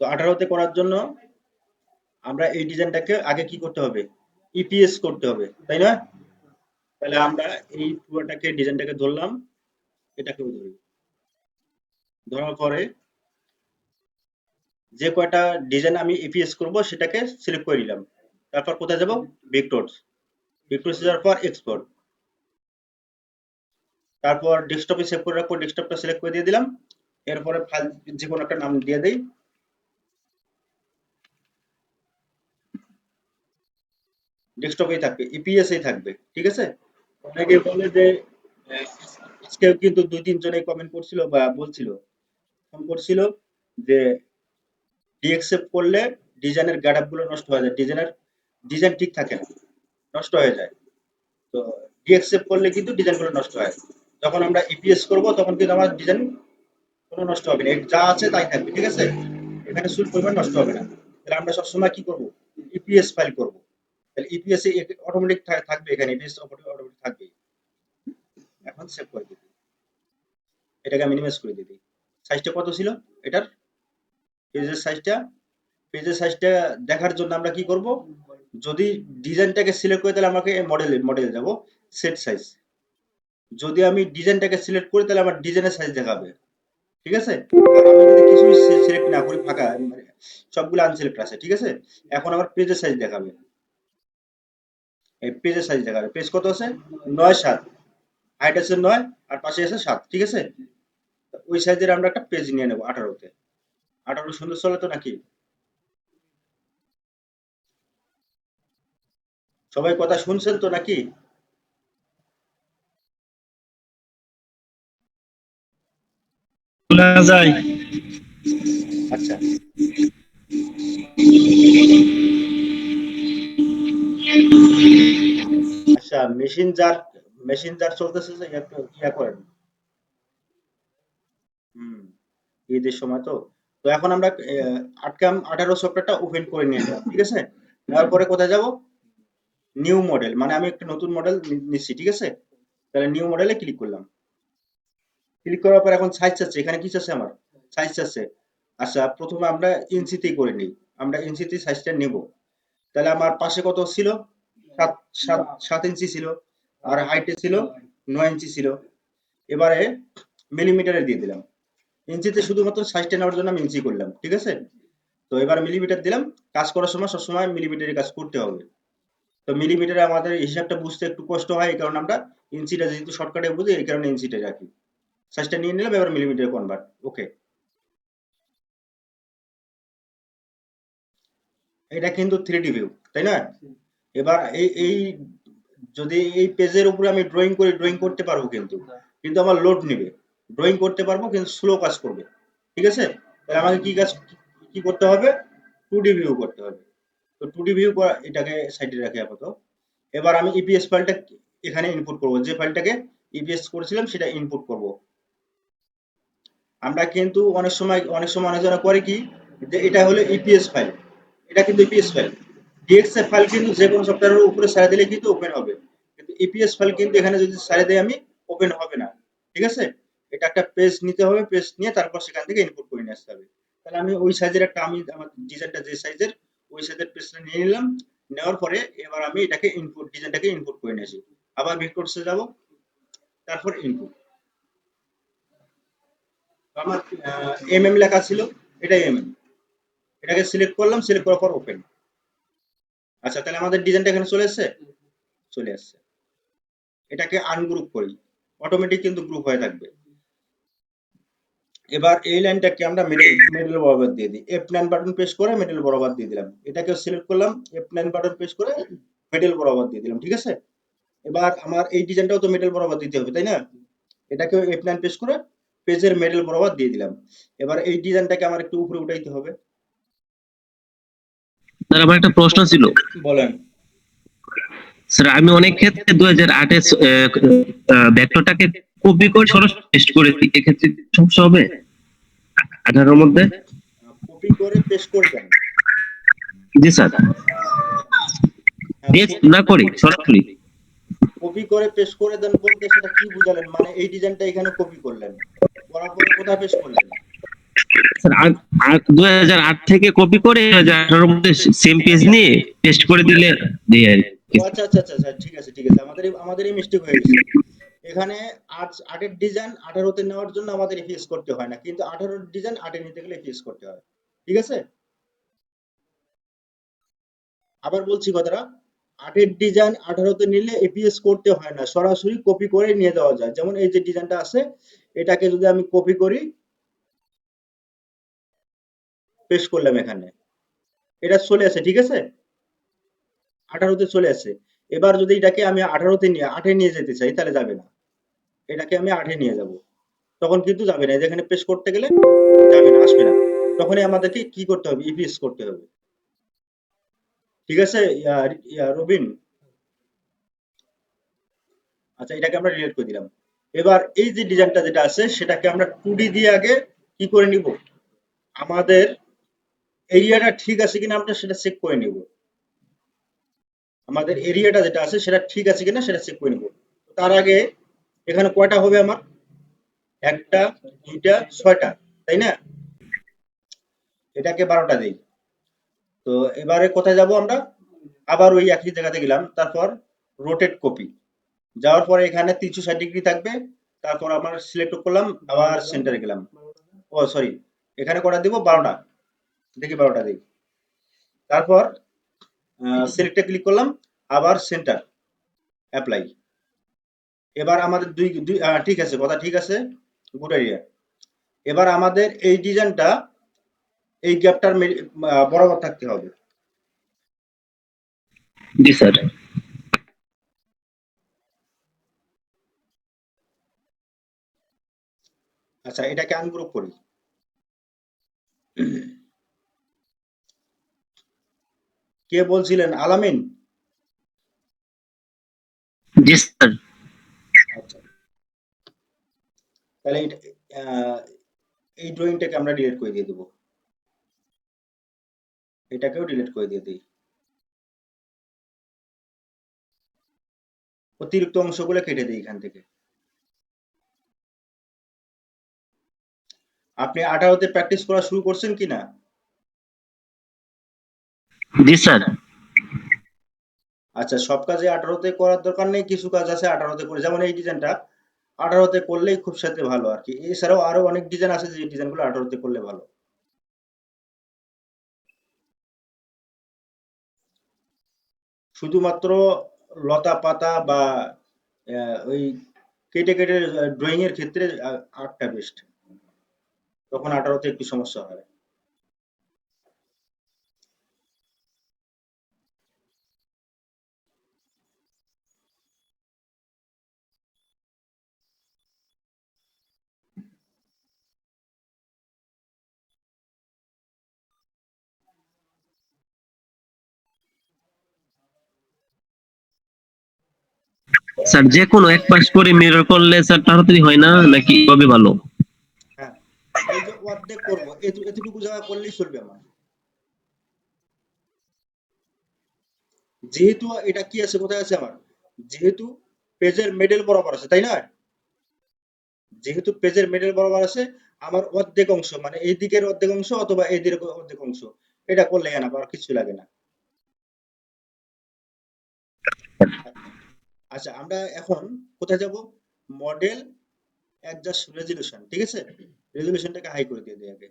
তো 18তে করার জন্য আমরা এই ডিজাইনটাকে আগে কি করতে হবে, ইপিএস করতে হবে, তাই না? তাহলে আমরা এই পুরোটাকে ডিজাইনটাকে ধরলাম, এটাকেও ধরি, ধরার পরে যে কয়টা ডিজাইন আমি ইপিএস করব সেটাকে সিলেক্ট করে নিলাম। তারপর কোথায় যাব, ভেক্টরস, ভেক্টরস যাওয়ার পর এক্সপোর্ট, তারপর ডেস্কটপে সেভ করে রাখবো, ডেস্কটপটা সিলেক্ট করে দিয়ে দিলাম। এরপরে ফাইল যে কোনো একটা নাম দিয়ে দেই, ডেস্কটপেই থাকবে, ইপিএসই থাকবে, ঠিক আছে? অনেকে বলে যে আজকেও কিন্তু 2-3 জনে কমেন্ট করছিল বা বলছিল, ফোন করছিল যে ডিএক্সএফ করলে ডিজাইনের গ্যাটআপ গুলো নষ্ট হয়ে যায়, ডিজাইন ঠিক থাকে না, নষ্ট হয়ে যায়। তো ডিএক্সএফ করলে কিন্তু ডিজাইন গুলো নষ্ট হয়। যখন আমরা ইপিএস করব তখন কিন্তু আমার ডিজাইন কোনো নষ্ট হবে না, যা আছে তাই থাকবে, ঠিক আছে? এখানে সুদ পরিমাণ নষ্ট হবে না। তাহলে আমরা সবসময় কি করব, ইপিএস ফাইল করব। তাহলে ইপিএস অটোমেটিক থাকবে, এখানে ইপিএস অটোমেটিক থাকবে। এখন সেভ করে দিই, এটাকে মিনিমাইজ করে দিই। সাইজটা কত ছিল এটার, পেজের সাইজটা, পেজের সাইজটা দেখার জন্য আমরা কি করব, যদি ডিজাইনটাকে সিলেক্ট করে তাহলে আমাকে মডেলে যাব, সেট সাইজ। যদি আমি ডিজাইনটাকে সিলেক্ট করি তাহলে আমার ডিজাইনের সাইজ দেখাবে, ঠিক আছে? আর আমি যদি কিছুই সিলেক্ট না করি, ফাঁকা মানে সবগুলো আনসিলেক্ট আছে, ঠিক আছে? এখন আমার পেজের সাইজ দেখাবে, এই পেজের সাইজ দেখাবে। পেজ কত আছে, 9-7, হাইট আছে 9 আর পাশে আছে 7, ঠিক আছে? ওই সাইজের আমরা একটা পেজ নিয়ে নেব 18তে। 18 সুন্দর চলে তো নাকি? সবাই কথা শুনছেন তো নাকি? শোনা যায়। আচ্ছা আচ্ছা, মেশিন যার চলতেছে যে একটু ইয়া করেন। হুম, ঈদের সময় তো। তো এখন আমরা আটকাম 18 সফটওয়্যারটা ওপেন করে নিয়ে নিলাম, ঠিক আছে? নেওয়ার পরে কোথায় যাব, নিউ মডেল, মানে আমি একটা নতুন মডেল নিচ্ছি, ঠিক আছে? তাহলে নিউ মডেলে ক্লিক করলাম। ক্লিক করার পর এখন সাইজ চাচ্ছে, এখানে কি চাচ্ছে আমার, সাইজ চাচ্ছে। আচ্ছা, প্রথমে আমরা ইঞ্চিতেই করে নিই, আমরা ইঞ্চিতেই সাইজটা নেব। তাহলে আমার পাশে কত ছিল, সাত সাত 7 ইঞ্চি ছিল, আর হাইটে ছিল 9 ইঞ্চি ছিল। এবারে মিলিমিটারে দিয়ে দিলাম, ইঞ্চিতে শুধুমাত্র সাইজটা নেওয়ার জন্য আমি ইঞ্চি করলাম, ঠিক আছে? তো এবার মিলিমিটার দিলাম। কাজ করার সময় সবসময় মিলিমিটারে কাজ করতে হবে। তো মিলিমিটারে আমাদের হিসাবটা বুঝতে একটু কষ্ট হয়, এই কারণে আমরা ইঞ্চিটা যেহেতু শর্টকাটে বুঝি, এই কারণে ইঞ্চিটা রাখি। সাইজটা নিয়ে নিলাম, এবার মিলিমিটারে কনভার্ট, ওকে। এটা কিন্তু 3D ভিউ, তাই না? এবার এই এই যদি এই পেজের উপরে আমি ড্রয়িং করি, ড্রয়িং করতে পারবো, কিন্তু কিন্তু আমার লোড নেবে। ড্রয়িং করতে পারবো কিন্তু স্লো কাজ করবে, ঠিক আছে? তাহলে আমাকে কি করতে হবে, 2D ভিউ করতে হবে। তো 2D ভিউ করা, এটাকে সাইডে রাখি আপাতত। এবার আমি ইপিএস ফাইলটা এখানে ইনপুট করব, যে ফাইলটাকে ইপিএস করেছিলাম সেটা ইনপুট করব। আমরা কিন্তু অনেক সময় অনেকজনে করে কি, যে এটা হলো ইপিএস ফাইল, এটা কিন্তু ইপিএস ফাইল। ডিএক্সএফ ফাইল কিন্তু যে কোনো সফটওয়্যারের উপরে ছেড়ে দিলে কিন্তু ওপেন হবে, কিন্তু ইপিএস ফাইল কিন্তু এখানে যদি ছেড়ে দেই আমি, ওপেন হবে না, ঠিক আছে? এটা একটা পেজ নিতে হবে, পেজ নিয়ে তারপর সেখান থেকে ইনপুট করে নিয়ে আসতে হবে। তাহলে আমি ওই সাইজের একটা, আমি আমার ডিজাইনটা যে সাইজের, ওই সাইজের পেজটা নিয়ে নিলাম। নেওয়ার পরে এবার আমি এটাকে ডিজাইনটাকে ইনপুট করে নিয়েছি। আবার ভেক্টরসে যাব, তারপর ইনপুট। আমার এমএম লেখা ছিল, এটা এমএম, এটাকে সিলেক্ট করলাম, সিলেক্ট করার পর ওপেন। আচ্ছা, তাহলে আমাদের ডিজাইনটা এখানে চলে এসেছে, চলে আসছে। এটাকে আনগ্রুপ করি, অটোমেটিক কিন্তু গ্রুপ হয়ে থাকবে। এবার এই লাইনটাকে আমরা মিডল বরাবর দিয়ে দিই, F9 বাটন প্রেস করে মিডল বরাবর দিয়ে দিলাম। এটাকে সিলেক্ট করলাম, F9 বাটন প্রেস করে মিডল বরাবর দিয়ে দিলাম, ঠিক আছে? এবার আমার এই ডিজাইনটাও তো মিডল বরাবর দিতে হবে, তাই না? এটাকে F9 প্রেস করে পেজের মিডল বরাবর দিয়ে দিলাম। এবার এই ডিজাইনটাকে আমার একটু উপরে উঠাইতে হবে। স্যার, আমার একটা প্রশ্ন ছিল। বলেন। স্যার, আমি অনেক ক্ষেত্রে 2008 এর ভেক্টরটাকে কপি করে সরাসরি পেস্ট করেছি, এক্ষেত্রে কি সমস্যা হবে 18 মধ্যে? কপি করে পেস্ট করবেন? জি স্যার, পেস্ট না করি সরাসরি। কপি করে পেস্ট করে দেন বলতে সেটা কি বুঝালেন, মানে এই ডিজাইনটা এখানে কপি করলেন, করার পরে কোথায় পেস্ট করলেন? স্যার 2008 থেকে কপি করে 2018 মধ্যে সেম পেজ নিয়ে টেস্ট করে দিলে দেই আর কি। ও আচ্ছা আচ্ছা আচ্ছা আচ্ছা, ঠিক আছে ঠিক আছে, আমাদেরই মিস্টেক হয়ে গেছে। এখানে আটের ডিজাইন 18তে নেওয়ার জন্য আমাদের এফএস করতে হয় না, কিন্তু 18 ডিজাইন 8 নিতে গেলে এফএস করতে হয়। ঠিক আছে, আবার বলছি কথাটা, 8 ডিজাইন 18তে নিলে এপিএস করতে হয় না, সরাসরি কপি করে নিয়ে যাওয়া যায়। যেমন এই যে ডিজাইনটা আছে, এটাকে যদি আমি কপি করি, পেস্ট করলাম এখানে, এটা চলে আসে, ঠিক আছে, 18তে চলে আসে। এবার যদি এটাকে আমি 18তে নিয়ে 8 নিয়ে যেতে চাই, তাহলে যাবে না। এটাকে আমি 8 নিয়ে যাব, তখন কিন্তু যাবে না, যেখানে পেস্ট করতে গেলে যাবে না, আসবে না। তখনই আমাদেরকে কি করতে হবে, ইপিএস করতে হবে। ঠিক আছে, রবিন। আচ্ছা, এটাকে আমরা ডিলিট করে দিলাম। এবার এই যে ডিজাইনটা যেটা আছে, সেটাকে আমরা 2D দিয়ে আগে কি করে নিব, আমাদের এরিয়াটা ঠিক আছে কিনা আমরা সেটা চেক করে নিব। আমাদের এরিয়াটা যেটা আছে সেটা ঠিক আছে কিনা সেটা চেক করে নিব। তার আগে এখানে কয়টা হবে আমার, একটা, দুইটা, ছয়টা, তাই না? এটাকে 12টা দেই। তো এবারে কোথায় যাব আমরা, আবার ওই একই জায়গাতে গেলাম, তারপর রোটেট কপি, যাওয়ার পরে এখানে 360 ডিগ্রি থাকবে, তারপর আমার সিলেক্ট করলাম, আবার সেন্টারে গেলাম। ও সরি, এখানে কটা দিব, 12টা, দেখি 12টা দিই। তারপর সিলেক্টে ক্লিক করলাম, আবার সেন্টার, অ্যাপ্লাই। এবার আমাদের ঠিক আছে, কথা ঠিক আছে, গুড আইডিয়া। এবার আমাদের এই ডিজাইনটা এই গ্যাপটার বরাবর থাকতে হবে। জি স্যার। আচ্ছা, এটাকে আনগ্রুপ করি। কে বলছিলেন, আলামিন? জি স্যার। আচ্ছা, তাহলে এই ড্রয়িংটাকে আমরা ডিলিট করে দিয়ে দেবো, এটাকেও ডিলিট করে দিয়ে দিই, অতিরিক্ত অংশগুলো কেটে দিই এখান থেকে। আপনি 18তে প্র্যাকটিস করা শুরু করছেন কিনা? জি স্যার। আচ্ছা, সব কাজে 18তে করার দরকার নেই, কিছু কাজ আছে 18তে করে, যেমন এই ডিজাইনটা 18তে করলেই খুব সাথে ভালো আর কি। এছাড়াও আরো অনেক ডিজাইন আছে যে ডিজাইনগুলো 18তে করলে ভালো। শুধুমাত্র লতা পাতা বা ওই কেটে কেটে ড্রয়িং এর ক্ষেত্রে 8টা বেস্ট, তখন 18তে একটু সমস্যা হয়। স্যার যে কোনো এক পাশ করে মিরর করলে স্যার তাড়াতাড়ি হয় না নাকি এভাবে ভালো? হ্যাঁ, এই যে অর্ধেক করবো, এতটুকু জায়গা করলেই চলবে আমার। যেহেতু এটা কি আছে, কোথায় আছে আমার, যেহেতু পেজের মিডল বরাবর আছে, তাই না? যেহেতু পেজের মিডল বরাবর আছে, আমার অর্ধেক অংশ মানে এই দিকের অর্ধেক অংশ অথবা এই দিকের অর্ধেক অংশ, এটা করলে না, আর কিছু লাগে না। আচ্ছা, আমরা এখন কোথায় যাব, মডেল অ্যাডজাস্ট রেজলিউশন, ঠিক আছে, রেজলিউশনটাকে হাই করে দিয়ে দিই আগে।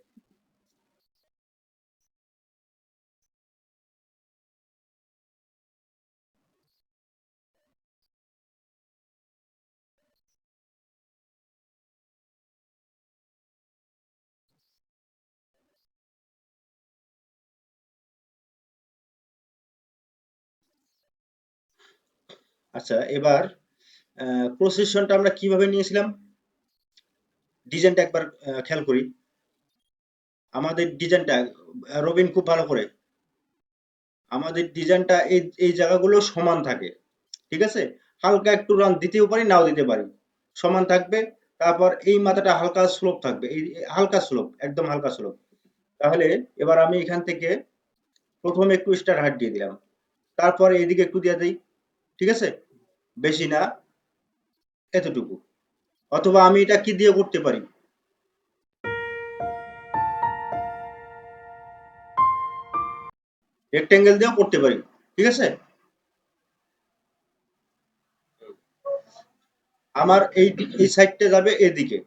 আচ্ছা, এবার প্রসেসনটা আমরা কিভাবে নিয়েছিলাম, ডিজাইনটা একবার খেয়াল করি। আমাদের ডিজাইনটা, রবিন খুব ভালো করে, আমাদের ডিজাইনটা এই এই জায়গাগুলো সমান থাকে, ঠিক আছে, হালকা একটু রান দিতেও পারি, নাও দিতে পারি, সমান থাকবে। তারপর এই মাথাটা হালকা স্লোপ থাকবে, এই হালকা স্লোপ, একদম হালকা স্লোপ। তাহলে এবার আমি এখান থেকে প্রথমে একটু স্টার হাইট দিয়ে দিলাম, তারপর এইদিকে একটু দিয়ে দিই, ঠিক আছে, বেশি না, এতটুকু। অথবা আমি এটা কি দিয়ে করতে পারি, রেক্টেঙ্গেল দিয়েও করতে পারি, ঠিক আছে। আমার এই সাইডটা যাবে এদিকে।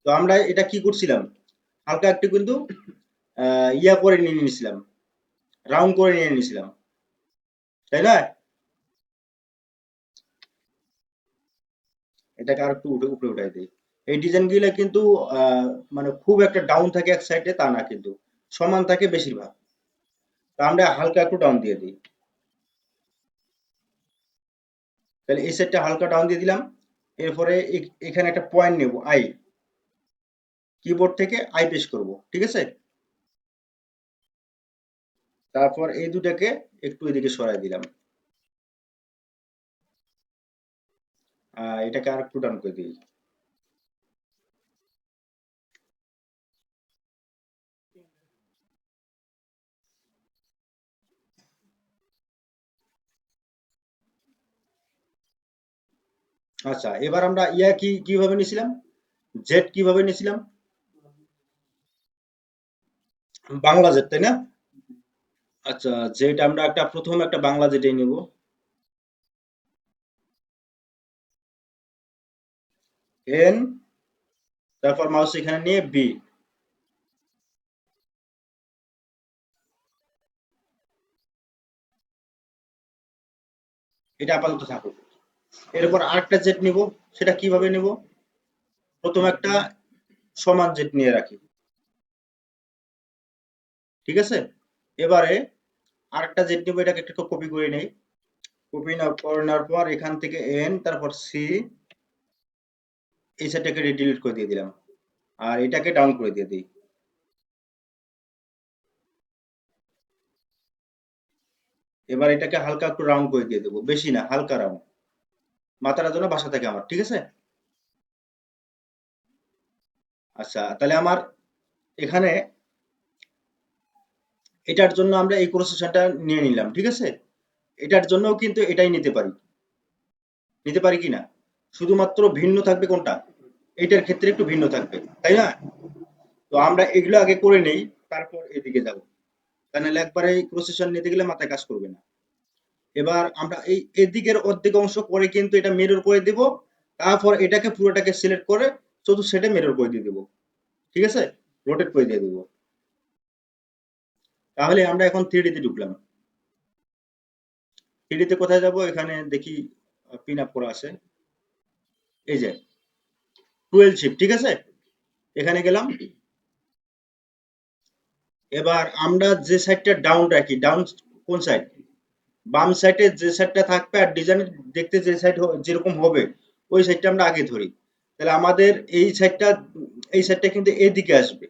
তো আমরা এটা কি করছিলাম, হালকা একটু কিন্তু ইয়া করে নিয়ে নিয়েছিলাম, রাউন্ড করে নিয়ে নিয়েছিলাম, তাই না? এটাকে আর একটু উপরে উঠাই দিই। এই ডিজাইন গুলো কিন্তু মানে খুব একটা ডাউন থাকে এক সাইডে তা না, কিন্তু সমান থাকে বেশিরভাগ। তো আমরা হালকা একটু ডাউন দিয়ে দিই। তাহলে এই সাইডটা হালকা ডাউন দিয়ে দিলাম। এরপরে এখানে একটা পয়েন্ট নেব, আই, কিবোর্ড থেকে আই পেশ করব, ঠিক আছে। তারপর এই দুটাকে একটু এদিকে সরাই দিলাম। এটাকে আর একটু ডাউন করে দিই। আচ্ছা, এবার আমরা ইয়া কিভাবে নিয়েছিলাম, জেড কিভাবে নিয়েছিলাম, বাংলা জেড, তাই না? আচ্ছা, জেড আমরা প্রথম একটা বাংলা জেডে নিব। এন, তারপর মাউস এখানে নিয়ে বি, এটা আপাতত থাকুক। এরপর আরেকটা জেড নিব, সেটা কিভাবে নিব, প্রথম একটা সমান জেড নিয়ে রাখি, ঠিক আছে। এবারে আরেকটা জেড নিব, এটাকে একটু কপি করে নেই। কপি করে নেওয়ার পর এখান থেকে এন, তারপর সি, এই সাইডটাকে ডিলিট করে দিয়ে দিলাম, আর এটাকে ডাউন করে দিয়ে দিই। এবার এটাকে হালকা একটু রাউন্ড করে দিয়ে দেবো, বেশি না, হালকা রাউন্ড, মাথাটা যেন বাসা থাকে আমার, ঠিক আছে। আচ্ছা, তাহলে আমার এখানে এটার জন্য আমরা এই প্রসেসরটা নিয়ে নিলাম, ঠিক আছে। এটার জন্যও কিন্তু এটাই নিতে পারি, নিতে পারি কি না, শুধুমাত্র ভিন্ন থাকবে কোনটা, এটার ক্ষেত্রে একটু ভিন্ন থাকবে, তাই না? তো আমরা এগুলো আগে করে নেই, তারপর এদিকে যাব, তা নাহলে একবারে এই প্রসেসর নিতে গেলে মাথায় কাজ করবে না। এবার আমরা এই এদিকের অর্ধেক অংশ করে কিন্তু এটা মিরর করে দিব, তারপর এটাকে পুরোটাকে সিলেক্ট করে চতুর্থ সেটে মিরর করে দিয়ে দিব, ঠিক আছে, রোটেট করে দিয়ে দিব। তাহলে আমরা এখন থ্রি তে ঢুকলাম। থ্রি তে কোথায় যাব, এখানে দেখি পিন আপ করা আছে, এই যে 12 শিফট, ঠিক আছে। এখানে গেলাম। এবার আমরা যে সাইডটা ডাউন রাখি, ডাউন কোন সাইড, বাম সাইডে যে সাইডটা থাকবে আর ডিজাইন দেখতে যে সাইড যেরকম হবে ওই সাইডটা আমরা আগে ধরি। তাহলে আমাদের এই সাইডটা কিন্তু এদিকে আসবে,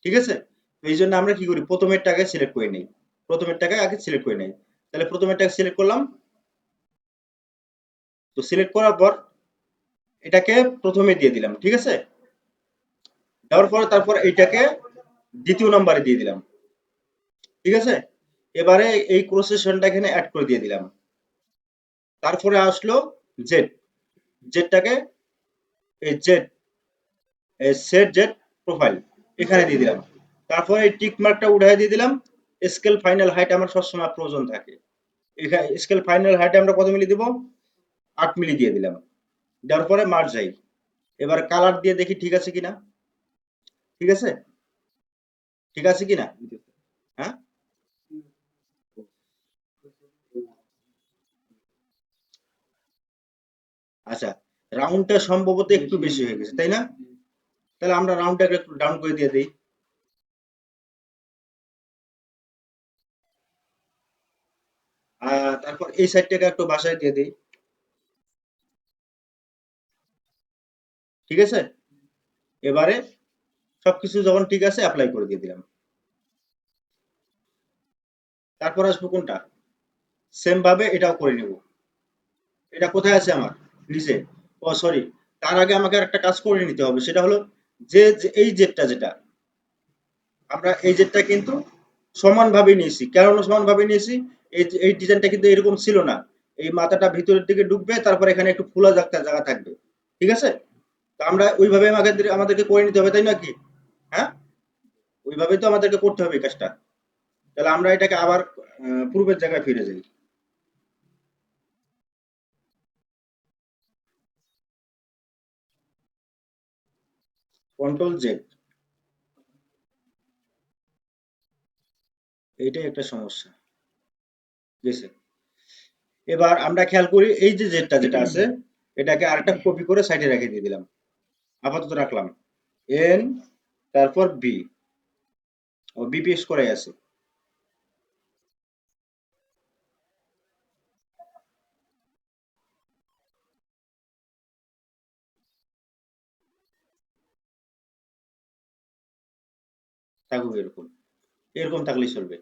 ঠিক আছে। তো এই জন্য আমরা কি করি, প্রথমেরটাকে সিলেক্ট করে নেই, প্রথমেরটাকে আগে সিলেক্ট করে নেই। তাহলে প্রথমেরটাকে সিলেক্ট করলাম। তো সিলেক্ট করার পর এটাকে প্রথমে দিয়ে দিলাম, ঠিক আছে। দেওয়ার পরে তারপর এইটাকে দ্বিতীয় নম্বরে দিয়ে দিলাম, ঠিক আছে। এবারে এই প্রসেসনটা এখানে অ্যাড করে দিয়ে দিলাম। তারপরে আসলো জেড, জেডটাকে এই জেড সেট জেড প্রোফাইল এখানে দিয়ে দিলাম। তারপরে এই টিক মার্কটা উঠাই দিয়ে দিলাম। স্কেল ফাইনাল হাইট আমার সবসময় প্রয়োজন থাকে, এখানে স্কেল ফাইনাল হাইট আমরা কত মিলি দিব, 8 মিলি দিয়ে দিলাম। দেওয়ার পরে মার্জ যাই। এবার কালার দিয়ে দেখি ঠিক আছে কিনা, ঠিক আছে, ঠিক আছে কিনা, হ্যাঁ। আচ্ছা, রাউন্ডটা সম্ভবত একটু বেশি হয়ে গেছে, তাই না? তাহলে আমরা রাউন্ডটাকে একটু ডাউন করে দিয়ে দিই। তারপর এই সাইডটাকে একটু বাসায় দিয়ে দিই, ঠিক আছে। এবারে সবকিছু যখন ঠিক আছে অ্যাপ্লাই করে দিয়ে দিলাম। তারপর আসবো কোনটা, সেম ভাবে এটাও করে নিব। এটা কোথায় আছে আমার, নিচে। ও সরি, তার আগে আমাকে একটা কাজ করে নিতে হবে, সেটা হলো এই জেটটা যেটা আমরা এই জেটটা কিন্তু সমানভাবে নিয়েছি, কেন সমানভাবে নিয়েছি, এই ডিজাইনটা কিন্তু এরকম ছিল না। এই মাথাটা ভিতরের দিকে ঢুকবে, তারপর এখানে একটু খোলা জায়গা থাকবে, ঠিক আছে। তো আমরা ওইভাবে আমাদেরকে করে নিতে হবে, তাই না কি? হ্যাঁ, ওইভাবেই তো আমাদেরকে করতে হবে এই কাজটা। তাহলে আমরা এটাকে আবার পূর্বের জায়গায় ফিরে যাই। কন্ট্রোল জেড, এইটাই একটা সমস্যা। ঠিক আছে, এবার আমরা খেয়াল করি এই যে জেডটা যেটা আছে এটাকে আরেকটা কপি করে সাইডে রেখে দিয়ে দিলাম, আপাতত রাখলাম এন, তারপর বি, ও বি পেস্ট করে আছে। থাকুক এরকম, এরকম থাকলেই চলবে,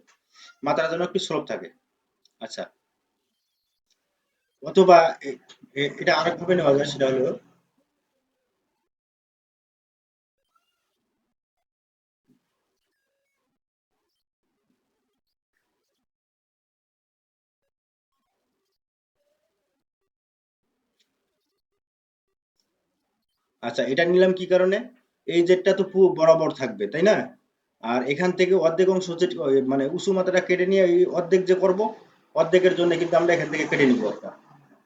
মাথাটা যেন একটু স্লোপ থাকে। আচ্ছা, অথবা এটা আরেক ভাবে নেওয়া যায়, সেটা হলো আচ্ছা এটা নিলাম কি কারণে, এই জেডটা তো পুরো বরাবর থাকবে তাই না, আর এখান থেকে অর্ধেক অংশ মানে উঁচু মাথাটা কেটে নিয়ে এই অর্ধেক যে করব, অর্ধেকের জন্য কিন্তু আমরা এখান থেকে কেটে নিব একটা,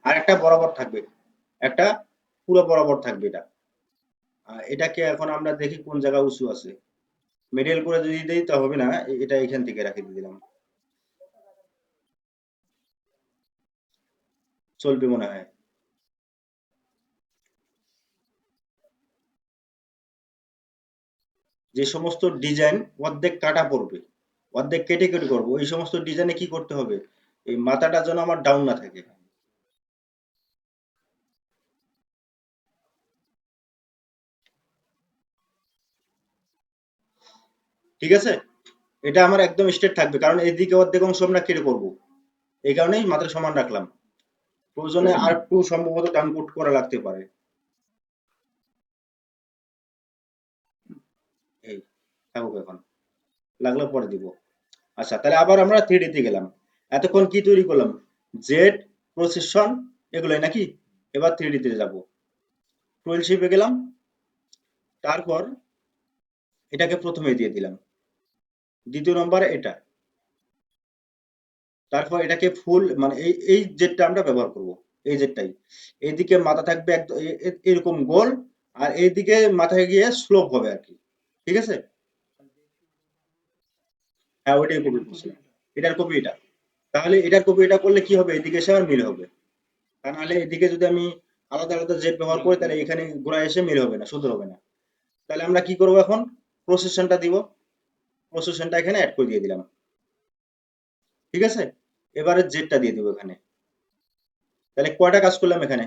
আর একটা বরাবর থাকবে, একটা পুরো বরাবর থাকবে এটা। এটাকে এখন আমরা দেখি কোন জায়গা উঁচু আছে, মিডল করে যদি দেই তা হবে না, এটা এখান থেকে রাখি দিয়ে দিলাম, চলবে মনে হয়। যে সমস্ত ডিজাইন অর্ধেক কাটা পড়বে, অর্ধেক কেটে কেটে করবো, এই সমস্ত ডিজাইনে কি করতে হবে, এই মাথাটা যেন আমার ডাউন না থাকে। ঠিক আছে, এটা আমার একদম স্ট্রেট থাকবে, কারণ এইদিকে অর্ধেক অংশ আমরা কেটে করবো, এই কারণেই মাত্রা সমান রাখলাম। প্রয়োজনে আর একটু সম্ভবত ডান কোট করা লাগতে পারে। এই থাকুক এখন, লাগলে পরে দিব। আচ্ছা তাহলে আবার আমরা থ্রি তে গেলাম, এতক্ষণ কি তৈরি করলাম, জেড, প্রসেসন, এগুলোই নাকি। এবার থ্রি তে যাবো, টুয়েলভ শিপে গেলাম, তারপর এটাকে প্রথমে দিয়ে দিলাম, দ্বিতীয় নম্বর এটা, তারপর এটাকে ফুল মানে এই জেডটা আমরা ব্যবহার করব, এই জেডটাই, এইদিকে মাথা থাকবে একদম এরকম গোল, আর এইদিকে মাথায় গিয়ে স্লোপ হবে আর কি। ঠিক আছে, হ্যাঁ ওইটাই কপি করছিলাম, এটার কপি এটা, তাহলে এটার কপি এটা করলে কি হবে, এদিকে এসে আমার মিল হবে, তা নাহলে এদিকে যদি আমি আলাদা আলাদা জেড ব্যবহার করি তাহলে এখানে গোড়া এসে মিল হবে না, সুন্দর হবে না। তাহলে আমরা কি করব এখন, প্রসেসনটা দিব, প্রসেসনটা এখানে অ্যাড করে দিয়ে দিলাম। ঠিক আছে, এবারে জেডটা দিয়ে দিব এখানে, তাহলে কয়টা কাজ করলাম এখানে,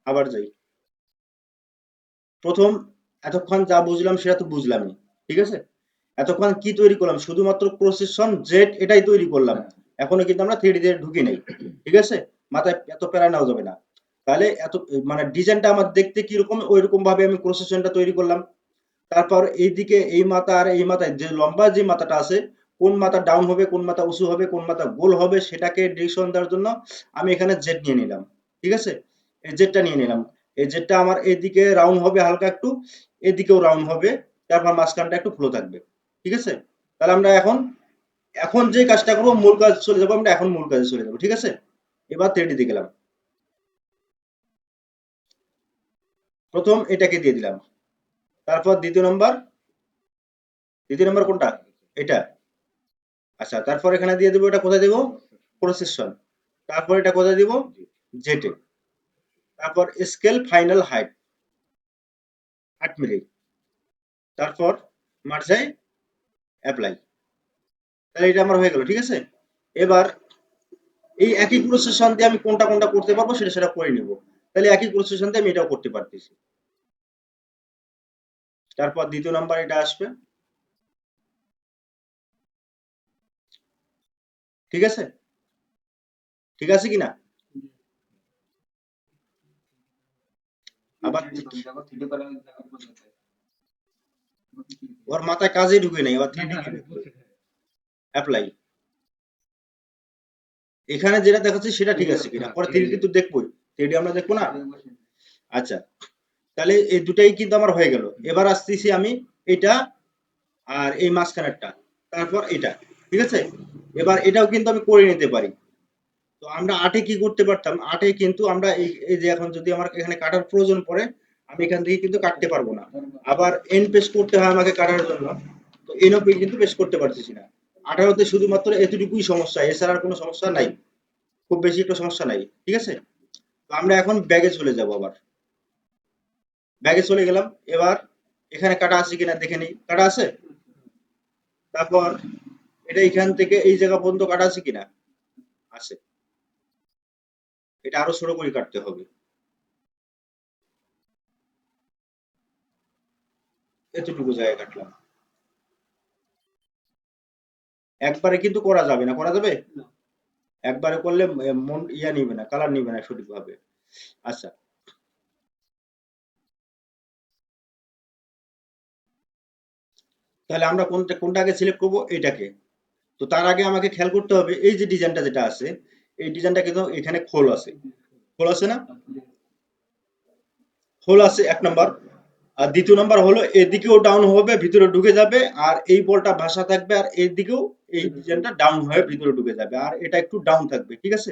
আবার যাই, প্রথম এতক্ষণ যা বুঝলাম সেটা তো বুঝলামই, ঠিক আছে, এতক্ষণ কি তৈরি করলাম, শুধুমাত্র প্রসেসন জেড এটাই তৈরি করলাম, এখনো কিন্তু আমরা থ্রি তে ঢুকি নাই। ঠিক আছে, মাথায় এত প্যারা নেওয়া যাবে না। তাহলে এত মানে ডিজাইনটা আমার দেখতে কিরকম ওই রকম ভাবে আমি প্রসেসনটা তৈরি করলাম। তারপর এইদিকে এই মাথা আর এই মাথায় যে লম্বা যে মাথাটা আছে, কোন মাথা ডাউন হবে, কোন মাথা উঁচু হবে, কোন মাথা গোল হবে, সেটাকে ডিরেকশন দেওয়ার জন্য আমি এখানে জেড নিয়ে নিলাম। ঠিক আছে, এই জেডটা নিয়ে নিলাম, এই জেডটা আমার এদিকে রাউন্ড হবে হালকা একটু, এদিকেও রাউন্ড হবে, তারপর মাঝখানটা একটু ফ্লো থাকবে। ঠিক আছে, তাহলে আমরা এখন এখন যে কাজটা করবো মূল কাজ চলে যাবো, আমরা এখন মূল কাজে চলে যাবো। ঠিক আছে, এবার থ্রেডিতে গেলাম, প্রথম এটাকে দিয়ে দিলাম, তারপর দ্বিতীয় নম্বর কোনটা, এটা। আচ্ছা তারপর এখানে দিয়ে দেবো, এটা কোথায় দেবো, প্রসেসন, তারপর এটা কোথায় দিব, জেটে, তারপর স্কেল ফাইনাল হাইট 8 মিলি, তারপর মার্জাই অ্যাপ্লাই, তাহলে এটা আমার হয়ে গেল। ঠিক আছে, এবার এই একই প্রসেসন দিয়ে আমি কোনটা কোনটা করতে পারবো সেটা করে নিব, তাহলে একই প্রসেসন দিয়ে আমি এটাও করতে পারতেছি। তারপর দ্বিতীয় নাম্বার এটা আসবে। ঠিক আছে, ঠিক আছে কিনা, আবার ওর মাথায় কাজেই ঢুকে নাই, আবার থ্রি অ্যাপ্লাই, এখানে যেটা দেখাচ্ছে সেটা ঠিক আছে কিনা, পরে থ্রি তো দেখবোই, থ্রি আমরা দেখবো না। আচ্ছা, তাহলে এই দুটাই কিন্তু আমার হয়ে গেল, এবার আসতেছি আমি এটা আর এই মাঝখানেরটা, তারপর এটা, ঠিক আছে। এবার এটাও কিন্তু আমি করে নিতে পারি। তো আমরা আটে কি করতে পারতাম, আটে কিন্তু আমরা এই যে এখন যদি আমার এখানে কাটার প্রয়োজন পড়ে, আমি এখান থেকে কিন্তু কাটতে পারবো না, আবার এন পেস্ট করতে হয় আমাকে কাটার জন্য। তো এনও কিন্তু পেস্ট করতে পারতেছি না। 18 তে শুধুমাত্র এতটুকুই সমস্যা, এছাড়া আর কোনো সমস্যা নাই, খুব বেশি একটা সমস্যা নাই, ঠিক আছে। তো আমরা এখন ব্যাগে চলে যাব, আবার ব্যাগে চলে গেলাম। এবার এখানে কাটা আছে কিনা দেখে নিই, কাটা আছে। তারপর এটা এখান থেকে এই জায়গা পর্যন্ত কাটা আছে কিনা, আছে। এটা আরো ছোট করে কাটতে হবে, এতটুকু জায়গা কাটলাম। একবারে কিন্তু করা যাবে না, করা যাবে একবারে করলে মন ইয়া নিবে না, কালার নিবে না সঠিকভাবে। আচ্ছা, তাহলে আমরা কোনটা আগে সিলেক্ট করবো, এটাকে। তো তার আগে আমাকে খেয়াল করতে হবে এই যে ডিজাইনটা যেটা আছে, এই ডিজাইনটা কিন্তু এখানে খোল আছে, খোল আছে না, খোল আছে এক নাম্বার। আর দ্বিতীয় নাম্বার হলো এদিকেও ডাউন হবে, ভিতরে ঢুকে যাবে, আর এই বলটা ভাসা থাকবে, আর এদিকেও এই ডিজাইনটা ডাউন হয়ে ভিতরে ঢুকে যাবে, আর এটা একটু ডাউন থাকবে, ঠিক আছে।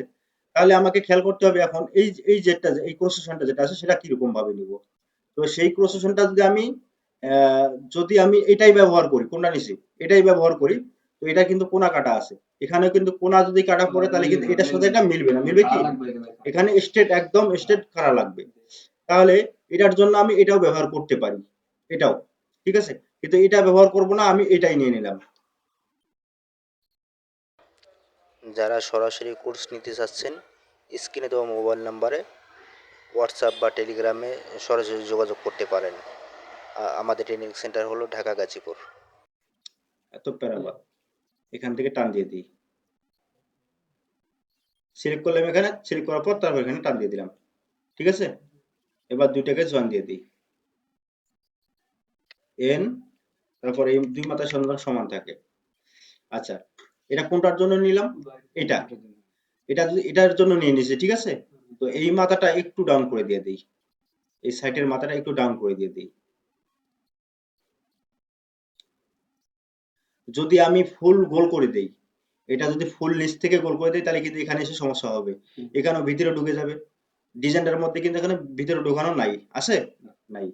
তাহলে আমাকে খেয়াল করতে হবে এখন এই যেটা, এই প্রসেশনটা যেটা আছে সেটা কিরকম ভাবে নিব। তো সেই প্রসেশনটা যদি আমি এটাই ব্যবহার করি, কোনটা নিছি, এটাই ব্যবহার করি, তো এটা কিন্তু কোনা কাটা আছে। এখানে কিন্তু কোনা যদি কাটা পড়ে তাহলে কিন্তু এটার সাথে এটা মিলবে না, মিলবে কি, এখানে স্ট্রেট, একদম স্ট্রেট কাটা লাগবে। তাহলে এটার জন্য আমি এটাও ব্যবহার করতে পারি, এটাও, ঠিক আছে। কিন্তু এটা ব্যবহার করব না, আমি এটাই নিয়ে নিলাম। যারা সরাসরি কোর্স নিতে চাচ্ছেন, স্ক্রিনে দেওয়া মোবাইল নাম্বারে হোয়াটসঅ্যাপ বা টেলিগ্রামে সরাসরি যোগাযোগ করতে পারেন। আমাদের ট্রেনিং সেন্টার হলো ঢাকা গাজীপুর। এত প্যারাবাদ, এখান থেকে টান দিয়ে দিই, সিলেক্ট করলাম, এখানে সিলেক্ট করার পর তারপর এখানে টান দিয়ে দিলাম, ঠিক আছে। এবার দুইটাকে জয়েন দিয়ে দিই, এন, তারপর এই দুই মাথার সমান সমান থাকে। আচ্ছা, এটা কোনটার জন্য নিলাম, এটা, এটা যদি এটার জন্য নিয়ে নিছি, ঠিক আছে। তো এই মাথাটা একটু ডাউন করে দিয়ে দিই, এই সাইডের মাথাটা একটু ডাউন করে দিয়ে দিই। যদি আমি ফুল গোল করে দেই, এটা যদি ফুল নিচ থেকে গোল করে দেই তাহলে কিন্তু এখানে এসে সমস্যা হবে, এখানেও ভিতরে ঢুকে যাবে। ডিজাইনটার মধ্যে কিন্তু এখানে ভিতরে ঢোকানো নাই, আছে নাই।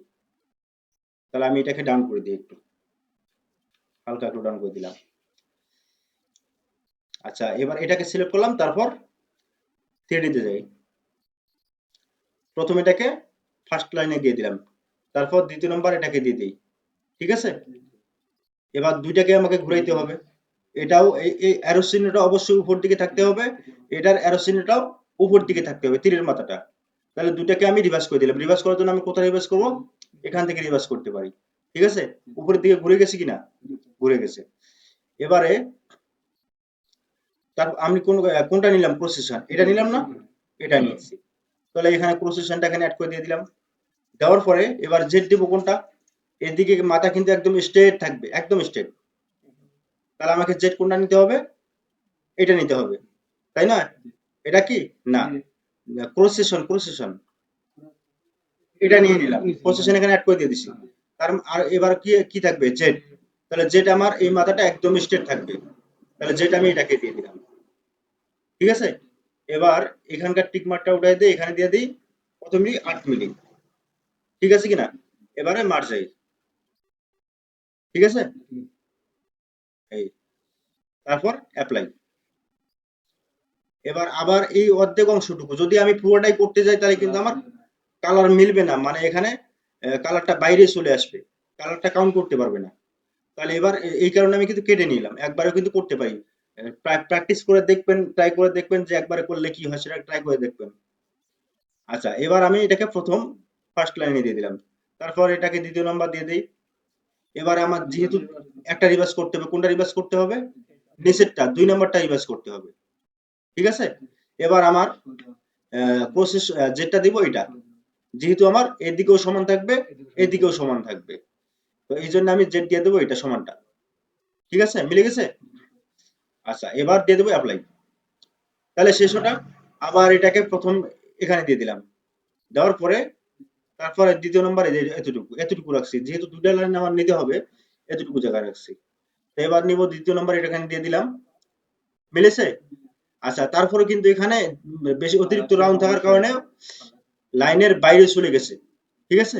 তাহলে আমি এটাকে ডাউন করে দিই, একটু হালকা একটু ডাউন করে দিলাম। আচ্ছা, এবার এটাকে সিলেক্ট করলাম, তারপর 3D তে যাই। প্রথম এটাকে ফার্স্ট লাইনে দিয়ে দিলাম, তারপর দ্বিতীয় নম্বর এটাকে দিয়ে দিই, ঠিক আছে। এবার দুইটাকে আমাকে ঘুরাইতে হবে, এটাও এই অ্যারো চিহ্নটা অবশ্যই উপর দিকে থাকতে হবে, এটার অ্যারো চিহ্নটাও উপর দিকে থাকতে হবে, তীরের মাথাটা। তাহলে দুইটাকে আমি রিভার্স করে দিলাম। রিভার্স করার জন্য আমি কোথায় রিভার্স করব, এখান থেকে রিভার্স করতে পারি, ঠিক আছে। উপরের দিকে ঘুরে গেছে কিনা, ঘুরে গেছে। এবারে তারপর আমি কোনটা নিলাম, প্রসেসন, এটা নিলাম না, এটা নিয়েছি। তাহলে এখানে প্রসেসনটা এখানে অ্যাড করে দিয়ে দিলাম। দেওয়ার পরে এবার জেড দিব কোনটা, এদিকে মাথা কিন্তু একদম স্ট্রেট থাকবে, একদম স্ট্রেট। তাহলে আমাকে জেড কোনটা নিতে হবে, এটা নিতে হবে, তাই না। এটা কি না, প্রসেসন, প্রসেসন এটা নিয়ে নিলাম, প্রসেসন এখানে অ্যাড করে দিয়ে দিছি। আর এবার কি কি থাকবে, জেড। তাহলে জেড আমার এই মাথাটা একদম স্ট্রেট থাকবে, তাহলে জেড আমি এটাকে দিয়ে দিলাম, ঠিক আছে। এবার এখানকার টিক মার্কটা উঠাই দিয়ে এখানে দিয়ে দিই কত মিলি, 8 মিলি, ঠিক আছে কিনা। এবারে মার যাই, ঠিক আছে, এই, তারপর অ্যাপ্লাই। এবার আবার এই অর্ধেক অংশটুকু যদি আমি পুরোটাই করতে যাই তাহলে কিন্তু আমার কালার মিলবে না, মানে এখানে কালারটা বাইরে চলে আসবে, কালারটা কাউন্ট করতে পারবে না। তাহলে এবার এই কারণে আমি কিন্তু কেটে নিলাম, একবারেও কিন্তু করতে পারি। প্র্যাকটিস করে দেখবেন, ট্রাই করে দেখবেন যে একবারে করলে কি হয়, সেটা ট্রাই করে দেখবেন। আচ্ছা, এবার আমি এটাকে প্রথম ফার্স্ট লাইনে দিয়ে দিলাম, তারপর এটাকে দ্বিতীয় নাম্বার দিয়ে দিই। এবার আমার যেহেতু একটা রিভার্স করতে হবে, কোনটা রিভার্স করতে হবে, নিচেরটা 2 নাম্বারটা রিভার্স করতে হবে, ঠিক আছে। এবার আমার প্রসেস যেটা দিব এটা, যেহেতু আমার এদিকেও সমান থাকবে, এদিকেও সমান থাকবে, তো এই জন্য আমি জেড দিয়ে দেবো এটা সমানটা, ঠিক আছে, মিলে গেছে। আচ্ছা, এবার দিয়ে দেবো অ্যাপ্লাই। তাহলে শেষ ওটা। আবার এটাকে প্রথম এখানে দিয়ে দিলাম, দেওয়ার পরে তারপরে দ্বিতীয় নম্বরে এতটুকু এতটুকু রাখছি, যেহেতু দুটা লাইন আমার নিতে হবে, এতটুকু জায়গা রাখছি। তো এবার নিব দ্বিতীয় নাম্বার, এটা এখানে দিয়ে দিলাম, মিলেছে। আচ্ছা, তারপরে কিন্তু এখানে বেশি অতিরিক্ত রাউন্ড থাকার কারণে লাইনের বাইরে চলে গেছে, ঠিক আছে।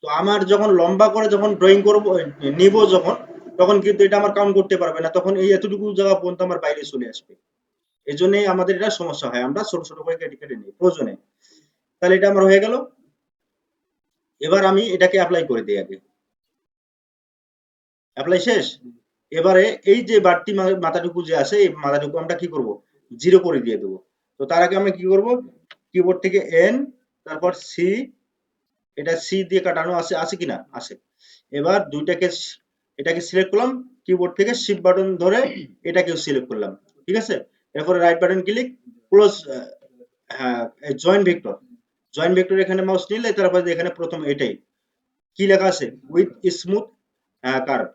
তো আমার যখন লম্বা করে যখন ড্রয়িং করব, নিব যখন, তখন কিন্তু এটা আমার কাউন্ট করতে পারবে না, তখন এই এতটুকু জায়গা পর্যন্ত আমার বাইরে চলে আসবে। এই জন্যই আমাদের এটা সমস্যা হয়, আমরা ছোট ছোট করে কেটে কেটে নিই প্রয়োজনে। তাহলে এটা আমার হয়ে গেল। এবার আমি এটাকে অ্যাপ্লাই করে দিই আগে। অ্যাপ্লাই শেষ। এবারে এই যে বাড়তি মাথাটুকু যে আছে, এই মাথাটুকু আমরা কি করব, জিরো করে দিয়ে দেবো। তো তার আগে আমরা কি করব, কিবোর্ড থেকে এন, তারপর সি, এটা সি দিয়ে কাটানো আছে, আছে কিনা, আছে। এবার দুইটাকে এটাকে সিলেক্ট করলাম, কিবোর্ড থেকে শিফট বাটন ধরে এটাকেও সিলেক্ট করলাম, ঠিক আছে। এরপরে রাইট বাটন ক্লিক, ক্লোজ, হ্যাঁ, জয়েন ভেক্টর, জয়েন ভেক্টর এখানে মাউস নিলে তারপরে এখানে প্রথম এটাই কি লেখা আছে, উইথ স্মুথ কার্ভ,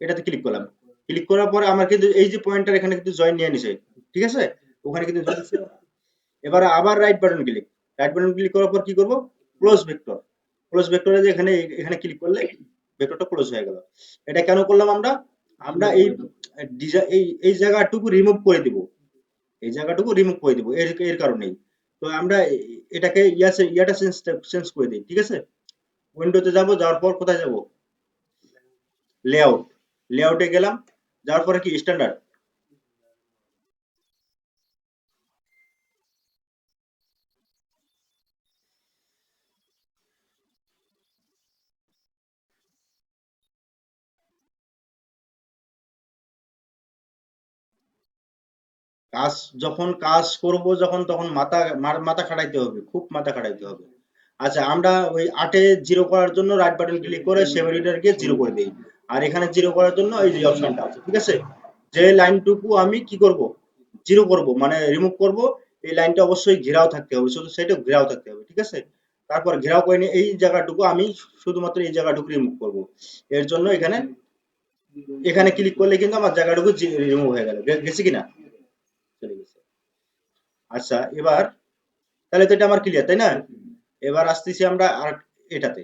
এটাতে ক্লিক করলাম। ক্লিক করার পরে আমার কিন্তু এই যে পয়েন্টার এখানে কিন্তু জয়েন নিয়ে নিছে, ঠিক আছে, ওখানে কিন্তু জয়েন ছিল। এবারে আবার right button click, right button click করার পর কি করব, ক্লোজ ভেক্টর, ক্লোজ ভেক্টরে যে এখানে এখানে ক্লিক করলে ভেক্টরটা ক্লোজ হয়ে গেল। এটা কেন করলাম আমরা, আমরা এই এই জায়গাটুকু রিমুভ করে দিব, এই জায়গাটুকু রিমুভ করে দিব এর এর কারণেই। তো আমরা এটাকে ইয়াটা চেঞ্জ করে দিই, ঠিক আছে। উইন্ডোতে যাব, যাওয়ার পর কোথায় যাব, লেআউট, লেআউটে গেলাম, যাওয়ার পরে কি স্ট্যান্ডার্ড, কাজ যখন কাজ করব যখন, তখন মাথা মাথা খাটাইতে হবে, খুব মাথা খাটাইতে হবে। আচ্ছা, আমরা ওই 8 এ জিরো করার জন্য রাইট বাটন ক্লিক করে সেভ এডিটর গিয়ে জিরো করে দেই। আর এখানে জিরো করার জন্য এই যে অপশনটা আছে, ঠিক আছে। যে লাইনটুকু আমি কি করব, জিরো করব মানে রিমুভ করব, এই লাইনটা অবশ্যই ঘেরাও থাকতে হবে, শুধু সাইডে ঘেরাও থাকতে হবে, ঠিক আছে। তারপর ঘেরাও করে নিয়ে এই জায়গাটুকু আমি শুধুমাত্র এই জায়গাটুকু রিমুভ করব। এর জন্য এখানে এখানে ক্লিক করলে কিন্তু আমার জায়গাটুকু রিমুভ হয়ে গেল, গেছে কিনা, চলে গেছে। আচ্ছা, এবার তাহলে তো এটা আমার ক্লিয়ার, তাই না। এবার আসতেছি আমরা আর এটাতে।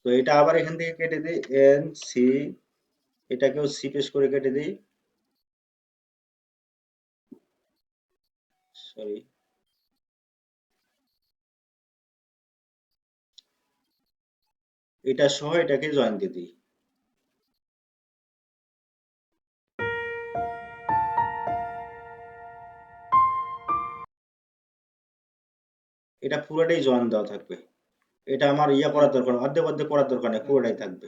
তো এটা আবার এখান থেকে কেটে দিই, এন সি, এটাকেও সি পেশ করে কেটে দিই, সরি। এটা সহ এটাকে জয়েন দিয়ে দিই। এটা পুরোটাই জয়েন দেওয়া থাকবে, এটা আমার ইয়া করার দরকার নেই, অর্ধেক অর্ধেক করার দরকার নেই, পুরোটাই থাকবে।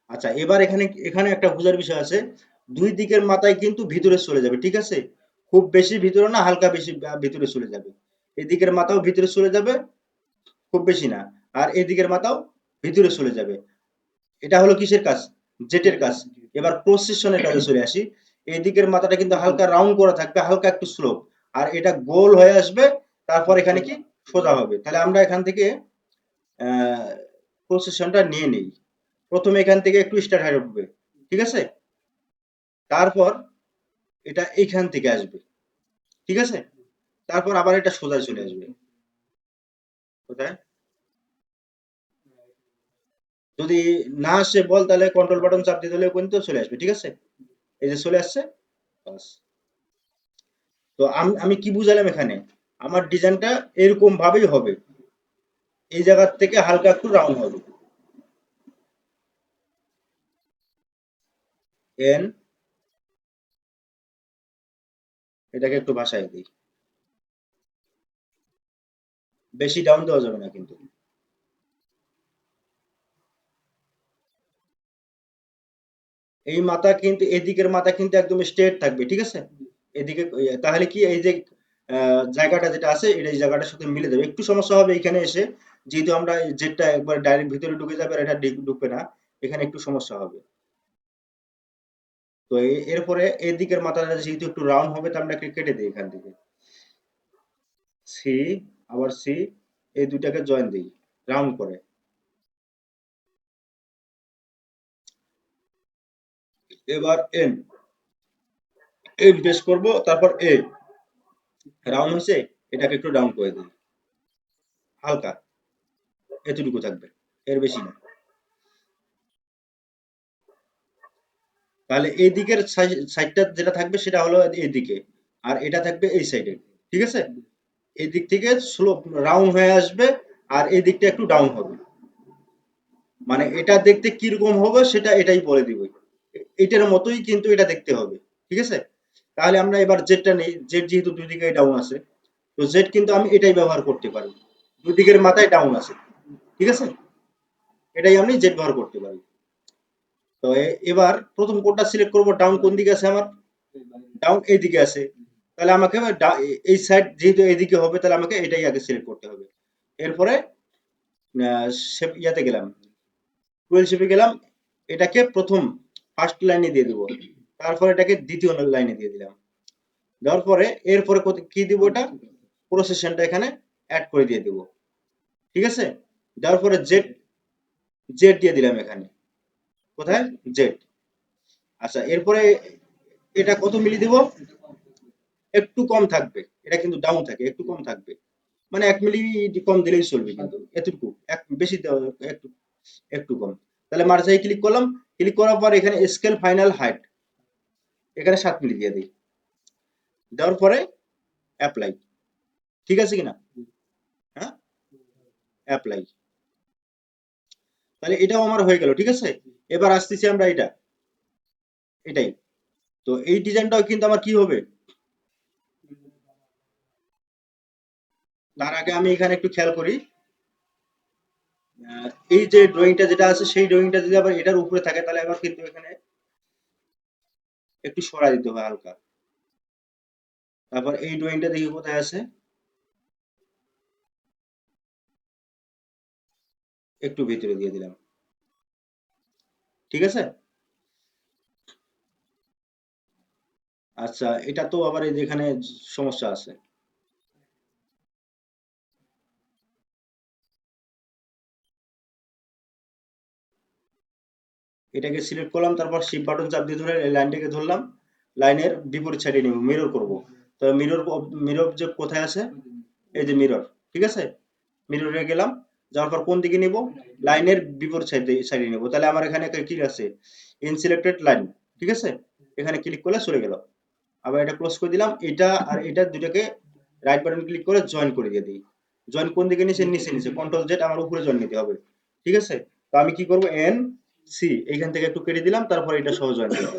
আচ্ছা, এবার এখানে এখানে একটা বোঝার বিষয় আছে, দুই দিকের মাথায় কিন্তু ভিতরে চলে যাবে, ঠিক আছে। খুব বেশি ভিতরে না, হালকা বেশি ভিতরে চলে যাবে। এদিকের মাথাও ভিতরে চলে যাবে, খুব বেশি না। আর এদিকের মাথাও ভিতরে চলে যাবে। এটা হলো কিসের কাজ, জেটের কাজ। এবার প্রসেসনের কাজে চলে আসি। এই দিকের মাথাটা কিন্তু হালকা রাউন্ড করা থাকবে, হালকা একটু স্লোপ, আর এটা গোল হয়ে আসবে, তারপর এখানে কি সোজা হবে। তাহলে আমরা এখান থেকে প্রসেসনটা নিয়ে নেই। প্রথমে এখান থেকে একটু স্টার্ট হয়ে উঠবে, ঠিক আছে। তারপর এটা এইখান থেকে আসবে, ঠিক আছে। তারপর আবার এটা সোজা চলে আসবে, কোথায়, যদি না আসে বল, তাহলে কন্ট্রোল বাটন চাপ দিয়ে দিলে কিন্তু চলে আসবে, ঠিক আছে। এই যে চলে আসছে, বাস। তো আমি আমি কি বুঝালাম এখানে, আমার ডিজাইনটা এরকম ভাবেই হবে, এই জায়গার থেকে হালকা একটু রাউন্ড হবে। এন, এটাকে একটু ভাষায় দিই, বেশি ডাউন দেওয়া যাবে না কিন্তু। এই মাথা কিন্তু, এদিকের মাথা কিন্তু একদম স্ট্রেট থাকবে, ঠিক আছে। এদিকে তাহলে কি এই যে জায়গাটা যেটা আছে, এটা এই জায়গাটার সাথে মিলে যাবে। একটু সমস্যা হবে এখানে এসে, যেহেতু আমরা জেটটা একবার ডাইরেক্ট ভিতরে ঢুকে যাবে আর এটা ঢুকবে না, এখানে একটু সমস্যা হবে। তো এরপরে এদিকের মাথাটা যেহেতু একটু রাউন্ড হবে, তো আমরা কেটে দিই এখান থেকে, সি, আবার সি, এই দুইটাকে জয়েন দিই রাউন্ড করে। এবার এন, এন বেস করব, তারপর এ, রাউন্ড হয়েছে, এটাকে একটু ডাউন করে দিই হালকা, এতটুকু থাকবে, এর বেশি না। তাহলে এই দিকের সাইডটা যেটা থাকবে সেটা হলো এই দিকে, আর এটা থাকবে এই সাইডে। ঠিক আছে, এই দিক থেকে স্লোপ রাউন্ড হয়ে আসবে, আর এই দিকটা একটু ডাউন হবে। মানে এটা দেখতে কিরকম হবে সেটা এটাই বলে দিবে। এটার মতোই কিন্তু এটা দেখতে হবে। ঠিক আছে, তাহলে আমরা এবার জেডটা নেই। জেড যেহেতু দুই দিকে ডাউন আছে, তো জেড কিন্তু আমি এটাই ব্যবহার করতে পারি, দুই দিকের মাথায় ডাউন আছে। ঠিক আছে, এটাই আমি জেড ব্যবহার করতে পারি। তো এবার প্রথম কোডটা সিলেক্ট করব। ডাউন কোন দিকে আছে আমার? ডাউন এই দিকে আছে। তাহলে আমাকে এই সাইড যেহেতু এইদিকে হবে, তাহলে আমাকে এটাই আগে সিলেক্ট করতে হবে। এরপরে ইয়াতে গেলাম, টুয়েলভ শেপে গেলাম। এটাকে প্রথম ফার্স্ট লাইনে দিয়ে দিব, তারপর এটাকে দ্বিতীয় লাইনে দিয়ে দিলাম। দেওয়ার পরে এরপরে কি দিব? এটা প্রসেসনটা এখানে অ্যাড করে দিয়ে দিব। ঠিক আছে, দেওয়ার পরে জেড জেড দিয়ে দিলাম এখানে। কোথায়? জেড। আচ্ছা, এরপরে এটা কত মিলি দিব? একটু কম থাকবে, এটা কিন্তু ডাউন থাকে, একটু কম থাকবে। মানে 1 মিলি কম দিলেই চলবে, কিন্তু এতটুকু, এক বেশি একটু একটু কম। তাহলে মার্জাই ক্লিক করলাম। ক্লিক করার পর এখানে স্কেল ফাইনাল হাইট, এখানে 7 মিলি দিয়ে দিই। দেওয়ার পরে অ্যাপ্লাই। ঠিক আছে কিনা? হ্যাঁ, অ্যাপ্লাই। তাহলে এটাও আমার হয়ে গেল। ঠিক আছে, এবার আসতেছি আমরা এটাই। তো এই ডিজাইনটাও কিন্তু আমার কি হবে, তার আগে আমি এখানে একটু খেয়াল করি। এই যে ড্রয়িংটা যেটা আছে, সেই ড্রয়িংটা যদি আবার এটার উপরে থাকে, তাহলে আবার কিন্তু এখানে একটু সরা দিতে হবে হালকা। তারপর এই ড্রয়িংটা দেখি কোথায় আছে, একটু ভিতরে দিয়ে দিলাম। ঠিক আছে, আচ্ছা, এটা তো আবার এই যেখানে সমস্যা আছে। এটাকে সিলেক্ট করলাম, তারপর শিফট বাটন চাপ দিয়ে ধরে এই লাইনটাকে ধরলাম, লাইনের বিপরীত সাইডে নিব, মিরর করব। তো মিরর, মিরর যে কোথায় আছে, এই যে মিরর। ঠিক আছে, মিররে গেলাম, যাওয়ার পর কোন দিকে নিব? লাইনের বিপরীত সাইডে নিব। তাহলে আমার এখানে কি আছে? ইনসিলেক্টেড লাইন। ঠিক আছে, এখানে ক্লিক করলে চলে গেল। আবার এটা ক্লোজ করে দিলাম। এটা আর এটা দুটাকে রাইট বাটন ক্লিক করে জয়েন করে দিয়ে দিই। জয়েন কোন দিকে নিচে? নিচে নিচে, কন্ট্রোল জেড, আমার উপরে জয়েন নিতে হবে। ঠিক আছে, তো আমি কি করব? এন সি, এইখান থেকে একটু কেটে দিলাম, তারপর এটা সহ জয়েন দিলাম।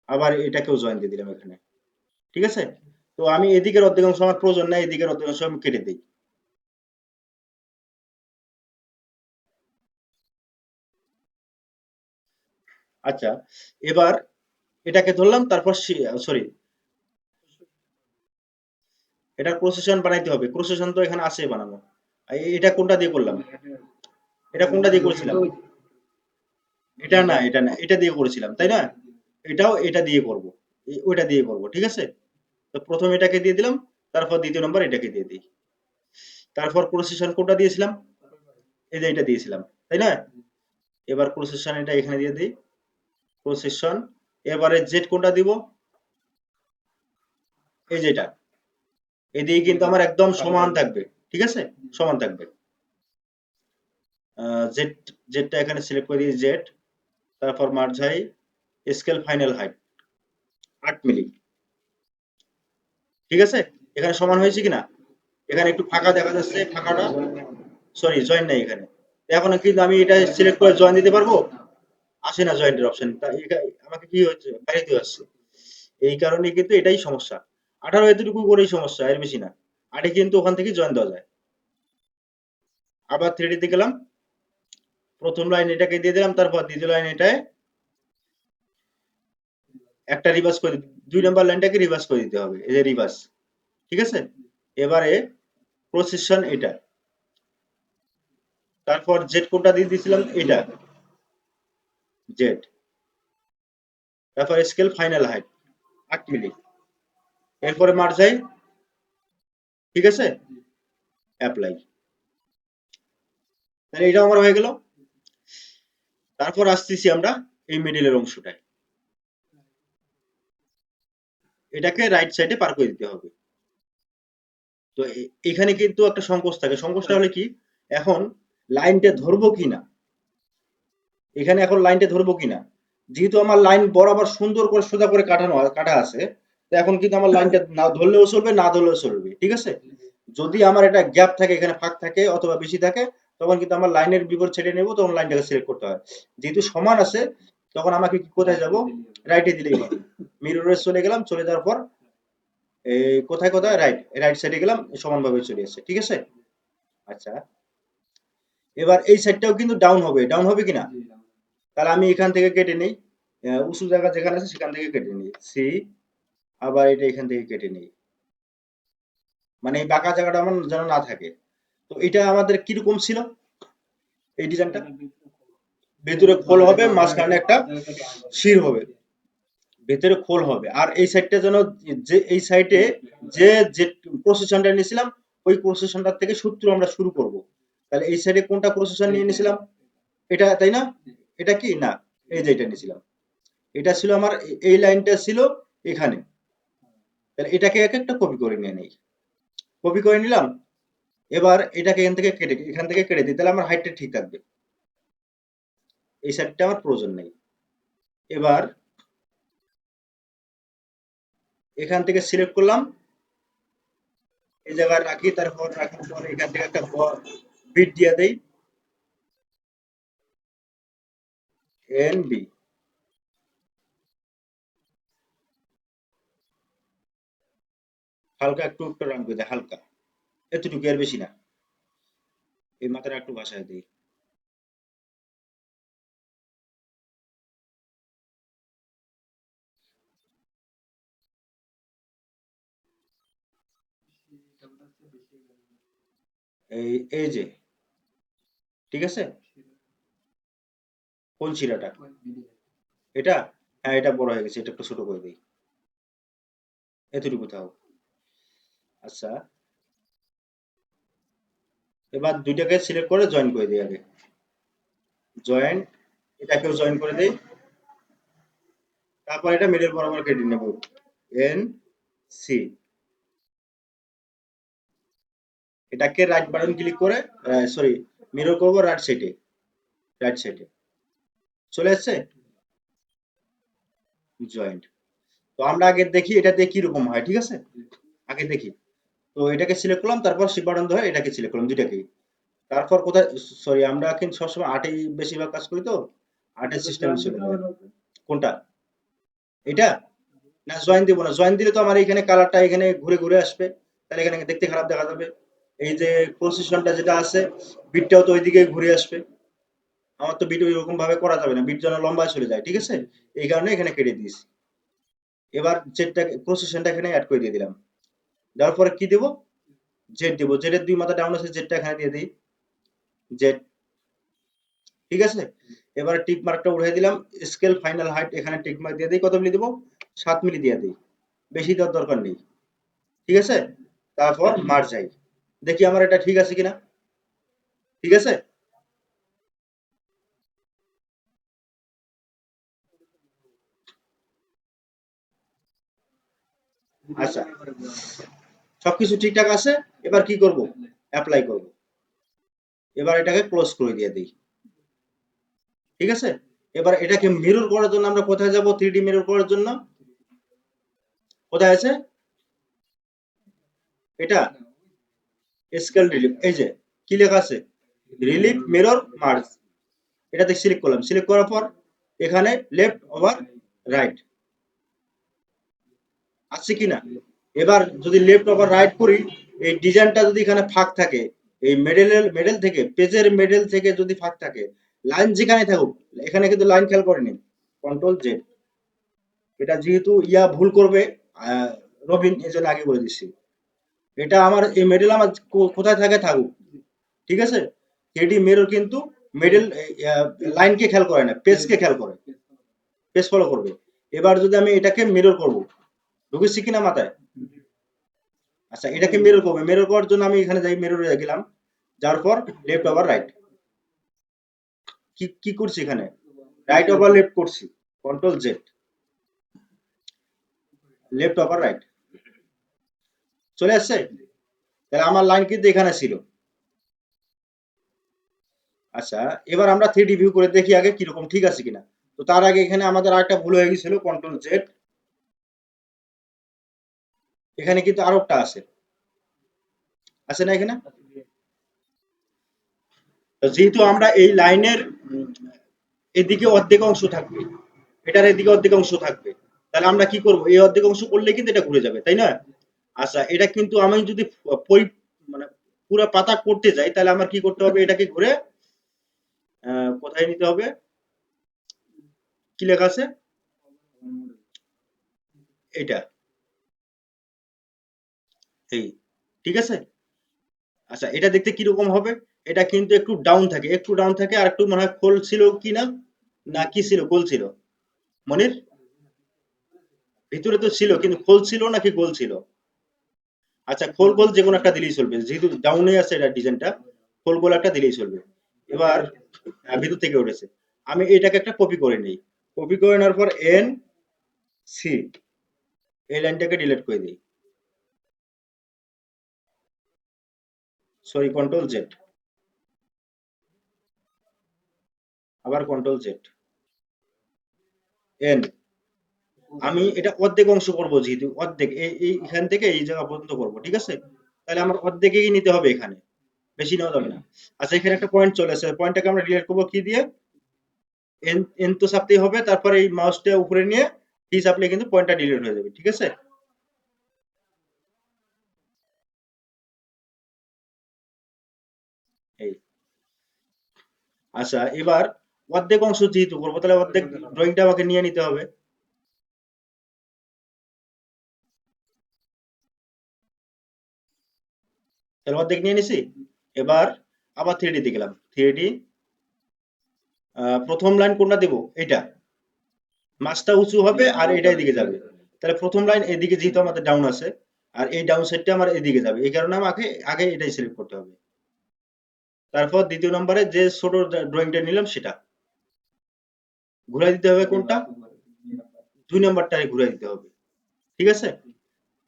আবার এটাকেও জয়েন দিয়ে দিলাম এখানে। ঠিক আছে, তো আমি এদিকের অর্ধেক অংশ আমার প্রয়োজন নাই, এদিকের অর্ধেক অংশ আমি কেটে দিই। আচ্ছা, এবার এটাকে ধরলাম, তারপর সরি, এটার প্রসেসন বানাইতে হবে। প্রসেসন তো এখানে আছে বানানো। এটা কোনটা দিয়ে করলাম? এটা কোনটা দিয়ে করেছিলাম? এটা না, এটা না, এটা দিয়ে করেছিলাম, তাই না? এটাও এটা দিয়ে করব, ওইটা দিয়ে করব। ঠিক আছে, তো প্রথম এটাকে দিয়ে দিলাম, তারপর দ্বিতীয় নম্বর এটাকে দিয়ে দিই। তারপর প্রসেসন কোনটা দিয়েছিলাম? এই যে এটা দিয়েছিলাম, তাই না? এবার প্রসেসন এটা এখানে দিয়ে দিই, প্রসেসন। এবারে জেড কোনটা দিব? এই যে এটা। এদিকে কিন্তু আমার একদম সমান থাকবে। ঠিক আছে, সমান থাকবে। জেড, জেডটা এখানে সিলেক্ট করে দিই, জেড। তারপর মার্জাই স্কেল ফাইনাল হাইট 8 মিলি। ঠিক আছে, এখানে সমান হয়েছে কিনা? এখানে একটু ফাঁকা দেখা যাচ্ছে, ফাঁকাটা, সরি, জয়েন নাই এখানে। এখন কিন্তু আমি এটা সিলেক্ট করে জয়েন দিতে পারবো? আসে না জয়েন্টের অপশন, আমাকে কি হচ্ছে, বাইরে দিয়ে আসছে। এই কারণে কিন্তু এটাই সমস্যা। 18 এতটুকু করেই সমস্যা, এর বেশি না। আটে কিন্তু ওখান থেকে জয়েন দেওয়া যায়। আবার 3D তে গেলাম, প্রথম লাইন এটাকে দিয়ে দিলাম, তারপর দ্বিতীয় লাইন এটায় একটা রিভার্স করে, 2 নম্বর লাইনটাকে রিভার্স করে দিতে হবে, এই যে রিভার্স। ঠিক আছে, এবারে প্রসেসন এটা, তারপর জেড কোডটা দিয়ে দিয়েছিলাম এটা, জেড। তারপর স্কেল ফাইনাল হাইট 8 মিলি। এরপরে মার্জাই। ঠিক আছে, অ্যাপ্লাই। তাহলে এটা আমার হয়ে গেল। তারপর আসতেছি আমরা এই মিডিলের অংশটায়, এটাকে রাইট সাইডে পার করে দিতে হবে। তো এখানে কিন্তু একটা সংকোচ থাকে, সংকোচটা হলে কি, এখন লাইনটা ধরবো কিনা, এখানে এখন লাইনটা ধরবো কিনা, যেহেতু আমার লাইন বরাবর সুন্দর করে সোজা করে কাটা আছে, তো এখন কিন্তু আমার লাইনটা না ধরলেও চলবে, না ধরলেও চলবে, ঠিক আছে। যদি আমার এটা গ্যাপ থাকে, এখানে ফাঁক থাকে অথবা বেশি থাকে, তখন কিন্তু আমার লাইনের বিপরীত ছেড়ে নেবো, তখন লাইনটাকে সিলেক্ট করতে হয়। যেহেতু সমান আছে, তখন আমাকে কোথায় যাব, রাইটে দিলেই হবে। মিররে চলে গেলাম, চলে যাওয়ার পর এই কোথায় কোথায় রাইট রাইট সাইডে গেলাম, সমানভাবে চলে আসছে, ঠিক আছে। আচ্ছা, এবার এই সাইডটাও কিন্তু ডাউন হবে কিনা, তাহলে আমি এখান থেকে কেটে নিই, উঁচু জায়গা যেখানে আছে সেখান থেকে কেটে নিই সি, আবার এটা এখান থেকে কেটে নিই, মানে এই বাঁকা জায়গাটা আমার যেন না থাকে। তো এটা আমাদের কিরকম ছিল এই ডিজাইনটা, ভেতরে খোল হবে, মাঝখানে একটা শির হবে, ভেতরে খোল হবে, আর এই সাইডটা যেন, যে এই সাইডে যে যে প্রসেশনটা নিয়েছিলাম, ওই প্রসেশনটা থেকে সূত্র আমরা শুরু করব। তাহলে এই সাইডে কোনটা প্রসেশন নিয়ে নিয়েছিলাম, এটা তাই না, এটা কি না, এই যে এটা নিয়েছিলাম, এটা ছিল আমার, এই লাইনটা ছিল এখানে, তাহলে এটাকে এক একটা কপি করে নিয়ে নেই, কপি করে নিলাম। এবার এটাকে এখান থেকে কেটে দিই, তাহলে আমার হাইটটা ঠিক থাকবে, এই সাইডটা আমার প্রয়োজন নেই। এবার এখান থেকে সিলেক্ট করলাম, এই জায়গায় রাখি, তারপর রাখার পর এখান থেকে একটা বিট দিয়ে দেই, এন বি, হালকা একটু একটু রান করে দেয়, হালকা এতটুকু, আর বেশি না, এই মাথাটা একটু ভাসায় দিই। এই এই যে, ঠিক আছে, কোন শিরাটা, এটা, হ্যাঁ এটা বড় হয়ে গেছে, এটা একটু ছোট করে দিই, এতটুকু থাও। আচ্ছা, এবার দুইটাকে সিলেক্ট করে জয়েন করে দিই আগে, জয়েন, এটাকেও জয়েন করে দেই, তারপর এটা মিডল বরাবর কেটে নেব, এন সি, এটাকে রাইট বাটন ক্লিক করে, সরি, মিরর করবো রাইট সাইডে, রাইট সাইডে চলে আসছে, জয়েন্ট। তো আমরা আগে দেখি এটাতে কি রকম হয়, ঠিক আছে, আগে দেখি। তো এটাকে সিলেক্ট করলাম, তারপর শিপ বাটন ধরে এটাকে সিলেক্ট করলাম, দুইটাকেই। তারপর কোথায়, সরি, আমরা কিন্তু সবসময় আটেই বেশিরভাগ কাজ করি, তো আটের সিস্টেম চলে যায়। কোনটা, এটা, না জয়েন দিব না, জয়েন দিলে তো আমার এখানে কালারটা এখানে ঘুরে ঘুরে আসবে, তাহলে এখানে দেখতে খারাপ দেখা যাবে। এই যে পজিশনটা যেটা আছে, বিটটাও তো ওইদিকে ঘুরে আসবে, আমার তো বিট ওইরকম ভাবে করা যাবে না, বিট যেন লম্বায় চলে যায়, ঠিক আছে, এই কারণে এখানে কেটে দিয়েছি। এবার জেডটা প্রসেশনটা এখানে অ্যাড করে দিয়ে দিলাম, দেওয়ার পরে কি দেবো, জেড দেবো, জেডের দুই মাথা ডাউন আছে, জেডটা এখানে দিয়ে দিই, জেড, ঠিক আছে। এবার টিক মার্কটা উঠিয়ে দিলাম, স্কেল ফাইনাল হাইট এখানে টিক মার্ক দিয়ে দিই, কত মিলি দেবো, 7 মিলি দিয়ে দিই, বেশি দেওয়ার দরকার নেই, ঠিক আছে। তারপর মার যাই, দেখি আমার এটা ঠিক আছে কিনা, ঠিক আছে। আচ্ছা, সবকিছু ঠিকঠাক আছে, এবার কি করব, অ্যাপ্লাই করব, এবার এটাকে ক্লোজ করে দিয়ে দিই, ঠিক আছে। এবার এটাকে মিরর করার জন্য আমরা কোথায় যাব, 3D মিরর করার জন্য কোথায় আছে, এটা স্কেল রিলিফ, এই যে কি লেখা আছে, রিলিফ মিরর মার্জ, এটাতে সিলেক্ট করলাম, সিলেক্ট করার পর এখানে লেফট ওভার রাইট আছে কিনা, এবার যদি লেফট ওভার রাইট করি, এই ডিজাইনটা যদি এখানে ফাঁক থাকে, এই মেডেল থেকে, পেজের মেডেল থেকে যদি ফাঁক থাকে, লাইন যেখানে থাকুক, এখানে কিন্তু লাইন খেয়াল করেনি, কন্ট্রোল জেড, এটা যেহেতু ভুল করবে, রবিন এই জন্য আগে বলে দিচ্ছি, এটা আমার এই মেডেল আমার কোথায় থাকে থাকুক, ঠিক আছে। কেডি মেরর কিন্তু মিডল লাইনকে খেয়াল করে না, পেজকে খেয়াল করে, পেজ ফলো করবে। এবার যদি আমি এটাকে মিরর করব, ঢুকেছি কিনা মাথায়, আচ্ছা এটাকে মিরর করবে, মিরর করার জন্য আমি এখানে যাই, মিররে গেলাম, যাওয়ার পর লেফট ওভার রাইট, কি কি করছি এখানে, রাইট ওভার লেফট করছি, control Z, left over right চলে আসছে, তাহলে আমার লাইন কিন্তু এখানে ছিল। আচ্ছা, এবার আমরা 3D ভিউ করে দেখি আগে কিরকম ঠিক আছে কিনা। তো তার আগে এখানে আমাদের আরেকটা ভুল হয়ে গেছিল, কন্ট্রোল জেড। এখানে কিন্তু আরো একটা আছে না এখানে? তো যেহেতু আমরা এই লাইনের এদিকে অর্ধেক অংশ থাকবে, এটার এদিকে অর্ধেক অংশ থাকবে, তাহলে আমরা কি করব, এই অর্ধেক অংশ করলে কিন্তু এটা ঘুরে যাবে, তাই না? আচ্ছা, এটা কিন্তু আমি যদি মানে পুরা পাতা করতে যাই, তাহলে আমার কি করতে হবে, এটাকে ঘুরে কোথায় নিতে হবে, কি লেখা আছে, এটা, এই, ঠিক আছে। আচ্ছা, এটা দেখতে কিরকম হবে, এটা কিন্তু একটু ডাউন থাকে, একটু ডাউন থাকে, আর একটু মনে হয় খোল ছিল কি না, না কি ছিল, গোল ছিল মনির, ভিতরে তো ছিল কিন্তু খোল ছিল নাকি গোল ছিল? আচ্ছা, খোল গোল যে কোনো একটা দিলেই চলবে, যেহেতু ডাউনে আছে এটা ডিজাইনটা, খোল গোল একটা দিলেই চলবে। এবার ভিতর থেকে উঠেছে, আমি এটাকে একটা কপি করে নিই, কপি করে নেওয়ার পর এন সি, এই লাইনটাকে ডিলিট করে দিই, সরি কন্ট্রোল জেড, আবার কন্ট্রোল জেড, এন, আমি এটা অর্ধেক অংশ করব, যেহেতু অর্ধেক এখান থেকে এই জায়গা পর্যন্ত করব, ঠিক আছে, তাহলে আমার অর্ধেকই নিতে হবে এখানে, বেশি নেওয়া যাবে না। আচ্ছা, এখানে একটা পয়েন্ট চলে আসে, পয়েন্টটাকে আমরা ডিলিট করবো কি দিয়ে, এন, এন তো চাপতেই হবে, তারপরে এই মাউসটা উপরে নিয়ে টি চাপলে কিন্তু পয়েন্টটা ডিলিট হয়ে যাবে, ঠিক আছে। এই, আচ্ছা, এবার অর্ধেক অংশ যেহেতু করবো, তাহলে অর্ধেক ড্রয়িংটা আমাকে নিয়ে নিতে হবে, তাহলে অর্ধেক নিয়ে নিছি। এবার আবার 3D তে গেলাম, 3D, প্রথম লাইন কোনটা দেবো, এটা, মাছটা উঁচু হবে আর এটা এদিকে যাবে, তাহলে প্রথম লাইন এদিকে যেহেতু আমাদের ডাউন আছে, আর এই ডাউন সাইডটা আমার এদিকে যাবে, এই কারণে আমাকে আগে এটাই সিলেক্ট করতে হবে। তারপর দ্বিতীয় নম্বরে যে ছোট ড্রয়িংটা নিলাম সেটা ঘুরাই দিতে হবে, কোনটা, 2 নম্বরটাই ঘুরাই দিতে হবে, ঠিক আছে।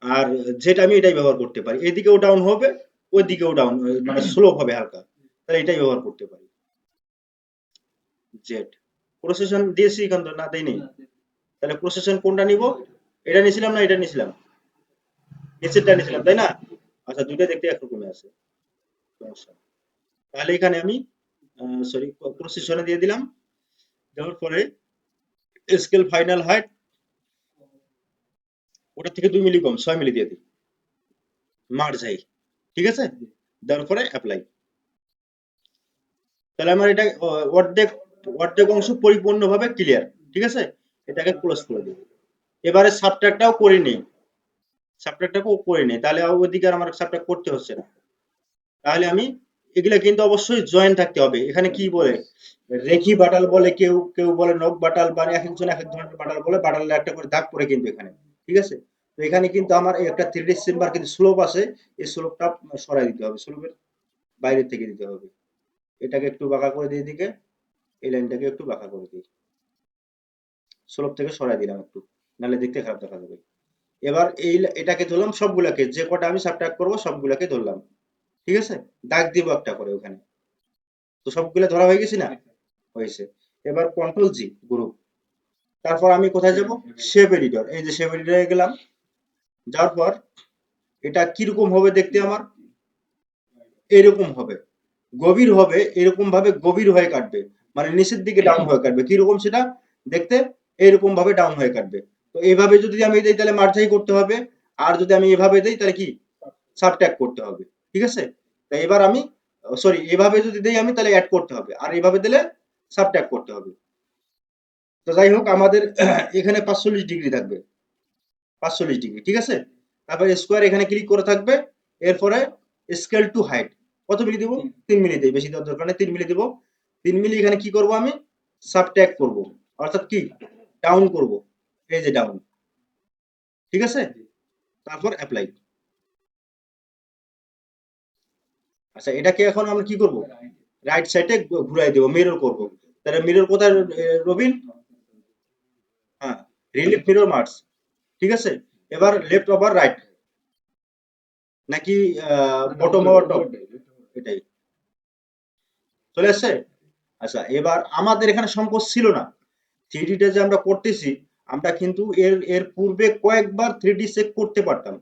আর যেটা আমি এটাই ব্যবহার করতে পারি, এদিকেও ডাউন হবে, ওই দিকেও ডাউন, মানে স্লো হবে হালকা, তাহলে এটাই ব্যবহার করতে পারি, জেড। প্রসেসন দিয়েছি এখান তো, না দেই নেই, তাহলে প্রসেসন কোনটা নিব, এটা নিয়েছিলাম না এটা নিয়েছিলাম, নিচেরটা নিয়েছিলাম তাই না। আচ্ছা, দুইটা দেখতে একরকমই আছে, সমস্যা নেই। তাহলে এখানে আমি সরি প্রসেসনে দিয়ে দিলাম, দেওয়ার পরে স্কেল ফাইনাল হাইট ওটা থেকে 2 মিলি কম, 6 মিলি দিয়ে দিই, মার্জ হাই, ঠিক আছে, দেওয়ার পরে অ্যাপ্লাই, তাহলে আমার এটা অর্ধেক অর্ধেক অংশ পরিপূর্ণভাবে ক্লিয়ার, ঠিক আছে। এটাকে ক্লোজ করে দিই। এবারে সাবট্রাক্টটাও করে নিই, সাবট্রাক্টটাও করে নিই, তাহলে ওইদিকে আর আমার সাবট্রাক্ট করতে হচ্ছে না। তাহলে আমি এগুলা কিন্তু অবশ্যই জয়েন থাকতে হবে। এখানে কি বলে, রেখি বাটাল বলে, কেউ কেউ বলে নখ বাটাল, বা এক একজন এক এক ধরনের বাটাল বলে, বাটালে একটা করে দাগ পড়ে কিন্তু এখানে, ঠিক আছে। তো এখানে কিন্তু আমার এই একটা 3D সিম্বল কিন্তু স্লোপ আছে, এই স্লোপটা সরাই দিতে হবে, স্লোপের বাইরে থেকে দিতে হবে, এটাকে একটু বাঁকা করে দিয়ে দিকে, এই লাইনটাকে একটু বাঁকা করে দিই, স্লোপ থেকে সরাই দিলাম একটু, নাহলে দেখতে খারাপ দেখা যাবে। এবার এটাকে ধরলাম সবগুলাকে, যে কটা আমি সাবট্রাক্ট করবো সবগুলাকে ধরলাম, ঠিক আছে, দাগ দিব একটা করে ওখানে। তো সবগুলো ধরা হয়ে গেছে না, হয়েছে। এবার কন্ট্রোল জি গ্রুপ, তারপর আমি কোথায় যাব, শেপ এডিটর, এই যে শেপ এডিটরে গেলাম, যাওয়ার পর এটা কিরকম হবে দেখতে, আমার এরকম হবে, গভীর হবে, এরকম ভাবে গভীর হয়ে কাটবে, মানে নিচের দিকে ডাউন হয়ে কাটবে, কিরকম সেটা দেখতে, এরকম ভাবে ডাউন হয়ে কাটবে। তো এইভাবে যদি আমি দেই তাহলে মার্জাই করতে হবে, আর যদি আমি এভাবে দেই তাহলে কি, সাবট্যাগ করতে হবে, ঠিক আছে। তাই এবার আমি সরি, এভাবে যদি দেই আমি তাহলে অ্যাড করতে হবে, আর এভাবে দিলে সাবট্যাগ করতে হবে। তো যাই হোক, আমাদের এখানে 45 ডিগ্রি থাকবে, 45 ডিগ্রি, ঠিক আছে। তারপরে স্কোয়ার এখানে ক্লিক করে থাকবে, এরপরে স্কেল টু হাইট কত মিলি দিব, 3 মিলি দেই, বেশি দেওয়ার দরকার নেই, 3 মিলি দিব। 3 মিলি এখানে কি করব, আমি সাবট্যাগ করব, অর্থাৎ কি, ডাউন করব, এই যে ডাউন, ঠিক আছে। তারপর অ্যাপ্লাই। আচ্ছা, এটাকে এখন আমরা কি করব, রাইট সাইডে ঘুরাই দেব, মিরর করব। তাহলে মিরর কোথায়, রবিন, হ্যাঁ, রিলিফ মিরর মার্কস, ঠিক আছে। এবার লেফট ওভার রাইট, নাকি বটম ওভার টপ? এটাই চলে আসছে। আচ্ছা, এবার আমাদের এখানে সংকোচ ছিল না। থ্রিডিটা যে আমরা করতেছি, আমরা কিন্তু এর এর পূর্বে কয়েকবার থ্রিডি চেক করতে পারতাম।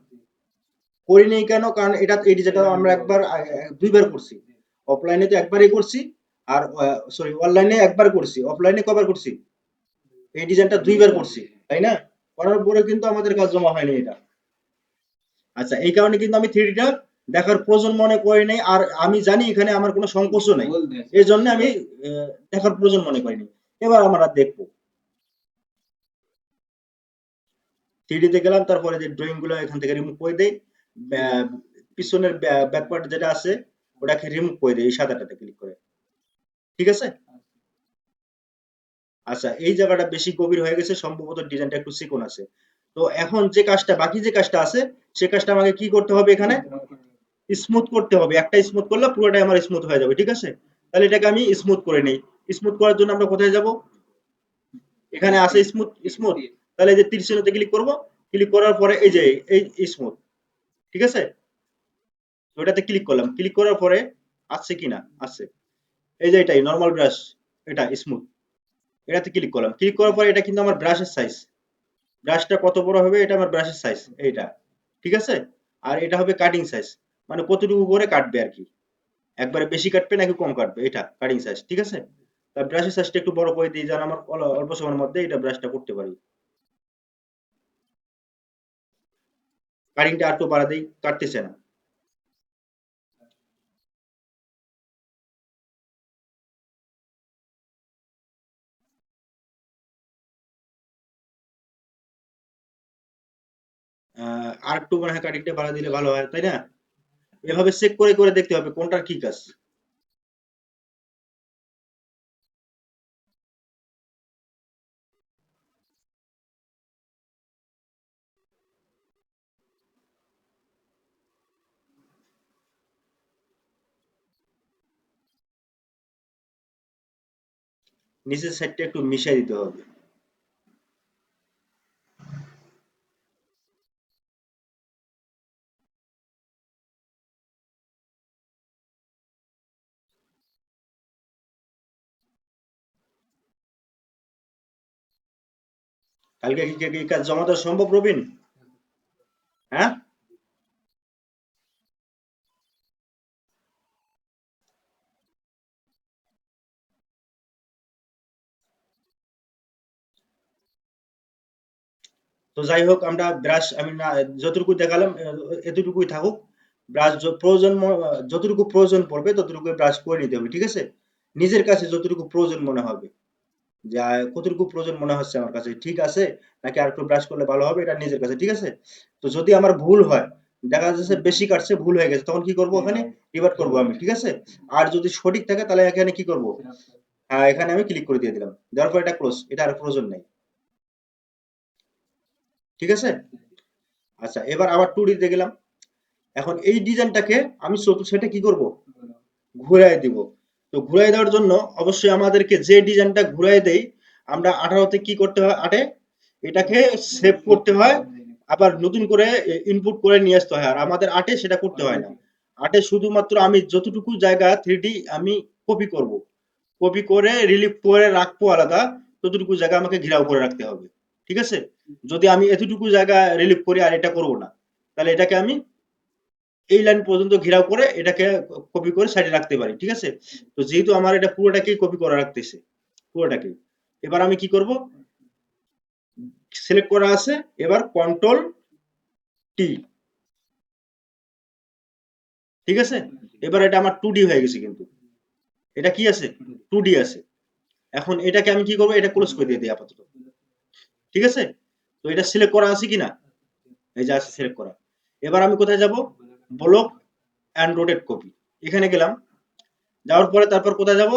করিনি কেন? কারণ এটা এই যেটা আমরা একবার দুইবার করছি। অফলাইনে তো একবারই করছি, আর সরি অনলাইনে একবার করছি, অফলাইনে কবার করছি? এই ডিজাইনটা দুইবার করছি, তাই না? করার পরে কিন্তু আমাদের কাজ জমা হয়নি এটা। আচ্ছা, এই কারণে কিন্তু আমি থ্রিডিটা দেখার প্রয়োজন মনে করি নাই, আর আমি জানি এখানে আমার কোনো সংকোচও নাই, এই জন্য আমি দেখার প্রয়োজন মনে করিনি। এবার আমরা দেখবো থ্রিডিতে গেলাম, তারপরে যে ড্রয়িং গুলো এখান থেকে রিমুভ করে দেই, পিছনের ব্যাকপার্ট যেটা আছে ওটাকে রিমুভ করে দেই এই সাদাটাতে ক্লিক করে। ঠিক আছে। আচ্ছা, এই জায়গাটা বেশি গভীর হয়ে গেছে, সম্ভবত ডিজাইনটা একটু চিকন আছে। তো এখন যে কাজটা বাকি, যে কাজটা আছে, সে কাজটা আমাকে কি করতে হবে? এখানে স্মুথ করতে হবে। একটা স্মুথ করলে পুরোটাই আমার স্মুথ হয়ে যাবে। ঠিক আছে, তাহলে এটাকে আমি স্মুথ করে নেই। স্মুথ করার জন্য আমরা কোথায় যাব? এখানে আছে স্মুথ। স্মুথ, তাহলে এই যে তীর চিহ্নতে ক্লিক করব। ক্লিক করার পরে এই যে এই স্মুথ, ঠিক আছে, ওটাতে ক্লিক করলাম। ক্লিক করার পরে আসছে কিনা, আসছে। এই যে এটাই নরমাল ব্রাশ, এটা স্মুথ, এটাতে ক্লিক করলাম। ক্লিক করার পরে এটা কিন্তু আমার ব্রাশের সাইজ, ব্রাশটা কত বড় হবে, এটা আমার ব্রাশের সাইজ এইটা। ঠিক আছে, আর এটা হবে কাটিং সাইজ, মানে কতটুকু করে কাটবে আর কি, একবারে বেশি কাটবে নাকি কম কাটবে, এটা কাটিং সাইজ। ঠিক আছে, তার ব্রাশের সাইজটা একটু বড় করে দিই, যেন আমার অল্প সময়ের মধ্যে এটা ব্রাশটা করতে পারি। কাটিংটা আর একটু বাড়া দিই, কাটতেছে না। আর একটু মনে হয় কাটিংটা বাড়া দিলে ভালো হয়, তাই না? এভাবে চেক করে করে দেখতে হবে কোনটার কি কাজ। নিচের সাইডটা একটু মিশাই দিতে হবে। কালকে কি কাজ জমা দেওয়া সম্ভব, রবিন? হ্যাঁ, তো যাই হোক, আমরা ব্রাশ আমি না যতটুকু দেখালাম এতটুকুই থাকুক। ব্রাশ প্রয়োজন যতটুকু প্রয়োজন পড়বে ততটুকু ব্রাশ করে নিতে হবে। ঠিক আছে, নিজের কাছে যতটুকু প্রয়োজন মনে হবে, যে কতটুকু প্রয়োজন মনে হচ্ছে আমার কাছে ঠিক আছে, নাকি আর একটু ব্রাশ করলে ভালো হবে, এটা নিজের কাছে। ঠিক আছে, তো যদি আমার ভুল হয়, দেখা যাচ্ছে বেশি কাটছে, ভুল হয়ে গেছে, তখন কি করব? ওখানে রিভার্ট করব আমি। ঠিক আছে, আর যদি সঠিক থাকে তাহলে এখানে কি করব? হ্যাঁ, এখানে আমি ক্লিক করে দিয়ে দিলাম, দেওয়ার পর এটা ক্লোজ, এটা আর প্রয়োজন নেই। ঠিক আছে। আচ্ছা, এবার আবার 2D তে গেলাম। এখন এই ডিজাইনটাকে আমি সেটা কি করব? ঘুরাই দিব। তো ঘুরাই দেওয়ার জন্য অবশ্যই আমাদেরকে যে ডিজাইনটা ঘুরাই দেই, আমরা 18 তে কি করতে হয়? আটে এটাকে সেভ করতে হয়, আবার নতুন করে ইনপুট করে নিয়ে আসতে হয়। আর আমাদের আটে সেটা করতে হয় না। আটে শুধুমাত্র আমি যতটুকু জায়গা 3D আমি কপি করব, কপি করে রিলিভ করে রাখবো আলাদা, ততটুকু জায়গা আমাকে ঘেরাও করে রাখতে হবে। ঠিক আছে, যদি আমি এতটুকু জায়গা রিলিভ করি আর এটা করব না, তাহলে এটাকে আমি এই লাইন পর্যন্ত ঘেরাও করে এটাকে কপি করে সাইডে রাখতে পারি। ঠিক আছে, তো যেহেতু আমার এটা পুরোটাকেই কপি করা রাখতেছে, পুরোটাকে, এবার আমি কি করব? সিলেক্ট করা আছে, এবার কন্ট্রোল টি। ঠিক আছে, এবার এটা আমার 2D হয়ে গেছে, কিন্তু এটা কি আছে? 2D আছে। এখন এটাকে আমি কি করব? এটা ক্লোজ করে দিয়ে দিই আপাতত। ঠিক আছে, তো এটা সিলেক্ট করা আছে কিনা, এই যে আছে সিলেক্ট করা। এবার আমি কোথায় যাব? ব্লক অ্যান্ড রোটেট কপি, এখানে গেলাম। যাওয়ার পরে তারপর কোথায় যাব?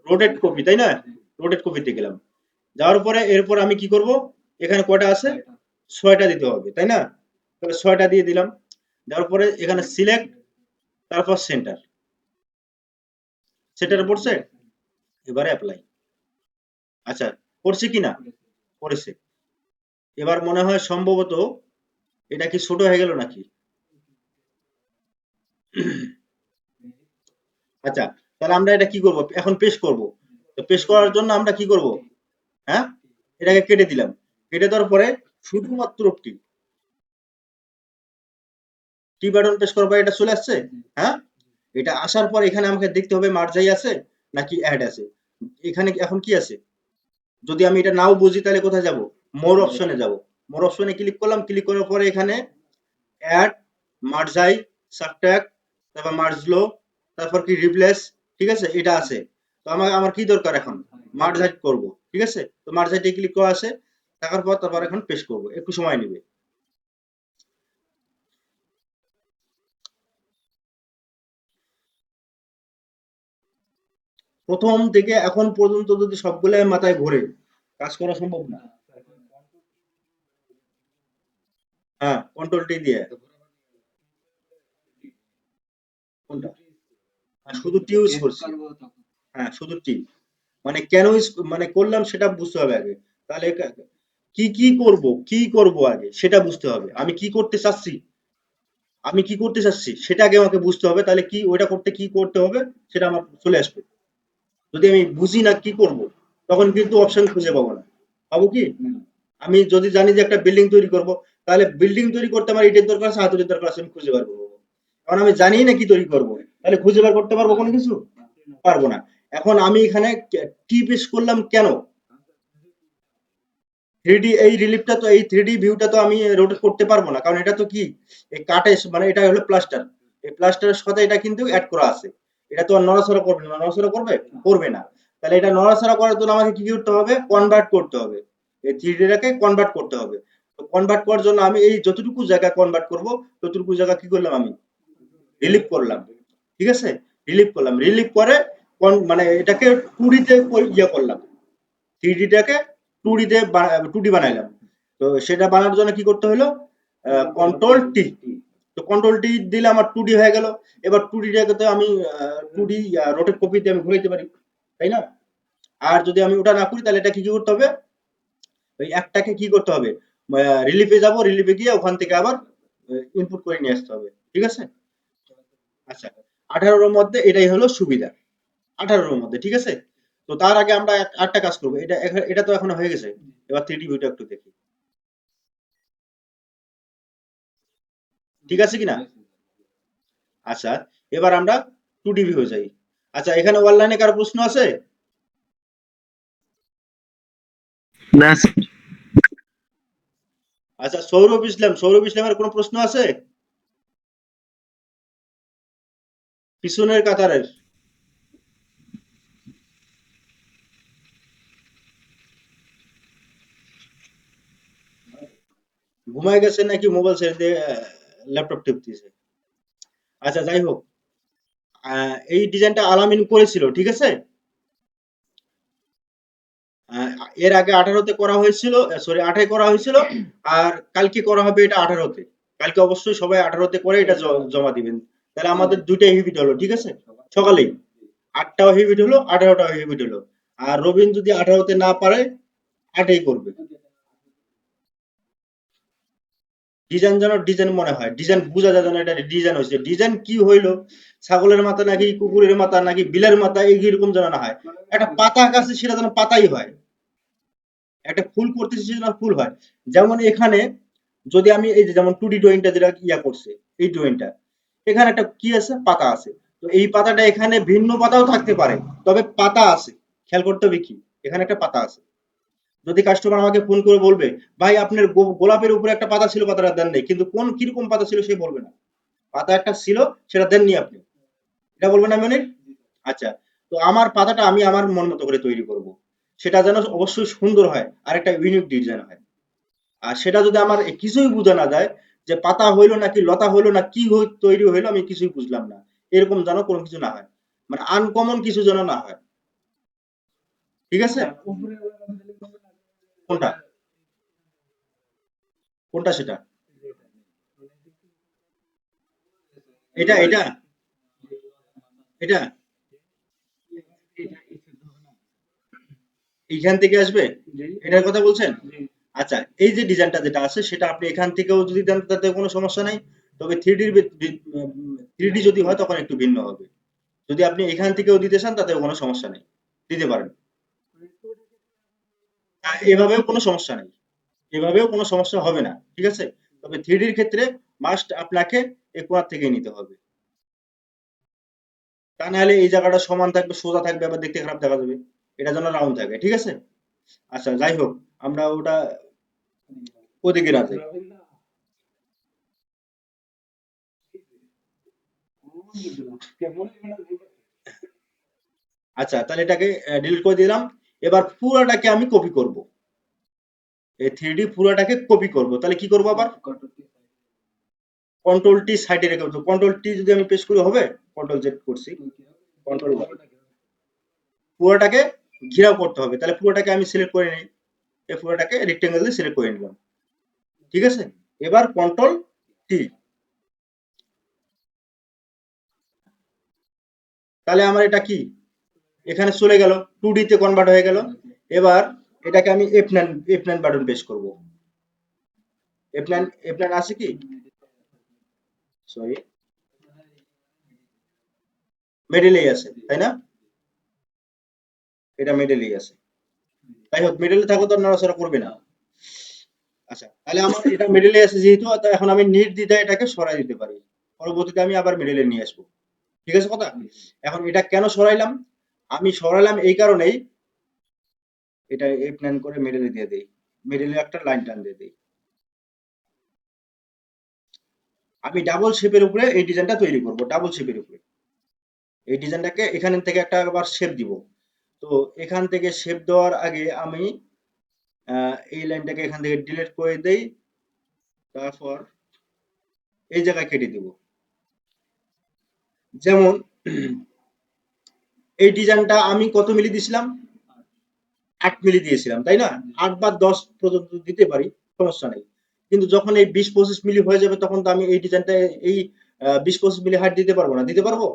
রোটেট কপি, তাই না? রোটেট কপিতে গেলাম। যাওয়ার পরে এরপর আমি কি করব? এখানে কয়টা আছে? 6টা দিতে হবে, তাই না? তাহলে 6টা দিয়ে দিলাম। দেওয়ার পরে এখানে সিলেক্ট, তারপর সেন্টার। সেন্টারে পড়ছে, এবারে অ্যাপ্লাই। আচ্ছা, পড়ছে কিনা? পড়েছে। এবার মনে হয় সম্ভবত এটা কি ছোট হয়ে গেল নাকি? আচ্ছা, তাহলে আমরা এটা কি করব? এখন পেস্ট করব। তো পেস্ট করার জন্য আমরা কি করব? হ্যাঁ, এটাকে কেটে দিলাম। কেটে দেওয়ার পরে শুধুমাত্র টি বাটন প্রেস করার পরে এটা চলে আসছে। হ্যাঁ, এটা আসার পর এখানে আমাকে দেখতে হবে মার্জাই আছে নাকি অ্যাড আছে। এখানে এখন কি আছে? যদি আমি এটা নাও বুঝি তাহলে কোথায় যাব? মোর অপশনে যাব। মোর অপশনে ক্লিক করলাম। ক্লিক করার পরে এখানে অ্যাড, মার্জাই, সাবট্রাক্ট, তারপর মার্জলো, তারপর কি রিপ্লেস, ঠিক আছে? এটা আছে। তো আমার কি দরকার এখন? মার্জাইট করব। ঠিক আছে? তো মার্জাইটে ক্লিক করা আছে। থাকার পর তারপর এখন পেস্ট করব। একটু সময় নেবে। প্রথম থেকে এখন পর্যন্ত যদি সবগুলো মাথায় ঘোরে, কাজ করা সম্ভব না। হ্যাঁ, কন্ট্রোল টি দিয়ে। কোনটা? শুধু টি ইউজ করছি। হ্যাঁ, শুধু টি। মানে কেন মানে করলাম সেটা বুঝতে হবে আগে। তাহলে কি করব, কি করব আগে সেটা বুঝতে হবে। আমি কি করতে চাচ্ছি, আমি কি করতে চাচ্ছি সেটা আগে আমাকে বুঝতে হবে। তাহলে কি ওইটা করতে কি করতে হবে সেটা আমার চলে আসবে। যদি আমি বুঝি না কি করব, তখন কিন্তু অপশন খুঁজে পাবো না। পাবো কি? আমি যদি জানি যে একটা বিল্ডিং তৈরি করব, তাহলে বিল্ডিং তৈরি করতে আমার ইটের দরকার আছে, হাতুড়ির দরকার আছে, আমি খুঁজে বার করবো। কারণ আমি জানি না কি তৈরি করব, তাহলে খুঁজে বার করতে পারবো কোনো কিছু? পারবো না। এখন আমি এখানে টি পেশ করলাম কেন? 3D এই রিলিফটা তো, এই 3D ভিউটা তো আমি রোটেট করতে পারবো না, কারণ এটা তো কি, এই কাটে, মানে এটা হলো প্লাস্টার। এই প্লাস্টারের সাথে এটা কিন্তু অ্যাড করা আছে। এটা তো আর নড়াচড়া করবে না। নড়াচড়া করবে? করবে না। তাহলে এটা নড়াচড়া করার জন্য আমাকে কি করতে হবে? কনভার্ট করতে হবে। এই 3Dটাকে কনভার্ট করতে হবে। তো কনভার্ট করার জন্য আমি এই যতটুকু জায়গা কনভার্ট করব, ততটুকু জায়গা কি করলাম আমি? রিলিভ করলাম। ঠিক আছে? রিলিভ করলাম। রিলিভ করে মানে এটাকে 2D তে ইয়ে করলাম। 3D টাকে 2D তে 2D বানাইলাম। তো সেটা বানানোর জন্য কি করতে হলো? Control T. তো কন্ট্রোল টি দিলে আমার 2D হয়ে গেল। এবার 2D টাকে তো আমি 2D রোটেট কপিতে আমি ঘুরাইতে পারি, তাই না? আর যদি আমি ওটা না করি তাহলে এটা কি করতে হবে? ওই একটাকে কি করতে হবে? রিলিফে যাব, রিলিফে গিয়ে ওখান থেকে আবার ইনপুট করে নিয়ে আসতে হবে। ঠিক আছে? আচ্ছা, 18 এর মধ্যে এটাই হলো সুবিধা। 18 এর মধ্যে, ঠিক আছে? তো তার আগে আমরা আরেকটা কাজ করবো। এটা এটা তো এখন হয়ে গেছে। এবার 3D ভিউটা একটু দেখি। ঠিক আছে কিনা? আচ্ছা, এবার আমরা 2D ভিউ যাই। আচ্ছা, এখানে অনলাইনে কারো প্রশ্ন আছে? না স্যার। আচ্ছা, সৌরভ ইসলামের কোনো প্রশ্ন আছে? পিছনের কাতারের। ঘুমায় গেছে নাকি মোবাইল ছেড়ে দিয়ে ল্যাপটপ টিপতেছে? আচ্ছা, যাই হোক। এই ডিজাইনটা আলামিন করেছিল, ঠিক আছে? আহ, এর আগে 18-তে করা হয়েছিল, সরি 8-এ করা হয়েছিল। আর কালকে করা হবে এটা 18-তে। কালকে অবশ্যই সবাই 18-তে করে এটা জমা দিবেন। তাহলে আমাদের দুইটা হিবিট হলো, ঠিক আছে? সকালেই 8টাও হিবিট হলো, 18টাও হিবিট হলো। আর রবিন যদি 18-তে না পারে, 8-এই করবে। ডিজাইন যেন ডিজাইন মনে হয়, ডিজাইন বোঝা যায় যেন এটা ডিজাইন হয়েছে। ডিজাইন কি হইলো? ছাগলের মাথা নাকি কুকুরের মাথা নাকি বিলের মাথা, এইরকম যেন না হয়। একটা পাতা গাছে সেটা যেন পাতাই হয়। একটা ফুল করতেছি সেটা ফুল হয়। যেমন এখানে যদি আমি এই যে যেমন 2D ড্রয়িংটা যেটা ইয়া করছে, এই ড্রয়িংটা, এখানে একটা কি আছে? পাতা আছে। তো এই পাতাটা এখানে ভিন্ন পাতাও থাকতে পারে, তবে পাতা আছে। খেয়াল করতে হবে কি, এখানে একটা পাতা আছে। যদি কাস্টমার আমাকে ফোন করে বলবে, ভাই আপনার গোলাপের উপরে একটা পাতা ছিল, পাতাটা দেন নেই, কিন্তু কোন কিরকম পাতা ছিল সে বলবে না। পাতা একটা ছিল, সেটা দেননি আপনি, এটা বলবেন না মানে? আচ্ছা, তো আমার পাতাটা আমি আমার মন মতো করে তৈরি করব। সেটা যেন অবশ্যই সুন্দর হয় আর একটা ইউনিক ডিজাইন হয়। আর সেটা যদি আমার কিছুই বোঝা না যায়, যে পাতা হইলো নাকি লতা হইলো না কি তৈরি হইলো, আমি কিছুই বুঝলাম না, এরকম যেন কোনো কিছু না হয়। মানে আনকমন কিছু যেন না হয়। ঠিক আছে? কোনটা? কোনটা সেটা? এটা এটা এটা এইখান থেকে আসবে? এটার কথা বলছেন? আচ্ছা, এই যে ডিজাইনটা যেটা আছে সেটা আপনি এখান থেকেও যদি দেন তাতে কোনো সমস্যা নাই। তবে থ্রি ডি যদি হয় তখন একটু ভিন্ন হবে। যদি আপনি এখান থেকেও দিতে চান তাতেও কোনো সমস্যা নেই, দিতে পারেন। এভাবেও কোনো সমস্যা নেই, এভাবেও কোনো সমস্যা হবে না, ঠিক আছে। তবে থ্রি ডির ক্ষেত্রে মাস্ট আপনাকে এই কোণার থেকেই নিতে হবে, তা নাহলে এই জায়গাটা সমান থাকবে, সোজা থাকবে, আবার দেখতে খারাপ দেখা যাবে। এটা যেন রাউন্ড থাকে, ঠিক আছে। আচ্ছা যাই হোক, আমরা ওটা ওদিকে না যাই। আচ্ছা তাহলে এটাকে ডিলিট করে দিলাম। এবার পুরাটাকে আমি কপি করব, এই থ্রি ডি পুরাটাকে কপি করব। তাহলে কি করব, আবার কন্ট্রোল টি সাইডে রেখে দেবো। কন্ট্রোল টি যদি আমি প্রেস করি হবে, কন্ট্রোল জেড করছি, কন্ট্রোল পুরোটাকে ঘেরাও করতে হবে। তাহলে পুরোটাকে আমি সিলেক্ট করে নিই, এই পুরোটাকে রেক্টেঙ্গেল দিয়ে সিলেক্ট করে নিলাম, ঠিক আছে। এবার কন্ট্রোল টি, তাহলে আমার এটা কি এখানে চলে গেল, 2D তে কনভার্ট হয়ে গেল। এবার এটাকে আমি F9 বাটন প্রেস করব। F9 আছে কি, সরি, মিডলেই আছে তাই না, এটা মিডলেই আছে। তাই হোক, মিডলে থাকলে তো আর নড়াচড়া করবে না। আচ্ছা তাহলে আমার এটা মিডলে আছে যেহেতু, তো এখন আমি নির্দ্বিধায় এটাকে সরাই দিতে পারি, পরবর্তীতে আমি আবার মিডলে নিয়ে আসবো, ঠিক আছে কথা। এখন এটা কেন সরাইলাম, আমি সরাইলাম এই কারণেই, এটা F9 করে মিডলে দিয়ে দেই, মিডলে একটা লাইন টান দিয়ে দেই। আমি ডাবল শেপের উপরে এই ডিজাইনটা তৈরি করব, ডাবল শেপের উপরে এই ডিজাইনটাকে এখান থেকে একটা আবার শেপ দিব। তো এখান থেকে শেপ দেওয়ার আগে আমি এই লাইনটাকে এখান থেকে ডিলিট করে দেই, তারপর এই জায়গায় কেটে দিব। যেমন এই ডিজাইনটা আমি কত মিলি দিয়েছিলাম, 8 মিলি দিয়েছিলাম তাই না, 8 বা 10 পর্যন্ত দিতে পারি, সমস্যা নেই। কিন্তু যখন এই 20-25 মিলি হয়ে যাবে তখন তো আমি এই ডিজাইনটা এই 20-25 মিলি হাইট দিতে পারবো না, দিতে পারবো।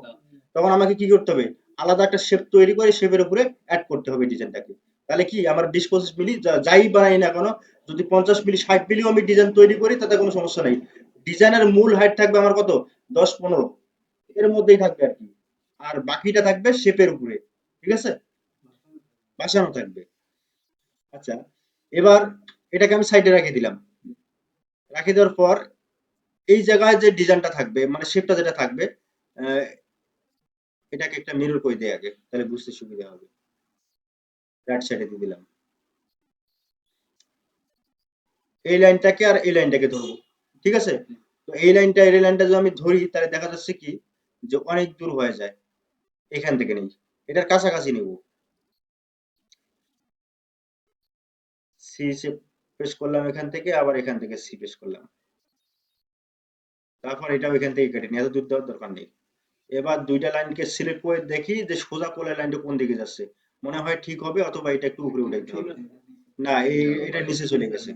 তখন আমাকে কি করতে হবে, আলাদা একটা শেপ তৈরি করে শেপের উপরে অ্যাড করতে হবে ডিজাইনটাকে। তাহলে কি আমার 20-25 মিলি যাই বানাই না কেন, যদি 50 মিলি 60 মিলিও আমি ডিজাইন তৈরি করি তাতে কোনো সমস্যা নেই। ডিজাইনের মূল হাইট থাকবে আমার কত, 10-15 এর মধ্যেই থাকবে আর কি, আর বাকিটা থাকবে শেপের উপরে, ঠিক আছে, বাসানো থাকবে। আচ্ছা এবার এটাকে আমি সাইডে রেখে দিলাম, রেখে দেওয়ার পর এই জায়গায় যে ডিজাইনটা থাকবে মানে শেপটা যেটা থাকবে, আহ, এটাকে একটা মিরর করে দেই আগে, তাহলে বুঝতে সুবিধা হবে। রাইট সাইডে দিয়ে দিলাম, এই লাইনটাকে আর এই লাইনটাকে ধরবো, ঠিক আছে। তো এই লাইনটা যদি আমি ধরি তাহলে দেখা যাচ্ছে কি যে অনেক দূর হয়ে যায়, এখান থেকে নেই, এটার কাছাকাছি নিব। সি পেশ করলাম এখান থেকে, আবার এখান থেকে সি পেশ করলাম, তারপর এটাও এখান থেকে কেটে নিয়ে এত দূর দেওয়ার দরকার নেই। এবার দুইটা লাইনকে সিলেক্ট করে দেখি যে সোজা কোলের লাইনটা কোন দিকে যাচ্ছে, মনে হয় ঠিক হবে, অথবা এটা একটু উপরে উঠাইতে হবে। না, এটা নিচে চলে গেছে।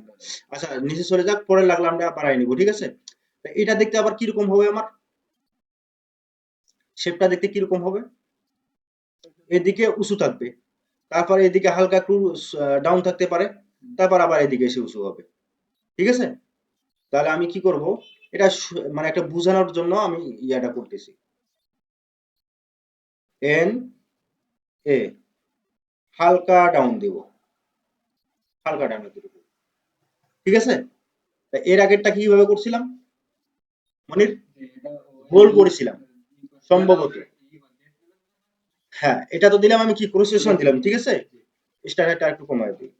আচ্ছা নিচে চলে যাক, পরে লাগলে আমরা বাড়াই নিব, ঠিক আছে। তা এটা দেখতে আবার কিরকম হবে, আমার শেপটা দেখতে কিরকম হবে, এদিকে উঁচু থাকবে, তারপর এদিকে হালকা একটু ডাউন থাকতে পারে, তারপর আবার এদিকে এসে উঁচু হবে, ঠিক আছে। তাহলে আমি কি করব, এটা মানে একটা বোঝানোর জন্য আমি ইয়াটা করতেছি, এন এ হালকা ডাউন দিব, হালকা ডাউন দিব, ঠিক আছে। তা এর আগেরটা কিভাবে করছিলাম মনির, গোল করেছিলাম সম্ভবত। হ্যাঁ এটা তো দিলাম, আমি কি প্রসেসন দিলাম, ঠিক আছে। স্টার্টারটা একটু কমায় দিই,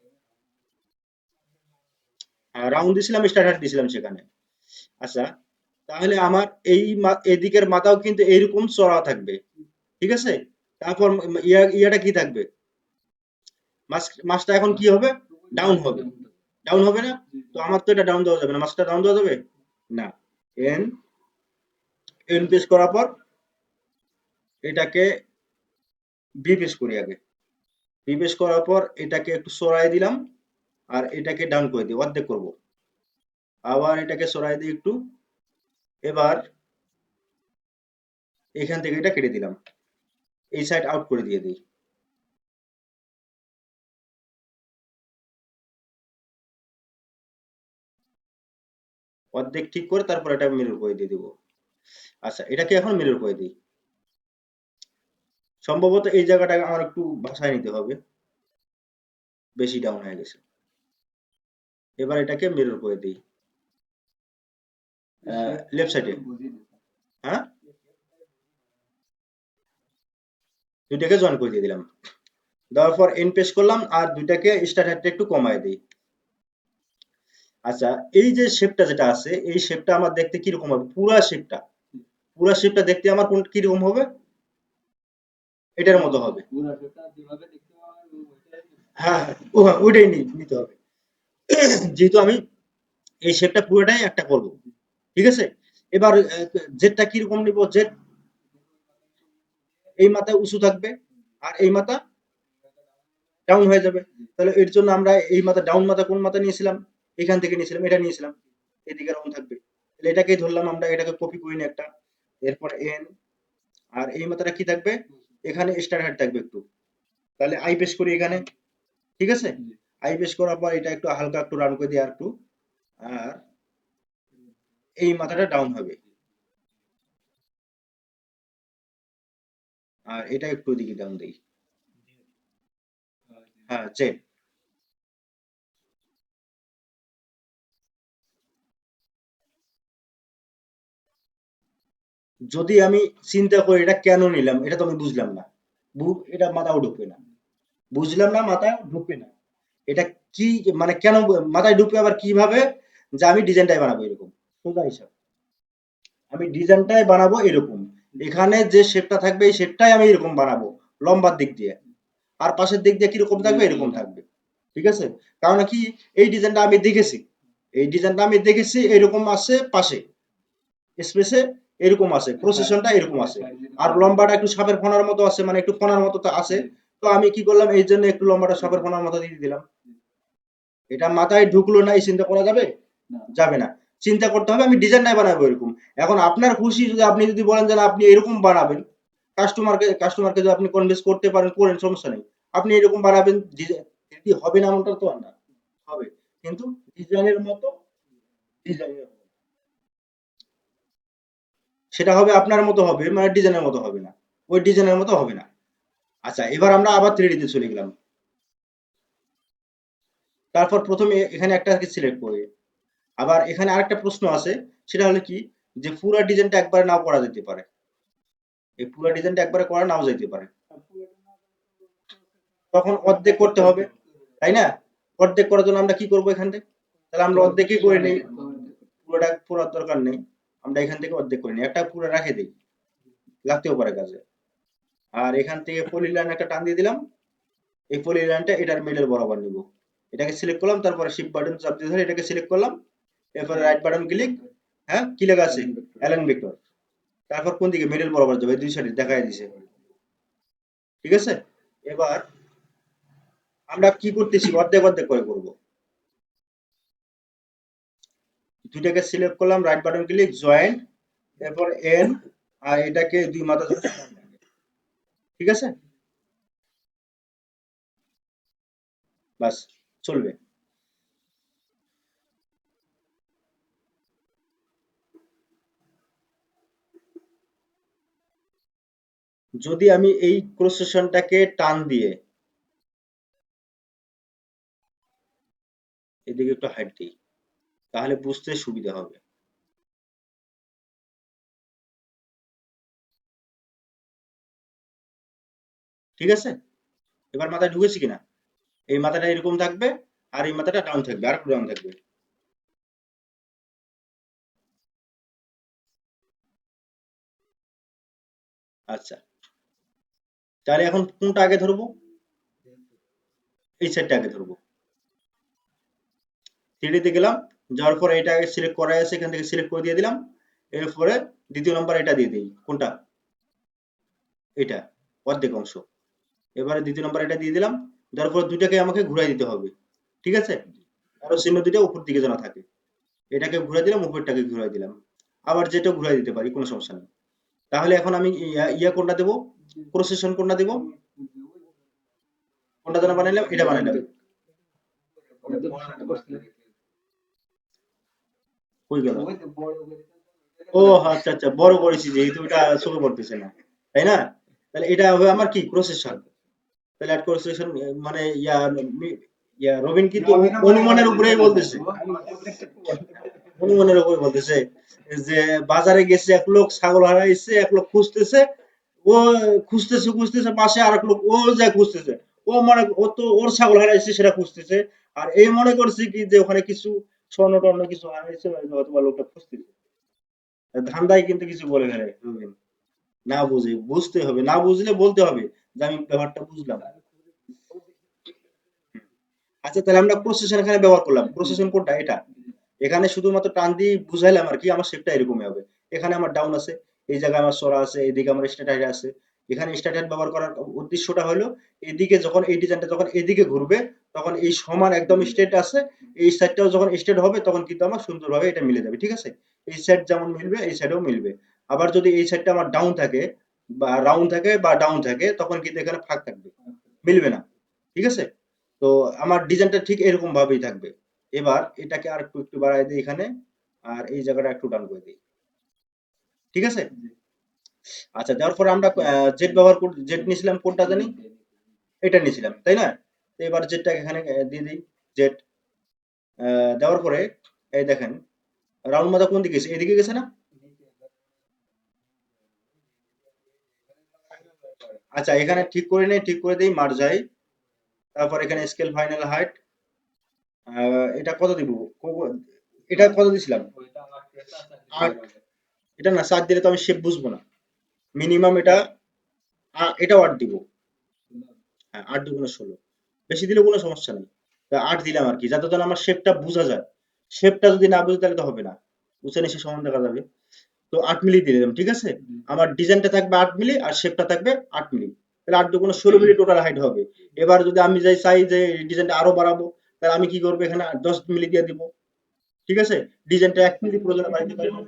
রাউন্ড দিছিলাম, স্টার্টার দিছিলাম সেখানে। আচ্ছা তাহলে আমার এই এদিকের মাথাও কিন্তু এইরকম চড়া থাকবে, ঠিক আছে। তারপর ইয়াটা কি থাকবে, মাছটা এখন কি হবে, ডাউন হবে, ডাউন হবে না। তো আমার তো এটা ডাউন দেওয়া যাবে না, মাছটা ডাউন দেওয়া যাবে না। এন এন পেশ করার পর এটাকে বি পেশ করি আগে, বি পেশ করার পর এটাকে একটু সরাই দিলাম, আর এটাকে ডাউন করে দিই, অর্ধেক করব, আবার এটাকে সরাই দিই একটু। এবার এখান থেকে এটা কেটে দিলাম, এই সাইড আউট করে দিয়ে দিই। অর্ধেক ঠিক করে তারপর এটা মিরর করে দিয়ে দেবো। আচ্ছা, এটাকে এখন মিরর করে দিই। সম্ভবত এই জায়গাটাকে আমার একটু ভাসায় নিতে হবে, বেশি ডাউন হয়ে গেছে। এবার এটাকে মিরর করে দিই লেফট সাইডে। হ্যাঁ, দুইটাকে জয়েন করে দিয়ে দিলাম। দেওয়ার পর এন পেশ করলাম আর দুইটাকে স্টার্ট হাইটটা একটু কমায় দিই। আচ্ছা, এই যে শেপটা যেটা আছে, এই শেপটা আমার দেখতে কিরকম হবে? পুরা শেপটা দেখতে আমার কোন কিরকম হবে? এটার মতো হবে। হ্যাঁ, হ্যাঁ, ওইটাই নিতে হবে। যেহেতু আমি এই শেপটা পুরোটাই একটা করব, ঠিক আছে? এবার জেডটা কিরকম নিব? জেড এই মাথা উঁচু থাকবে আর এই মাথা ডাউন হয়ে যাবে। তাহলে এর জন্য আমরা এই মাথা ডাউন মাথা কোন মাথা নিয়েছিলাম? এখান থেকে নিয়েছিলাম, এটা নিয়েছিলাম। এদিকে রাউন্ড থাকবে। তাহলে এটাকেই ধরলাম আমরা, এটাকে কপি করে নিই একটা। এরপর এন, আর এই মাথাটা কি থাকবে? এখানে স্টার হাইট থাকবে একটু। তাহলে আই পেশ করি এখানে, ঠিক আছে? আই পেশ করার পর এটা একটু হালকা একটু রান করে দিই আর একটু। আর এই মাথাটা ডাউন হবে আর এটা একটু ওদিকে ডাউন দিই। হ্যাঁ, জেড। যদি আমি চিন্তা করি এটা কেন নিলাম, এটা তো আমি বুঝলাম না। এটা মাথাও ঢুকবে না, বুঝলাম না, মাথায় ঢুকবে না। এটা কি মানে কেন মাথায় ঢুকবে আবার কিভাবে? যে আমি ডিজাইনটাই বানাবো এরকম, সোজা হিসাব। আমি ডিজাইনটাই বানাবো এরকম। এখানে যে শেপটা থাকবে এই শেপটাই আমি এরকম বানাবো, লম্বার দিক দিয়ে। আর পাশের দিক দিয়ে কিরকম থাকবে? এরকম থাকবে, ঠিক আছে? কারণ কি, এই ডিজাইনটা আমি দেখেছি, এরকম আছে পাশে স্পেসে, এরকম আছে, প্রসেশনটা এরকম আছে। আর লম্বাটা একটু সাপের ফোনার মতো আছে, মানে একটু ফোনার মতো তো আছে। তো আমি কি করলাম, এই জন্য একটু লম্বাটা সাপের ফোনার মতো দিয়ে দিলাম। এটা মাথায় ঢুকলো না, এই চিন্তা করা যাবে? যাবে না। চিন্তা করতে হবে আমি ডিজাইনটাই বানাবো এরকম। এখন আপনার খুশি, যদি আপনি যদি বলেন যে না, আপনি এরকম বানাবেন, কাস্টমারকে যদি আপনি কনভিন্স করতে পারেন, করেন, সমস্যা নেই। আপনি এরকম বানাবেন, যদি হবে না এমনটা তো আর না, হবে। কিন্তু ডিজাইনের মতো, ডিজাইনের সেটা হবে আপনার মতো হবে, মানে ডিজাইনের মতো হবে না, ওই ডিজাইনের মতো হবে না। আচ্ছা, এবার আমরা আবার 3D তে চলে গেলাম। তারপর প্রথমে এখানে একটা সিলেক্ট করে, আবার এখানে আরেকটা প্রশ্ন আছে, সেটা হলো কি, যে পুরো ডিজাইনটা একবারে নাও করা যেতে পারে। এই পুরো ডিজাইনটা একবারে করা নাও যেতে পারে, তখন অর্ধেক করতে হবে, তাই না? অর্ধেক করার জন্য আমরা কি করব এখান থেকে? তাহলে আমরা অর্ধেকই করে নেই, পুরোটা পুরার দরকার নেই। আমরা এখান থেকে অর্ধেক করে নিই, একটা পুরো রেখে দিই, লাগতেও পারে কাজে। আর এখান থেকে পলি লাইন একটা টান দিয়ে দিলাম। এই পলি লাইনটা এটার মিডল বরাবর নিব। এটাকে সিলেক্ট করলাম, তারপরে শিফট বাটন চাপ দিয়ে ধরে এটাকে সিলেক্ট করলাম। এরপরে রাইট বাটন ক্লিক। হ্যাঁ, কি লেখা আছে? Align vector. তারপর কোন দিকে? মিডল বরাবর যাবে, দুই সাইডে দেখাই দিছে, ঠিক আছে? এবার আমরা কি করতেছি, অর্ধেক অর্ধেক করে করব। দুইটাকে সিলেক্ট করলাম, রাইট বাটন ক্লিক, জয়েন্ট, এরপর এন, আর এটাকে দুই মাথা ধরে, ঠিক আছে? বাস, চলবে। যদি আমি এই ক্রস সেকশনটাকে টান দিয়ে এদিকে একটু হাইট দিই, তাহলে বুঝতে সুবিধা হবে। ঠিক আছে? এবার মাথায় ঢুকেছি কিনা? এই মাথাটা এরকম থাকবে আর এই মাথাটা ডাউন থাকবে, আর একটু ডাউন থাকবে। আচ্ছা, তাহলে এখন কোনটা আগে ধরবো? এই সাইডটা আগে ধরবো। 3D তে গেলাম, যাওয়ার পরে এটা আগে সিলেক্ট করা আছে, এখান থেকে সিলেক্ট করে দিয়ে দিলাম। এরপরে দ্বিতীয় নাম্বার এটা দিয়ে দিই, কোনটা? এটা, অর্ধেক অংশ। এবারে দ্বিতীয় নাম্বার এটা দিয়ে দিলাম। দেওয়ার পর দুইটাকে আমাকে ঘুরাই দিতে হবে, ঠিক আছে? আরো চিহ্ন দুইটা উপর দিকে যেন থাকে। এটাকে ঘুরাই দিলাম, উপরটাকে ঘুরাই দিলাম। আবার যেটা ঘুরাই দিতে পারি, কোনো সমস্যা নেই। তাহলে এখন আমি ইয়া কোনটা দেবো? প্রসেসন কোনটা দেবো? কোনটা যেন বানাইলাম? এটা বানাইলাম। কই গেল? ও আচ্ছা আচ্ছা, বড় করেছি যেহেতু এটা চোখে পড়তেছে না, তাই না? তাহলে এটা হবে আমার কি প্রসেসর। তাহলে অ্যাড প্রসেসর মানে রবিন কিন্তু অনুমানের উপরেই বলতেছে, অনুমানের উপরে বলতেছে যে বাজারে গেছে এক লোক, ছাগল হারাইছে, এক লোক খুঁজতেছে, ও খুঁজতেছে খুঁজতেছে, পাশে আর এক লোক ও যায় খুঁজতেছে, ও মনে ও তো ওর ছাগল হারাইছে সেটা খুঁজতেছে, আর এই মনে করছে কি যে ওখানে কিছু স্বর্ণ টর্ণ কিছু হারাইছে, অথবা লোকটা খুঁজতেছে। ধান্দায় কিন্তু কিছু বলে ফেলে রবিন, না বুঝে বুঝতে হবে, না বুঝলে বলতে হবে যে আমি ব্যাপারটা বুঝলাম। আচ্ছা, তাহলে আমরা প্রসেসর এখানে ব্যবহার করলাম, প্রসেসর কোডটা এটা, এখানে শুধুমাত্র টান দিয়ে বুঝাইলাম আর কি, আমার শেপটা এরকমই হবে। এখানে আমার ডাউন আছে, এই জায়গায় আমার সরা আছে, এইদিকে আমার স্ট্যাটাস আছে। এখানে স্ট্যাটাস ব্যবহার করার উদ্দেশ্যটা হলো এদিকে যখন এই ডিজাইনটা যখন এদিকে ঘুরবে, তখন এই সমান একদম স্ট্রেট আছে, এই সাইডটাও যখন স্ট্রেট হবে তখন কিন্তু আমার সুন্দরভাবে এটা মিলে যাবে, ঠিক আছে? এই সাইড যেমন মিলবে এই সাইডেও মিলবে। আবার যদি এই সাইডটা আমার ডাউন থাকে বা রাউন্ড থাকে বা ডাউন থাকে, তখন কিন্তু এখানে ফাঁক থাকবে, মিলবে না, ঠিক আছে? তো আমার ডিজাইনটা ঠিক এরকম ভাবেই থাকবে। এবার এটাকে আর একটু একটু বাড়াই দিই এখানে, আর এই জায়গাটা একটু ডান করে দিই, ঠিক আছে? আচ্ছা, দেওয়ার পরে আমরা জেড ব্যবহার করি, জেড নিয়েছিলাম কোনটা জানি, এটা নিয়েছিলাম তাই না? তো এবার জেডটা এখানে দিয়ে দিই, জেড দেওয়ার পরে এই দেখেন রাউন্ড মাথা কোন দিকে গেছে, এদিকে গেছে না? আচ্ছা, এখানে ঠিক করে নেই, ঠিক করে দিই মার্জাই। তারপর এখানে স্কেল ফাইনাল হাইট, এটা কত দিব? এটা কত দিছিলাম? আট। এটা না, 7 দিলে তো আমি শেপ বুঝবো না, মিনিমাম এটা এটাও 8 দিব। হ্যাঁ, 8 দুগুণে 16, বেশি দিলে কোনো সমস্যা নেই। তা 8 দিলাম আর কি, যাতে যেন আমার শেপটা বোঝা যায়। শেপটা যদি না বুঝি তাহলে তো হবে না, উঁচা নিচে সমান দেখা যাবে। তো 8 মিলি দিয়ে দিলাম, ঠিক আছে? আমার ডিজাইনটা থাকবে 8 মিলি আর শেপটা থাকবে 8 মিলি, তাহলে 8 দুগুণে 16 মিলি টোটাল হাইট হবে। এবার যদি আমি চাই যে ডিজাইনটা আরো বাড়াবো, তাহলে আমি কি করবো, এখানে 10 মিলি দিয়ে দিব, ঠিক আছে? ডিজাইনটা 1 মিলি প্রয়োজনে বাড়াইতে পারবো,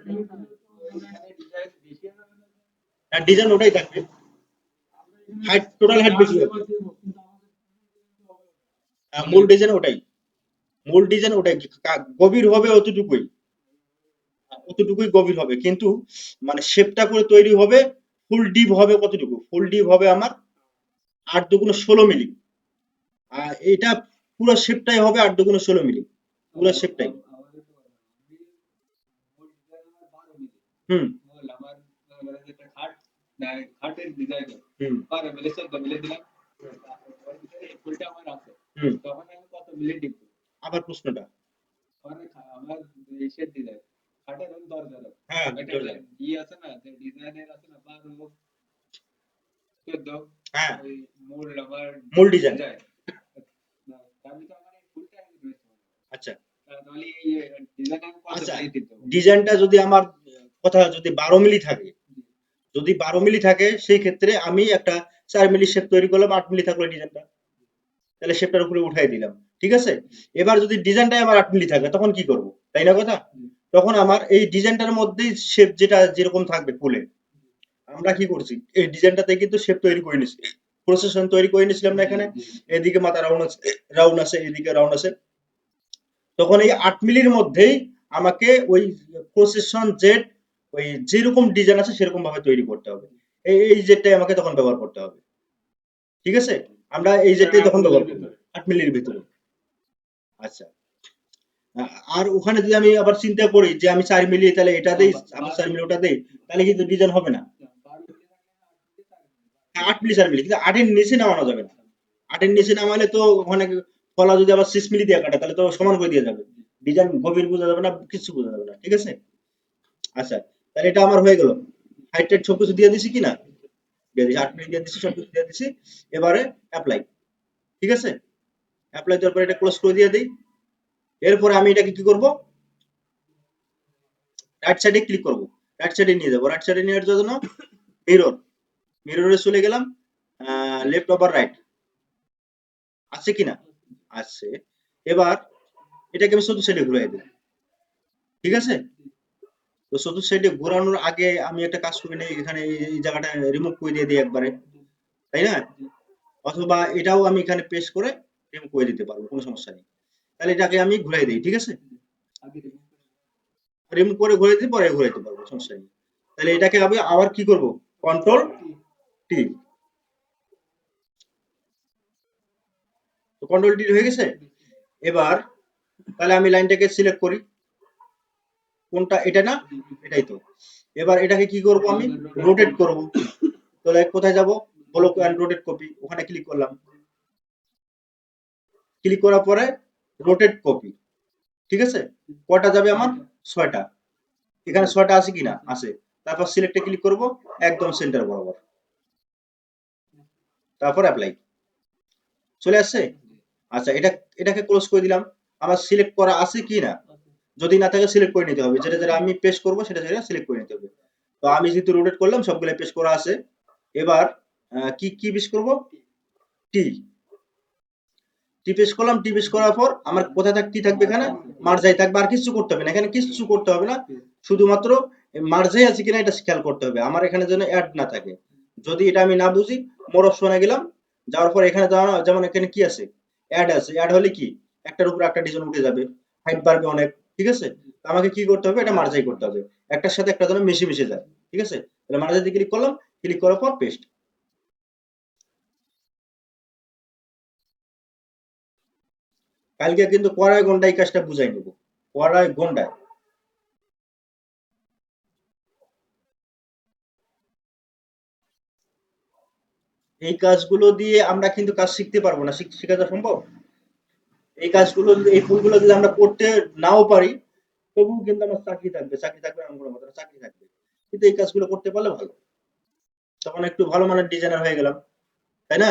আর ডিজাইন ওটাই থাকবে, হাইট টোটাল হাইট বেশি হবে। মূল ডিজাইন ওটাই, মূল ডিজাইন ওটাই, গভীর হবে অতটুকুই, অতটুকুই গভীর হবে, কিন্তু মানে শেপটা করে তৈরি হবে, ফুল ডিপ হবে কতটুকু, ফুল ডিপ হবে আমার 8 দুগুণে 16 মিলি, আর এটা পুরো শেপটাই হবে 8 দুগুণে 16 মিলি, পুরো শেপটাই। হুম হুম হুম। আবার প্রশ্নটা, হ্যাঁ হ্যাঁ, মূল ডিজাইন, আচ্ছা আচ্ছা, ডিজাইনটা যদি আমার কথা যদি 12 মিলি থাকে, যদি 12 মিলি থাকে সেই ক্ষেত্রে আমি একটা 4 মিলি শেপ তৈরি করলাম, 8 মিলি থাকলো ডিজাইনটা, তাহলে শেপটার উপরে উঠাই দিলাম, ঠিক আছে? এবার যদি ডিজাইনটাই আমার 8 মিলি থাকে তখন কি করব, তাই না কথা? তখন আমার এই ডিজাইনটার মধ্যেই শেপ যেটা যেরকম থাকবে ফুলে, আমরা কি করছি, এই ডিজাইনটাতে কিন্তু শেপ তৈরি করে নিছি, প্রসেসন তৈরি করে নিছিলাম না এখানে, এদিকে মাথা রাউন্ড আছে, রাউন্ড আছে, এদিকে রাউন্ড আছে, তখন এই 8 মিলির মধ্যেই আমাকে ওই প্রসেসন জেড ওই যেরকম ডিজাইন আছে সেরকম ভাবে তৈরি করতে হবে, এই জেডটাই আমাকে তখন ব্যবহার করতে হবে, ঠিক আছে? আমরা এই জেডটাই তখন ব্যবহার করব 8 মিলির ভিতরে। আচ্ছা, আর ওখানে যদি আমি আবার চিন্তা করি যে আমি 4 মিলি তাহলে এটা দেই, আবার 4 মিলি ওটা দেই, তাহলে কিন্তু ডিজাইন হবে না। 8 মিলি 4 মিলি, কিন্তু 8 এর নিচে নামানো যাবে না, 8 এর নিচে নামালে তো ওখানে ফলা যদি আবার 6 মিলি দিয়ে কাটে তাহলে তো সমান করে দিয়ে যাবে, ডিজাইন গভীর বোঝা যাবে না, কিছু বোঝা যাবে না, ঠিক আছে? আচ্ছা, তাহলে এটা আমার হয়ে গেল, হাইট টাইট সবকিছু দিয়ে দিছি কিনা, দিয়ে দিছি, 8 মিনিট দিয়ে দিছি, সবকিছু দিয়ে দিছি। এবারে অ্যাপ্লাই, ঠিক আছে? অ্যাপ্লাই দেওয়ার পরে এটা ক্লোজ করে দিয়ে দিই। এরপরে আমি এটাকে কি করব, রাইট সাইডে ক্লিক করব, রাইট সাইডে নিয়ে যাব, রাইট সাইডে নেওয়ার জন্য মিরর, মিররে চলে গেলাম, লেফট ওভার রাইট, আছে কিনা, আছে। এবার এটাকে আমি চতুর্থ সাইডে ঘুরাই দিই, ঠিক আছে? তো চতুর্থ সাইডে ঘোরানোর আগে আমি একটা কাজ করে নিই, এখানে এই জায়গাটা রিমুভ করে দিয়ে দিই একবারে, তাই না? অথবা এটাও আমি এখানে পেস্ট করে রিমুভ করে দিতে পারবো, কোনো সমস্যা নেই। তাহলে এটাকে আমি ঘুরাই দিই, ঠিক আছে? রিমুভ করে ঘুরে দিই, পরে ঘুরাইতে পারবো, সমস্যা নেই। তাহলে এটাকে আমি আবার কি করব, কন্ট্রোল টি। তো কন্ট্রোল টি হয়ে গেছে। এবার তাহলে আমি লাইনটাকে সিলেক্ট করি, কোনটা, এটা না, এটাই তো। এবার এটাকে কি করব, আমি রোটেট করব। তাহলে কোথায় যাব, ব্লক এন্ড রোটেট কপি, ওখানে ক্লিক করলাম। ক্লিক করার পরে রোটেট কপি, ঠিক আছে। কয়টা যাবে আমার, 6টা। এখানে 6টা আছে কিনা, আছে। তারপর সিলেক্টে ক্লিক করব, একদম সেন্টার বরাবর, তারপর অ্যাপ্লাই, চলে আসছে। আচ্ছা, এটাকে ক্লোজ করে দিলাম। আমার সিলেক্ট করা আছে কি না, যদি না থাকে সিলেক্ট করে নিতে হবে, যেটা যেটা আমি পেস্ট করব সেটা সেটা সিলেক্ট করে নিতে হবে। তো আমি যেহেতু রোটেট করলাম, সবগুলো পেস্ট করা আছে। এবার কি কি পেস্ট করব, টি। টি পেস্ট করলাম। টি পেস্ট করার পর আমার কোথায় কি থাকবে, এখানে মার্জাই থাকবে, আর কিছু করতে হবে না, এখানে কিছু করতে হবে না, শুধুমাত্র মার্জাই আছে কিনা এটা খেয়াল করতে হবে, আমার এখানে যেন অ্যাড না থাকে। যদি এটা আমি না বুঝি, মোর অপশনে গেলাম, যাওয়ার পর এখানে যেমন এখানে কি আছে, অ্যাড আছে। অ্যাড হলে কি, একটার উপর একটা ডিজাইন উঠে যাবে, হাইট বাড়বে অনেক, ঠিক আছে। তো আমাকে কি করতে হবে, এটা মার্জাই করতে হবে, একটার সাথে একটা যেন মিশে মিশে যায়, ঠিক আছে। তাহলে মার্জাইতে ক্লিক করলাম, ক্লিক করার পর পেস্ট। কালকে কিন্তু কড়াই ঘন্টায় এই কাজটা বুঝাই নেবো, কড়াই ঘন্টায়। এই কাজগুলো দিয়ে আমরা কিন্তু কাজ শিখতে পারবো না, শেখাটা সম্ভব। এই কাজগুলো, এই ফুলগুলো যদি আমরা করতে নাও পারি, তবুও কিন্তু আমার চাকরি থাকবে, চাকরি থাকবে এমন কোনো কথা না, চাকরি থাকবে। কিন্তু এই কাজগুলো করতে পারলে ভালো, তখন একটু ভালো মানের ডিজাইনার হয়ে গেলাম, তাই না।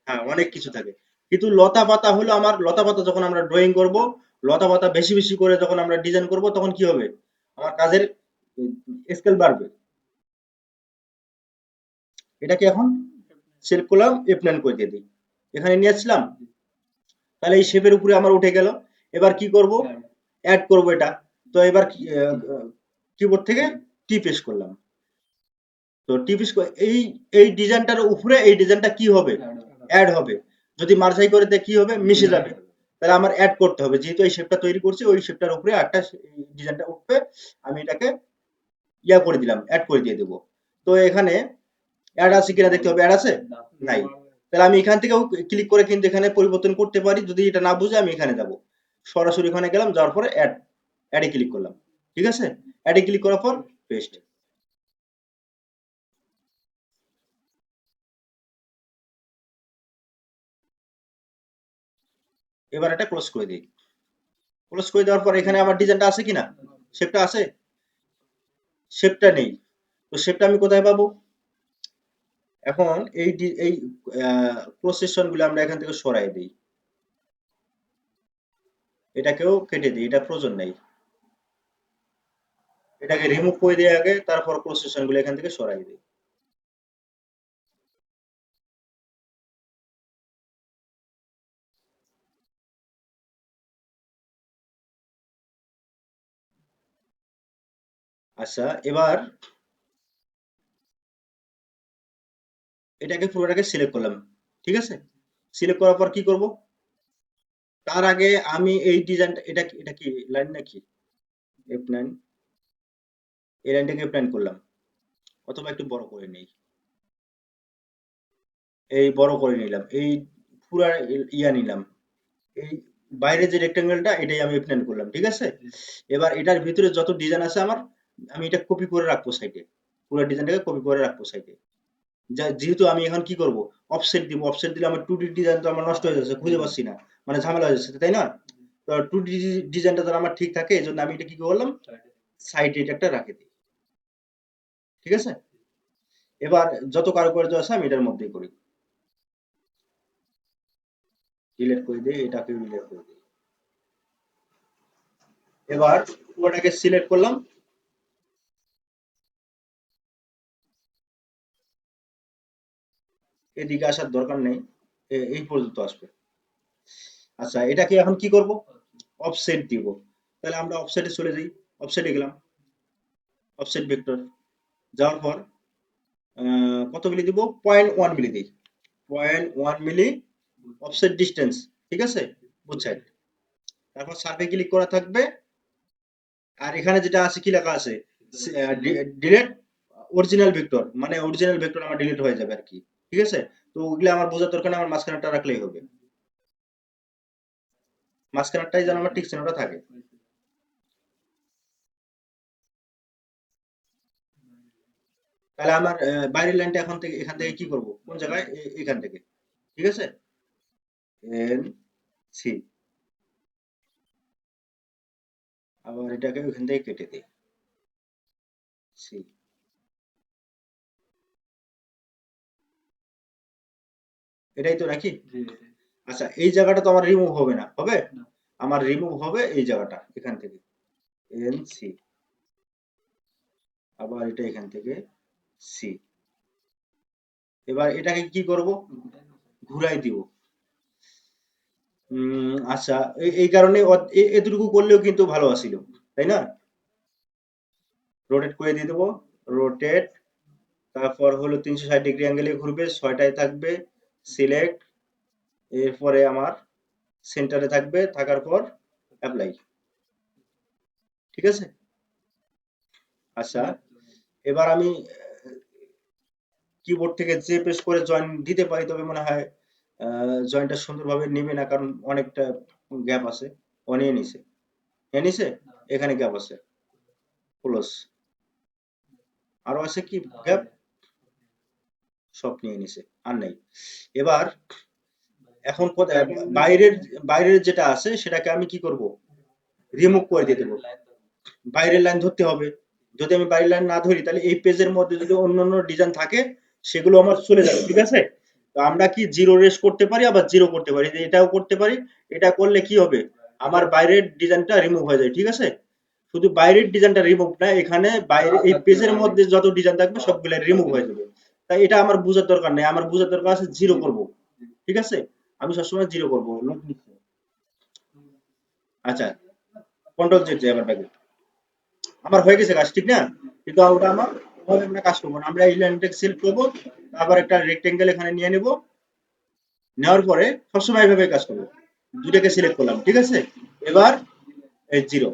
হ্যাঁ, অনেক কিছু থাকে। কিন্তু লতা পাতা হলো আমার, লতা পাতা যখন আমরা ড্রয়িং করব, লতা পাতা বেশি বেশি করে যখন আমরা ডিজাইন করব, তখন কি হবে, আমার কাজের স্কেল বাড়বে। এটাকে এখন সিলেক্ট করলাম, F9 করে দিয়ে দিই, এখানে নিয়ে আসলাম। তাহলে এই শেপের উপরে আমার উঠে গেল। এবার কি করব, অ্যাড করব এটা। তো এবার কিবোর্ড থেকে টি পেস্ট করলাম। তো টি পেস্ট এই এই ডিজাইনটার উপরে এই ডিজাইনটা কি হবে, অ্যাড হবে। যদি মার্জাই করে দেয় কি হবে, মিশে যাবে। তাহলে আমার অ্যাড করতে হবে, যেহেতু এই শেপটা তৈরি করছি, ওই শেপটার উপরে একটা ডিজাইনটা উঠবে, আমি এটাকে ইয়া করে দিলাম, অ্যাড করে দিয়ে দেবো। তো এখানে অ্যাড আছে কিনা দেখতে হবে, অ্যাড আছে, নাই। তাহলে আমি এখান থেকেও ক্লিক করে কিন্তু এখানে পরিবর্তন করতে পারি, যদি এটা না বুঝে আমি এখানে যাব, সরাসরি এখানে গেলাম, যাওয়ার পরে অ্যাডে ক্লিক করলাম, ঠিক আছে। অ্যাডে ক্লিক করার পর পেস্ট। এবার এটা ক্লোজ করে দিই। ক্লোজ করে দেওয়ার পর এখানে আমার ডিজাইনটা আছে কিনা, শেপটা আছে, শেপটা নেই। তো শেপটা আমি কোথায় পাবো, এখন এই প্রসেসন গুলো আমরা এখান থেকে সরাই দিই, এটাকেও কেটে দিই, এটা প্রয়োজন নাই। এটাকে রিমুভ করে দিয়ে আগে, তারপর প্রসেসন গুলো এখান থেকে সরাই দিই। আচ্ছা, এবার এটাকে পুরোটাকে সিলেক্ট করলাম, ঠিক আছে। সিলেক্ট করার পর কি করব, তার আগে আমি এই ডিজাইনটা, এটা কি লাইন নাকি, F9, এই লাইনটাকে F9 করলাম, অথবা একটু বড় করে নেই, এই বড় করে নিলাম, এই পুরা ইয়া নিলাম, এই বাইরে যে রেক্টেঙ্গেলটা এটাই আমি F9 করলাম, ঠিক আছে। এবার এটার ভিতরে যত ডিজাইন আছে আমার, আমি এটা কপি করে রাখবো সাইডে, পুরো ডিজাইনটাকে কপি করে রাখবো সাইডে। যেহেতু আমি এখন কি করব, অফসেট দিব, অফসেট দিলে আমার 2D ডিজাইন তো আমার নষ্ট হয়ে যাচ্ছে, খুঁজে পাচ্ছি না, মানে ঝামেলা হয়ে যাচ্ছে, তাই না। তো 2D ডিজাইনটা যেন আমার ঠিক থাকে, এই জন্য আমি এটা কি করলাম, সাইডে এটা একটা রাখে দিই, ঠিক আছে। এবার যত কারুকার্য আছে আমি এটার মধ্যেই করি, ডিলিট করে দিই, এটাকে ডিলিট করে দিই। এবার পুরোটাকে সিলেক্ট করলাম, এদিকে আসার দরকার নেই, এই পর্যন্ত আসবে। আচ্ছা, এটাকে এখন কি করব, অফসেট দিব। তাহলে আমরা অফসেটে চলে যাই, অফসেটে গেলাম, অফসেট ভেক্টর, যাওয়ার পর কত মিলি দিব, 0.1 মিলি দিই, 0.1 মিলি অফসেট ডিস্টেন্স, ঠিক আছে, বুঝছেন। তারপর সার্ভে ক্লিক করা থাকবে, আর এখানে যেটা আছে কি লেখা আছে, ডিলেট অরিজিনাল ভেক্টর, মানে অরিজিনাল ভেক্টর আমার ডিলিট হয়ে যাবে আর কি। ঠিক আছে, তো ওগুলো আমার বোঝার দরকার নেই, আমার মাঝখানেরটা রাখলেই হবে, মাঝখানেরটাই যেন আমার টিক চিহ্নটা থাকে। তাহলে আমার বাইরের লাইনটা এখান থেকে কি করব, কোন জায়গায়, এখান থেকে, ঠিক আছে, এন সি, আবার এটাকে ওখান থেকে কেটে দিই, সি। এটাই তো নাকি? আচ্ছা, এই জায়গাটা তো আমার রিমুভ হবে না, হবে? আমার রিমুভ হবে এই জায়গাটা এখান থেকে, এন সি, আবার এটা এখান থেকে সি। এবার এটাকে কি করব, ঘুরাই দিব। আচ্ছা, এই কারণে এতটুকু করলেও কিন্তু ভালো আছিল, তাই না? রোটেট করে দিয়ে দেবো, রোটেট, তারপর হলো 360 ডিগ্রি অ্যাঙ্গেলে ঘুরবে, 6টায় থাকবে, সিলেক্ট, এরপরে আমার সেন্টারে থাকবে, থাকার পর অ্যাপ্লাই, ঠিক আছে। আচ্ছা, এবার আমি কিবোর্ড থেকে যে প্রেস করে জয়েন দিতে পারি, তবে মনে হয় জয়েনটা সুন্দরভাবে নেবে না, কারণ অনেকটা গ্যাপ আছে। ও নিয়ে নিছে, নিয়ে নিছে, এখানে গ্যাপ আছে, ক্লোজ, আরো আছে কি গ্যাপ, সব নিয়ে নিছে, আর নেই। এবার এখন বাইরের বাইরের যেটা আছে সেটাকে আমি কি করব, রিমুভ করে দিয়ে দেবো, বাইরের লাইন ধরতে হবে। যদি আমি বাইরের লাইন না ধরি, তাহলে এই পেজের মধ্যে যদি অন্য অন্য ডিজাইন থাকে সেগুলো আমার চলে যাবে, ঠিক আছে। তো আমরা কি জিরো রেস করতে পারি, আবার জিরো করতে পারি, যে এটাও করতে পারি। এটা করলে কি হবে, আমার বাইরের ডিজাইনটা রিমুভ হয়ে যায়, ঠিক আছে। শুধু বাইরের ডিজাইনটা রিমুভ না, এখানে বাইরে এই পেজের মধ্যে যত ডিজাইন থাকবে সবগুলো রিমুভ হয়ে যাবে। তাই এটা আমার বোঝার দরকার নেই, আমার বোঝার দরকার আছে জিরো করব, ঠিক আছে। আমি সবসময় জিরো করবো। আচ্ছা, কন্ট্রোল জেড যাই আবার ব্যাকে, আমার হয়ে গেছে কাজ, ঠিক না? কিন্তু ওটা আমার ওভাবে আমরা কাজ করবো না, আমরা এই লাইনটাকে সিলেক্ট করবো, তারপর একটা রেক্টেঙ্গেল এখানে নিয়ে নেব, নেওয়ার পরে সবসময় এইভাবে কাজ করবো, দুটাকে সিলেক্ট করলাম, ঠিক আছে। এবার এই জিরো,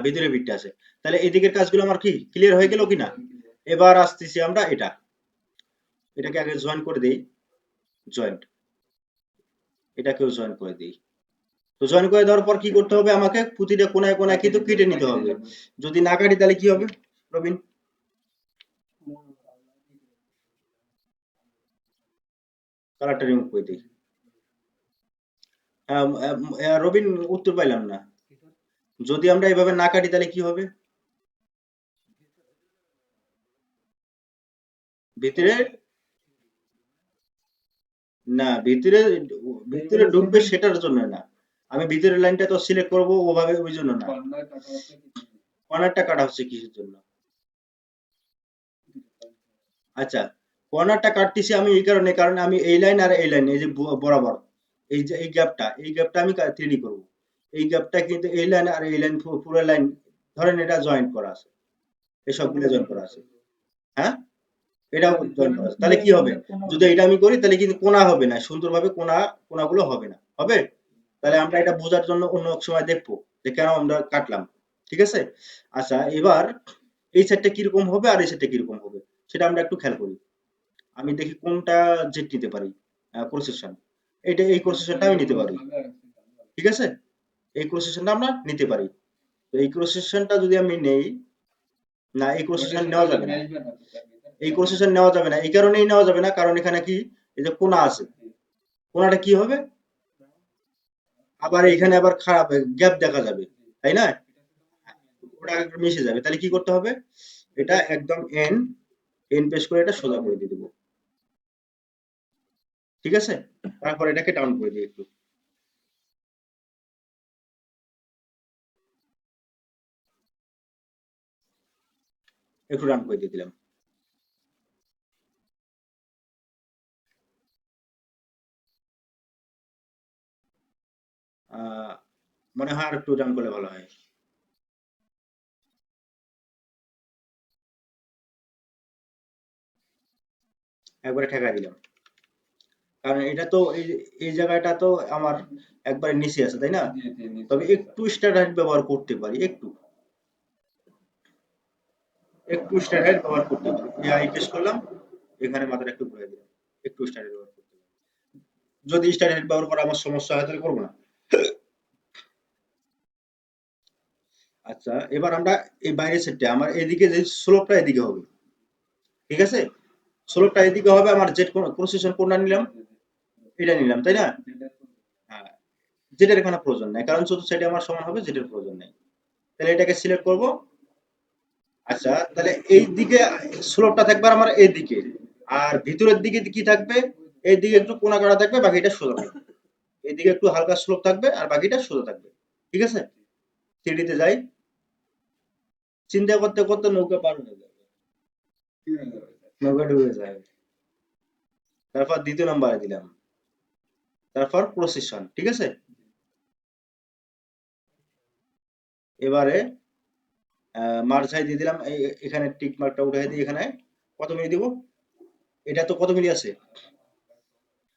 ভিতরে বিটটা আছে। তাহলে এদিকের কাজগুলো আমার কি ক্লিয়ার হয়ে গেল কিনা? এবার আসতেছি আমরা এটাকে আগে জয়েন করে দেই, জয়েন্ট, এটাকেও জয়েন করে দিই। তো জয়েন করে দেওয়ার পর কি করতে হবে, আমাকে প্রতিটা কোনায় কোনায় কিন্তু কেটে নিতে হবে। যদি না কাটি তাহলে কি হবে রবিন? কালারটা রিমুভ করে দিই। রবিন, উত্তর পাইলাম না। যদি আমরা এভাবে না কাটি তাহলে কি হবে? ভিতরে, না ভিতরে, ভিতরে ঢুকবে সেটার জন্য না, আমি ভিতরের লাইনটা তো সিলেক্ট করব ওভাবে, ওই জন্য না। কর্নারটা কাটা হচ্ছে কিসের জন্য? আচ্ছা, কর্নারটা কাটতেছি আমি এই কারণে, কারণ আমি এই লাইন আর এই লাইন, এই যে বরাবর এই যে এই গ্যাপটা আমি তৈরি করব। এই গ্যাপটা কিন্তু এই লাইন আর এই লাইন, পুরো লাইন, ধরেন এটা জয়েন করা আছে, এই সবগুলো জয়েন করা আছে, হ্যাঁ, এটাও জয়েন করা আছে। তাহলে কি হবে, যদি এটা আমি করি তাহলে কিন্তু কোণা হবে না, সুন্দরভাবে কোণাগুলো হবে না, হবে। তাহলে আমরা এটা বোঝার জন্য অন্য এক সময় দেখবো যে কেন আমরা কাটলাম, ঠিক আছে। আচ্ছা, এবার এই সেটটা কিরকম হবে আর এই সেটটা কিরকম হবে সেটা আমরা একটু খেয়াল করি। আমি দেখি কোনটা জেট নিতে পারি, প্রসেসন, এই প্রসেসনটা আমি নিতে পারি, ঠিক আছে। এই প্রসেসনটা আমরা নিতে পারি। তো এই প্রসেসনটা যদি আমি নেই, না এই প্রসেসন নেওয়া যাবে না, এই প্রসেসন নেওয়া যাবে না, এই কারণেই নেওয়া যাবে না, কারণ এখানে কি, এই যে কোণা আছে, কোণাটা কি হবে, আবার এখানে আবার খারাপ গ্যাপ দেখা যাবে, তাই না? ওটা একটু মিশে যাবে, তাহলে কি করতে হবে, এটা একদম এন পেশ করে এটা সোজা করে দিয়ে দেবো, ঠিক আছে। তারপর এটাকে ডাউন করে দিই একটু, একটু ডাউন করে দিয়ে দিলাম। আহ, মনে হয় আর একটু ডাউন করলে ভালো হয়। একবারে ঠেকাই দিলাম, কারণ এটা তো এই জায়গাটা তো আমার একবারে নিচে আছে, তাই না? তবে একটু স্টার্ট হাইট ব্যবহার করতে পারি, একটু একটু স্টার্ট হাইট ব্যবহার করতে পারি। এই আই টেস্ট করলাম, এখানে মাথাটা একটু ঘুরে দিলাম, একটু স্টার্ট হাইট ব্যবহার করতে পারি। যদি স্টার্ট হাইট ব্যবহার করা আমার সমস্যা হয় তাহলে করবো না। আচ্ছা, এবার আমরা এই বাইরের সেটটা আমার এদিকে যে স্লোপটা এদিকে হবে, ঠিক আছে? স্লোপটা এদিকে হবে, আমার জেড প্রসেসর কোনটা নিলাম, এটা নিলাম, তাই না? হ্যাঁ, জেডের এখানে প্রয়োজন নাই, কারণ চতুর্থ সাইডে আমার সমান হবে, জেডের প্রয়োজন নেই। তাহলে এটাকে সিলেক্ট করব। আচ্ছা, তাহলে এই দিকে স্লোপটা থাকবে আমার এইদিকে, আর ভিতরের দিকে কি থাকবে? এইদিকে একটু কোনা কাটা থাকবে, বাকিটা সোজা থাকবে। এইদিকে একটু হালকা স্লোপ থাকবে আর বাকিটা সোজা থাকবে, ঠিক আছে? থ্রিডিতে যাই, চিন্তা করতে করতে নৌকা পার হয়ে যাবে, নৌকা ডুবে যায়। তারপর দ্বিতীয় নাম্বারে দিলাম, তারপর প্রসেসন, ঠিক আছে? এবারে মার্জাই দিয়ে দিলাম, এখানে টিক মার্কটা উঠাই দিই, এখানে কত মিলি দিব? এটা তো কত মিলি আছে?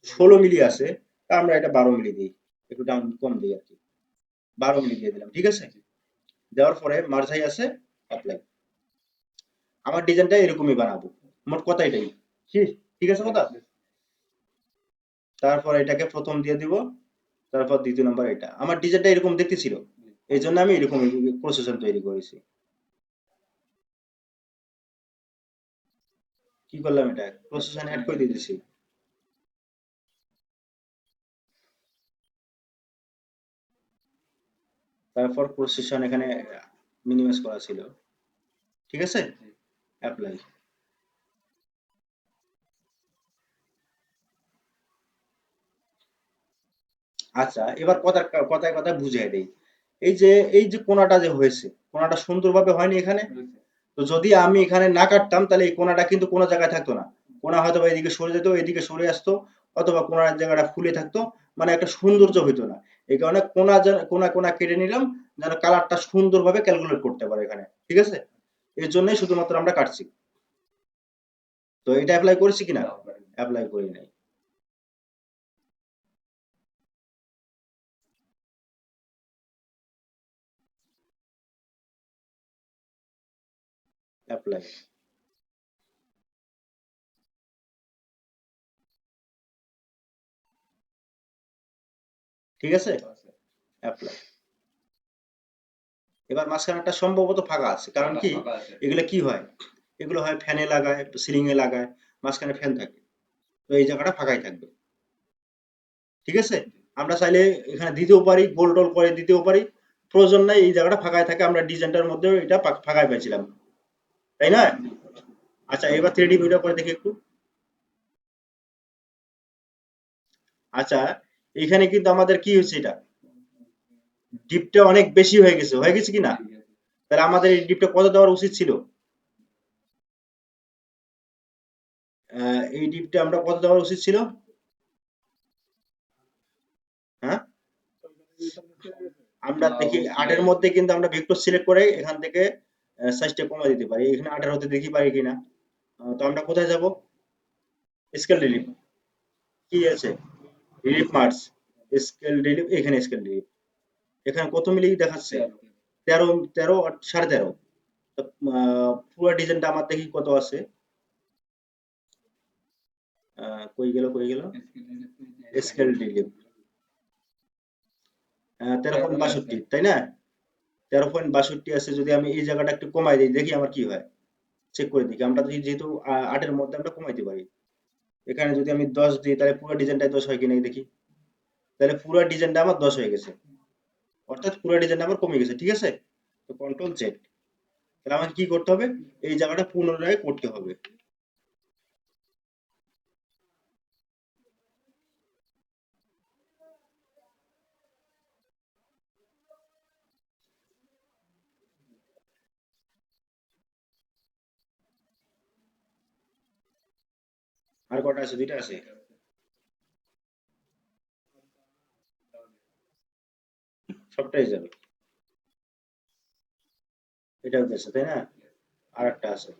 16 মিলি আছে, তা আমরা এটা 12 মিলি দিই, একটু দাম কম দিই আর কি। 12 মিলি দিয়ে দিলাম, ঠিক আছে? দেওয়ার পরে মার্জাই আছে, অ্যাপ্লাই। আমার ডিজাইনটা এরকমই বানাবো, মোট কথা এটাই। ঠিক, ঠিক আছে কথা। তারপর এটাকে প্রথম দিয়ে দিব, তারপর দ্বিতীয় নাম্বার এটা। আমার ডিজাইনটা এরকম দেখতে ছিল, এই জন্য আমি এরকম প্রসেসর তৈরি করেছি। কি করলাম, এটা প্রসেসর অ্যাড করে দিয়ে দিছি। তারপর প্রসেসর এখানে মিনিমাইজ করা ছিল, ঠিক আছে? অ্যাপ্লাই। আচ্ছা, এবার কথায় কথায় বুঝিয়ে দেই। এই যে কোণাটা যে হয়েছে, কোণাটা সুন্দরভাবে হয়নি এখানে। তো যদি আমি এখানে না কাটতাম তাহলে এই কোণাটা কিন্তু কোনো জায়গায় থাকতো না। কোণা হয়তো বা এদিকে সরে যেত, এদিকে সরে আসতো, অথবা কোণার জায়গাটা ফুলে থাকতো, মানে একটা সৌন্দর্য হইতো না। এই কারণে কোণা কোণা কেটে নিলাম, যেন কালারটা সুন্দরভাবে ক্যালকুলেট করতে পারে এখানে, ঠিক আছে? এর জন্যই শুধুমাত্র আমরা কাটছি। তো এটা অ্যাপ্লাই করেছি কিনা? অ্যাপ্লাই করি নাই। অ্যাপ্লাই, ঠিক আছে? অ্যাপ্লাই। এবার মাঝখানেরটা সম্ভবত ফাঁকা আছে, কারণ কি, এগুলো কি হয়, এগুলো হয় ফ্যানে লাগায়, সিলিং এ লাগায়, মাঝখানে ফ্যান থাকে, তো এই জায়গাটা ফাঁকাই থাকবে, ঠিক আছে? আমরা চাইলে এখানে দিতেও পারি, গোল টোল করে দিতেও পারি, প্রয়োজন নাই, এই জায়গাটা ফাঁকাই থাকে, আমরা ডিজাইনটার মধ্যে এটা ফাঁকাই পেয়েছিলাম, তাই না? আচ্ছা, এবার 3D ভিডিও করে দেখি একটু। আচ্ছা, এখানে কিন্তু আমাদের কি হয়েছে, এটা ডিপটা অনেক বেশি হয়ে গেছে কিনা? তাহলে আমাদের এই ডিপটা কত দেওয়ার উচিত ছিল? এই ডিপটা আমরা কত দেওয়ার উচিত ছিল? হ্যাঁ, আমরা দেখি 8-এর মধ্যে কিন্তু আমরা ভেক্টর সিলেক্ট করে এখান থেকে সাইজটা কমায় দিতে পারি, এখানে 8-এর হতে দেখি পারি কিনা। তো আমরা কোথায় যাব? স্কেল রিলিফ, কি আছে? রিলিফ মার্কস, স্কেল রিলিফ, এখানে স্কেল রিলিফ, এখানে কত মিলি দেখাচ্ছে? 13, 13, 13.5। পুরো ডিজাইনটা আমার দেখি কত আছে। কই গেল স্কেল রিলিফ? 13.62, তাই না? 13.62 আছে, যদি আমি এই জায়গাটা একটু কমাই দিই, দেখি আমার কি হয়, চেক করে দেখি। আমরা তো যেহেতু 8-এর মধ্যে আমরা কমাইতে পারি, এখানে যদি আমি 10 দিই তাহলে পুরো ডিজাইনটাই 10 হয় কিনা দেখি। তাহলে পুরো ডিজাইনটা আমার 10 হয়ে গেছে, অর্থাৎ পুরো ডিজাইনটা আমার কমে গেছে, ঠিক আছে? তো কন্ট্রোল জেড। তাহলে আমাকে কি করতে হবে? এই জায়গাটা পুনরায় করতে হবে। আর কটা আছে? 2টা আছে। সবটাই যাবে। এটাও গেছে তাই না? আর একটা আছে।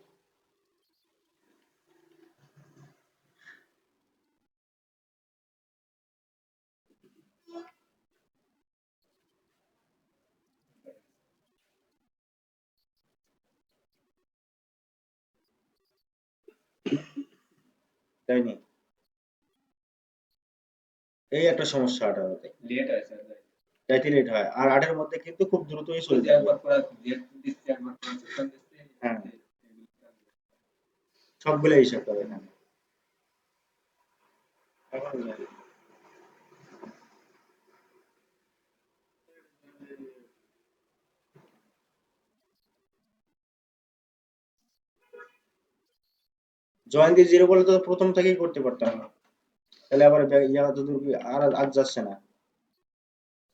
তাই নি? এই একটা সমস্যা আঠারোতে যাইতে লেট হয়, আর আটের মধ্যে কিন্তু খুব দ্রুতই চলে যাবে। হ্যাঁ, সবগুলো হিসাব করে এখানে। এখন জয়েন্টি জিরো বলে তো প্রথম থেকেই করতে পারতাম না, তাহলে আবার ইয়া তো দূর আর আজ যাচ্ছে না।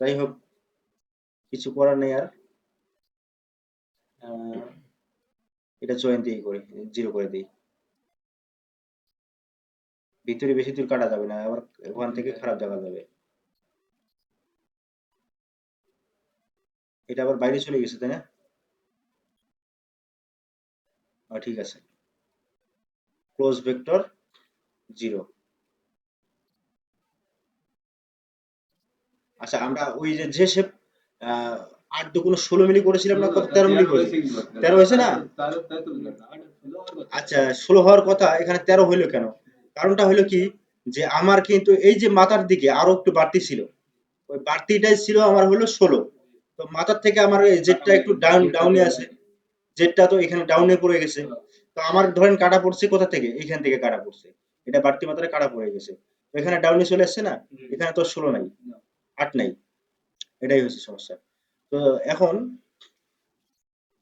যাই হোক, কিছু করার নেই আর। আহ, এটা জয়েন্টি করে জিরো করে দিই, ভিতরে বেশি দূর কাটা যাবে না, আবার ওখান থেকে খারাপ দেখা যাবে। এটা আবার বাইরে চলে গেছে তাই না? ঠিক আছে, ক্লোজ ভেক্টর জিরো। আচ্ছা, আমরা ওই যে শেপ 8 × 16 মিলি করেছিলাম না, কত 13 মিলি করেছি? 13 হয়েছে না? আচ্ছা, 16 হওয়ার কথা, এখানে 13 হইলো কেন? কারণটা হলো কি, যে আমার কিন্তু এই যে মাথার দিকে আরো একটু বাড়তি ছিল, ওই বাড়তিটাই ছিল আমার হলো 16। তো মাথার থেকে আমার এই জেডটা একটু ডাউনে আছে, জেডটা তো এখানে ডাউনে পড়ে গেছে। তো আমার ধরেন কাটা পড়ছে কোথা থেকে, এইখান থেকে কাটা পড়ছে, এটা বাড়তি মাত্রায় কাটা পড়ে গেছে। তো এখানে ডাউনে চলে আসছে না, এখানে তো 16 নাই, 8 নাই, এটাই হচ্ছে সমস্যা। তো এখন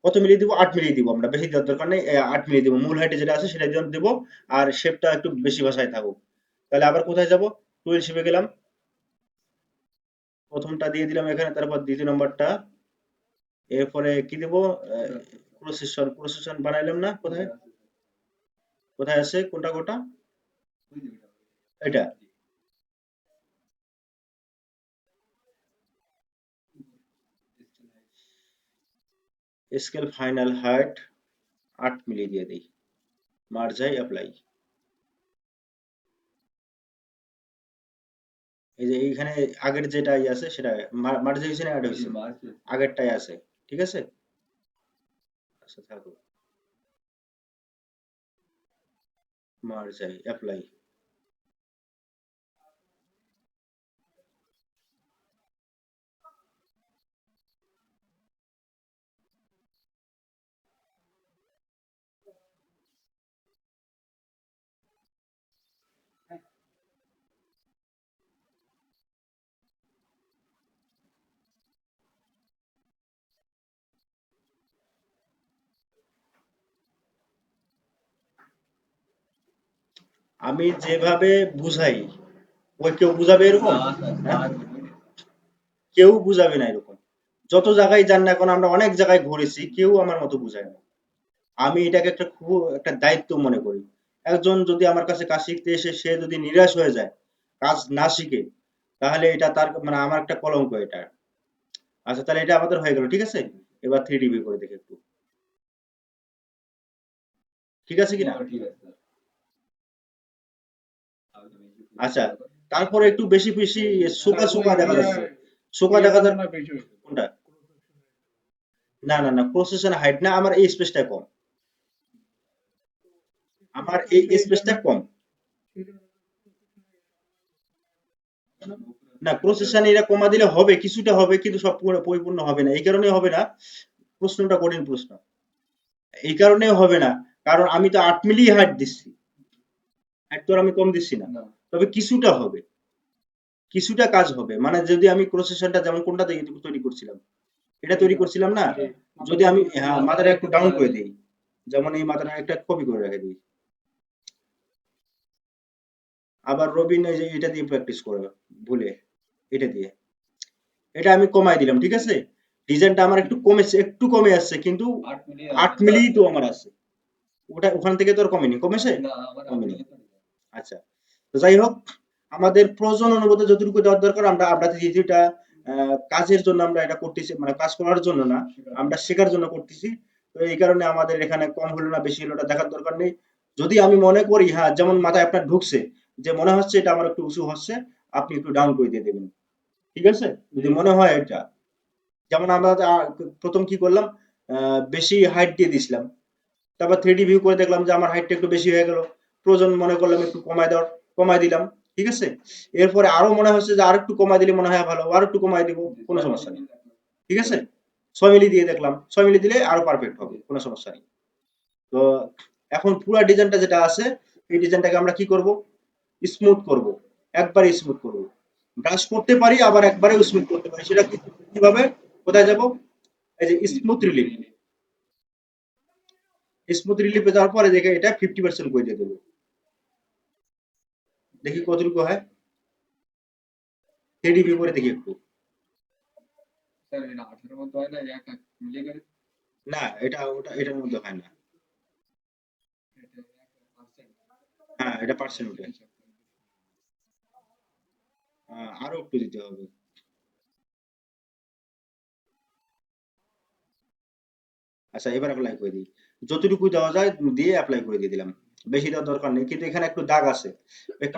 কত মিলিয়ে দিব? 8 মিলিয়ে দিব, আমরা বেশি দেওয়ার দরকার নেই, 8 মিলিয়ে দিব, মূল হাইটে যেটা আছে সেটা দিয়ে দেবো। আর শেপটা একটু বেশি ভাষায় থাকুক। তাহলে আবার কোথায় যাব? টুয়েলভ শেপে গেলাম, প্রথমটা দিয়ে দিলাম এখানে, তারপর দ্বিতীয় নম্বরটা, এরপরে কি দেব? প্রসেসন বানাইলাম না, কোথায় কোথায় আছে, কোনটা কোনটা? এটা স্কেল ফাইনাল হাইট 8 মিলি দিয়ে দিই, মার্জাই অ্যাপ্লাই। এই যে এইখানে আগের যেটা আছে সেটা মার্জাই হয়েছে না অ্যাড হয়েছে? আগেরটাই আছে, ঠিক আছে। আচ্ছা থাকুক, মার্জাই অ্যাপ্লাই। আমি যেভাবে বুঝাই, ওই কেউ বুঝাবে এরকম? হ্যাঁ? কেউ বুঝাবে না এরকম। যত জায়গায় যান না এখন, আমরা অনেক জায়গায় ঘুরেছি, কেউ আমার মতো বুঝায় না। আমি এটাকে একটা খুব একটা দায়িত্ব মনে করি। একজন যদি আমার কাছে কাজ শিখতে এসে সে যদি নিরাশ হয়ে যায়, কাজ না শিখে, তাহলে এটা তার মানে আমার একটা কলঙ্ক এটা। আচ্ছা, তাহলে এটা আমাদের হয়ে গেল, ঠিক আছে। এবার 3D ভিউ করে দেখি একটু, ঠিক আছে কিনা? আচ্ছা, তারপরে একটু বেশি বেশি শোকা শোকা দেখা যাচ্ছে, শোকা দেখা যাচ্ছে। কোনটা? না না না, প্রসেসর হাইট না, আমার এই স্পেসটা কম, আমার এই স্পেসটা কম। না, প্রসেসর এটা কমা দিলে হবে, কিছুটা হবে, কিন্তু সব পরিপূর্ণ হবে না। এই কারণে হবে না, প্রশ্নটা কঠিন প্রশ্ন। এই কারণে হবে না, কারণ আমি তো 8 মিলি হাইট দিচ্ছি, হাইট তো আর আমি কম দিচ্ছি না। তবে কিছুটা হবে, কিছুটা কাজ হবে, মানে যদি আমি প্রসেসরটা যেমন কোনটা তৈরি করছিলাম, এটা তৈরি করছিলাম না, যদি আমি হ্যাঁ মাথাটা একটু ডাউন করে দিই, যেমন এই মাথাটা একটা কপি করে রেখে দিই, আবার রবিন এই যে এটা দিয়ে প্র্যাকটিস করে ভুলে, এটা দিয়ে, এটা আমি কমাই দিলাম, ঠিক আছে। ডিজাইনটা আমার একটু কমেছে, একটু কমে আসছে, কিন্তু 8 মিলি তো আমার আছে, ওটা ওখান থেকে তো আর কমেনি, কমেছে? কমেনি। আচ্ছা, তো যাই হোক, আমাদের প্রয়োজন অনুভূতি যতটুকু দেওয়ার দরকার আমরা আমরা যেটা কাজের জন্য আমরা এটা করতেছি, মানে কাজ করার জন্য না, আমরা শেখার জন্য করতেছি। তো এই কারণে আমাদের এখানে কম হলো না বেশি হলো এটা দেখার দরকার নেই। যদি আমি মনে করি, হ্যাঁ, যেমন মাথায় আপনার ঢুকছে যে মনে হচ্ছে এটা আমার একটু উঁচু হচ্ছে, আপনি একটু ডাউন করে দিয়ে দেবেন, ঠিক আছে? যদি মনে হয় এটা, যেমন আমরা প্রথম কি করলাম, বেশি হাইট দিয়ে দিছিলাম, তারপর 3D ভিউ করে দেখলাম যে আমার হাইটটা একটু বেশি হয়ে গেল, প্রয়োজন মনে করলাম একটু কমায় দিলাম, ঠিক আছে? এরপরে আরো মনে হচ্ছে যে আর একটু কমায় দিলে মনে হয় ভালো, আর একটু কমায় দিব, কোনো সমস্যা নেই, ঠিক আছে? 6 মিলি দিয়ে দেখলাম, 6 মিলি দিলে আরো পারফেক্ট হবে, কোনো সমস্যা নেই। তো এখন পুরো ডিজাইনটা যেটা আছে, এই ডিজাইনটাকে আমরা কি করব, স্মুথ করব, একবারে স্মুথ করব। ব্রাশ করতে পারি, আবার একবারে স্মুথ করতে পারি, সেটা কিভাবে, কোথায় যাব, এই যে স্মুথ রিলিফ, স্মুথ রিলিফে যাওয়ার পরে দেখে এটা 50% করে দিয়ে দেবো, দেখি কতটুকু হয়, 3D ভিউ করে দেখি একটু। না, এটা ওটা এটার মধ্যে হয় না। হ্যাঁ, এটা পার্সেন্ট উঠে, আরো একটু দিতে হবে। আচ্ছা, এবার অ্যাপ্লাই করে দিই, যতটুকু দেওয়া যায় দিয়ে অ্যাপ্লাই করে দিয়ে দিলাম, বেশি দেওয়ার দরকার নেই। কিন্তু এখানে একটু দাগ আছে, ওই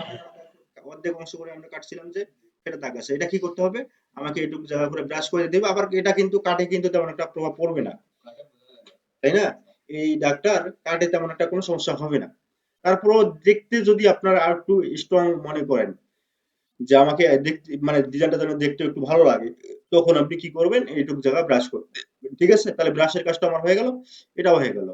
অর্ধেক অংশ করে আমরা কাটছিলাম যে, সেটা দাগ আছে, এটা কি করতে হবে, আমাকে এটুকু জায়গা করে ব্রাশ করে দেবে, আবার এটা কিন্তু কাটে কিন্তু তেমন একটা প্রভাব পড়বে না, তাই না? এই দাগটার কাটে তেমন একটা কোনো সমস্যা হবে না। তারপরেও দেখতে যদি আপনারা আর একটু স্ট্রং মনে করেন যে আমাকে দেখতে, মানে ডিজাইনটা যেন দেখতে একটু ভালো লাগে, তখন আপনি কি করবেন, এইটুকু জায়গা ব্রাশ করতে, ঠিক আছে? তাহলে ব্রাশের কাজটা আমার হয়ে গেল, এটাও হয়ে গেল।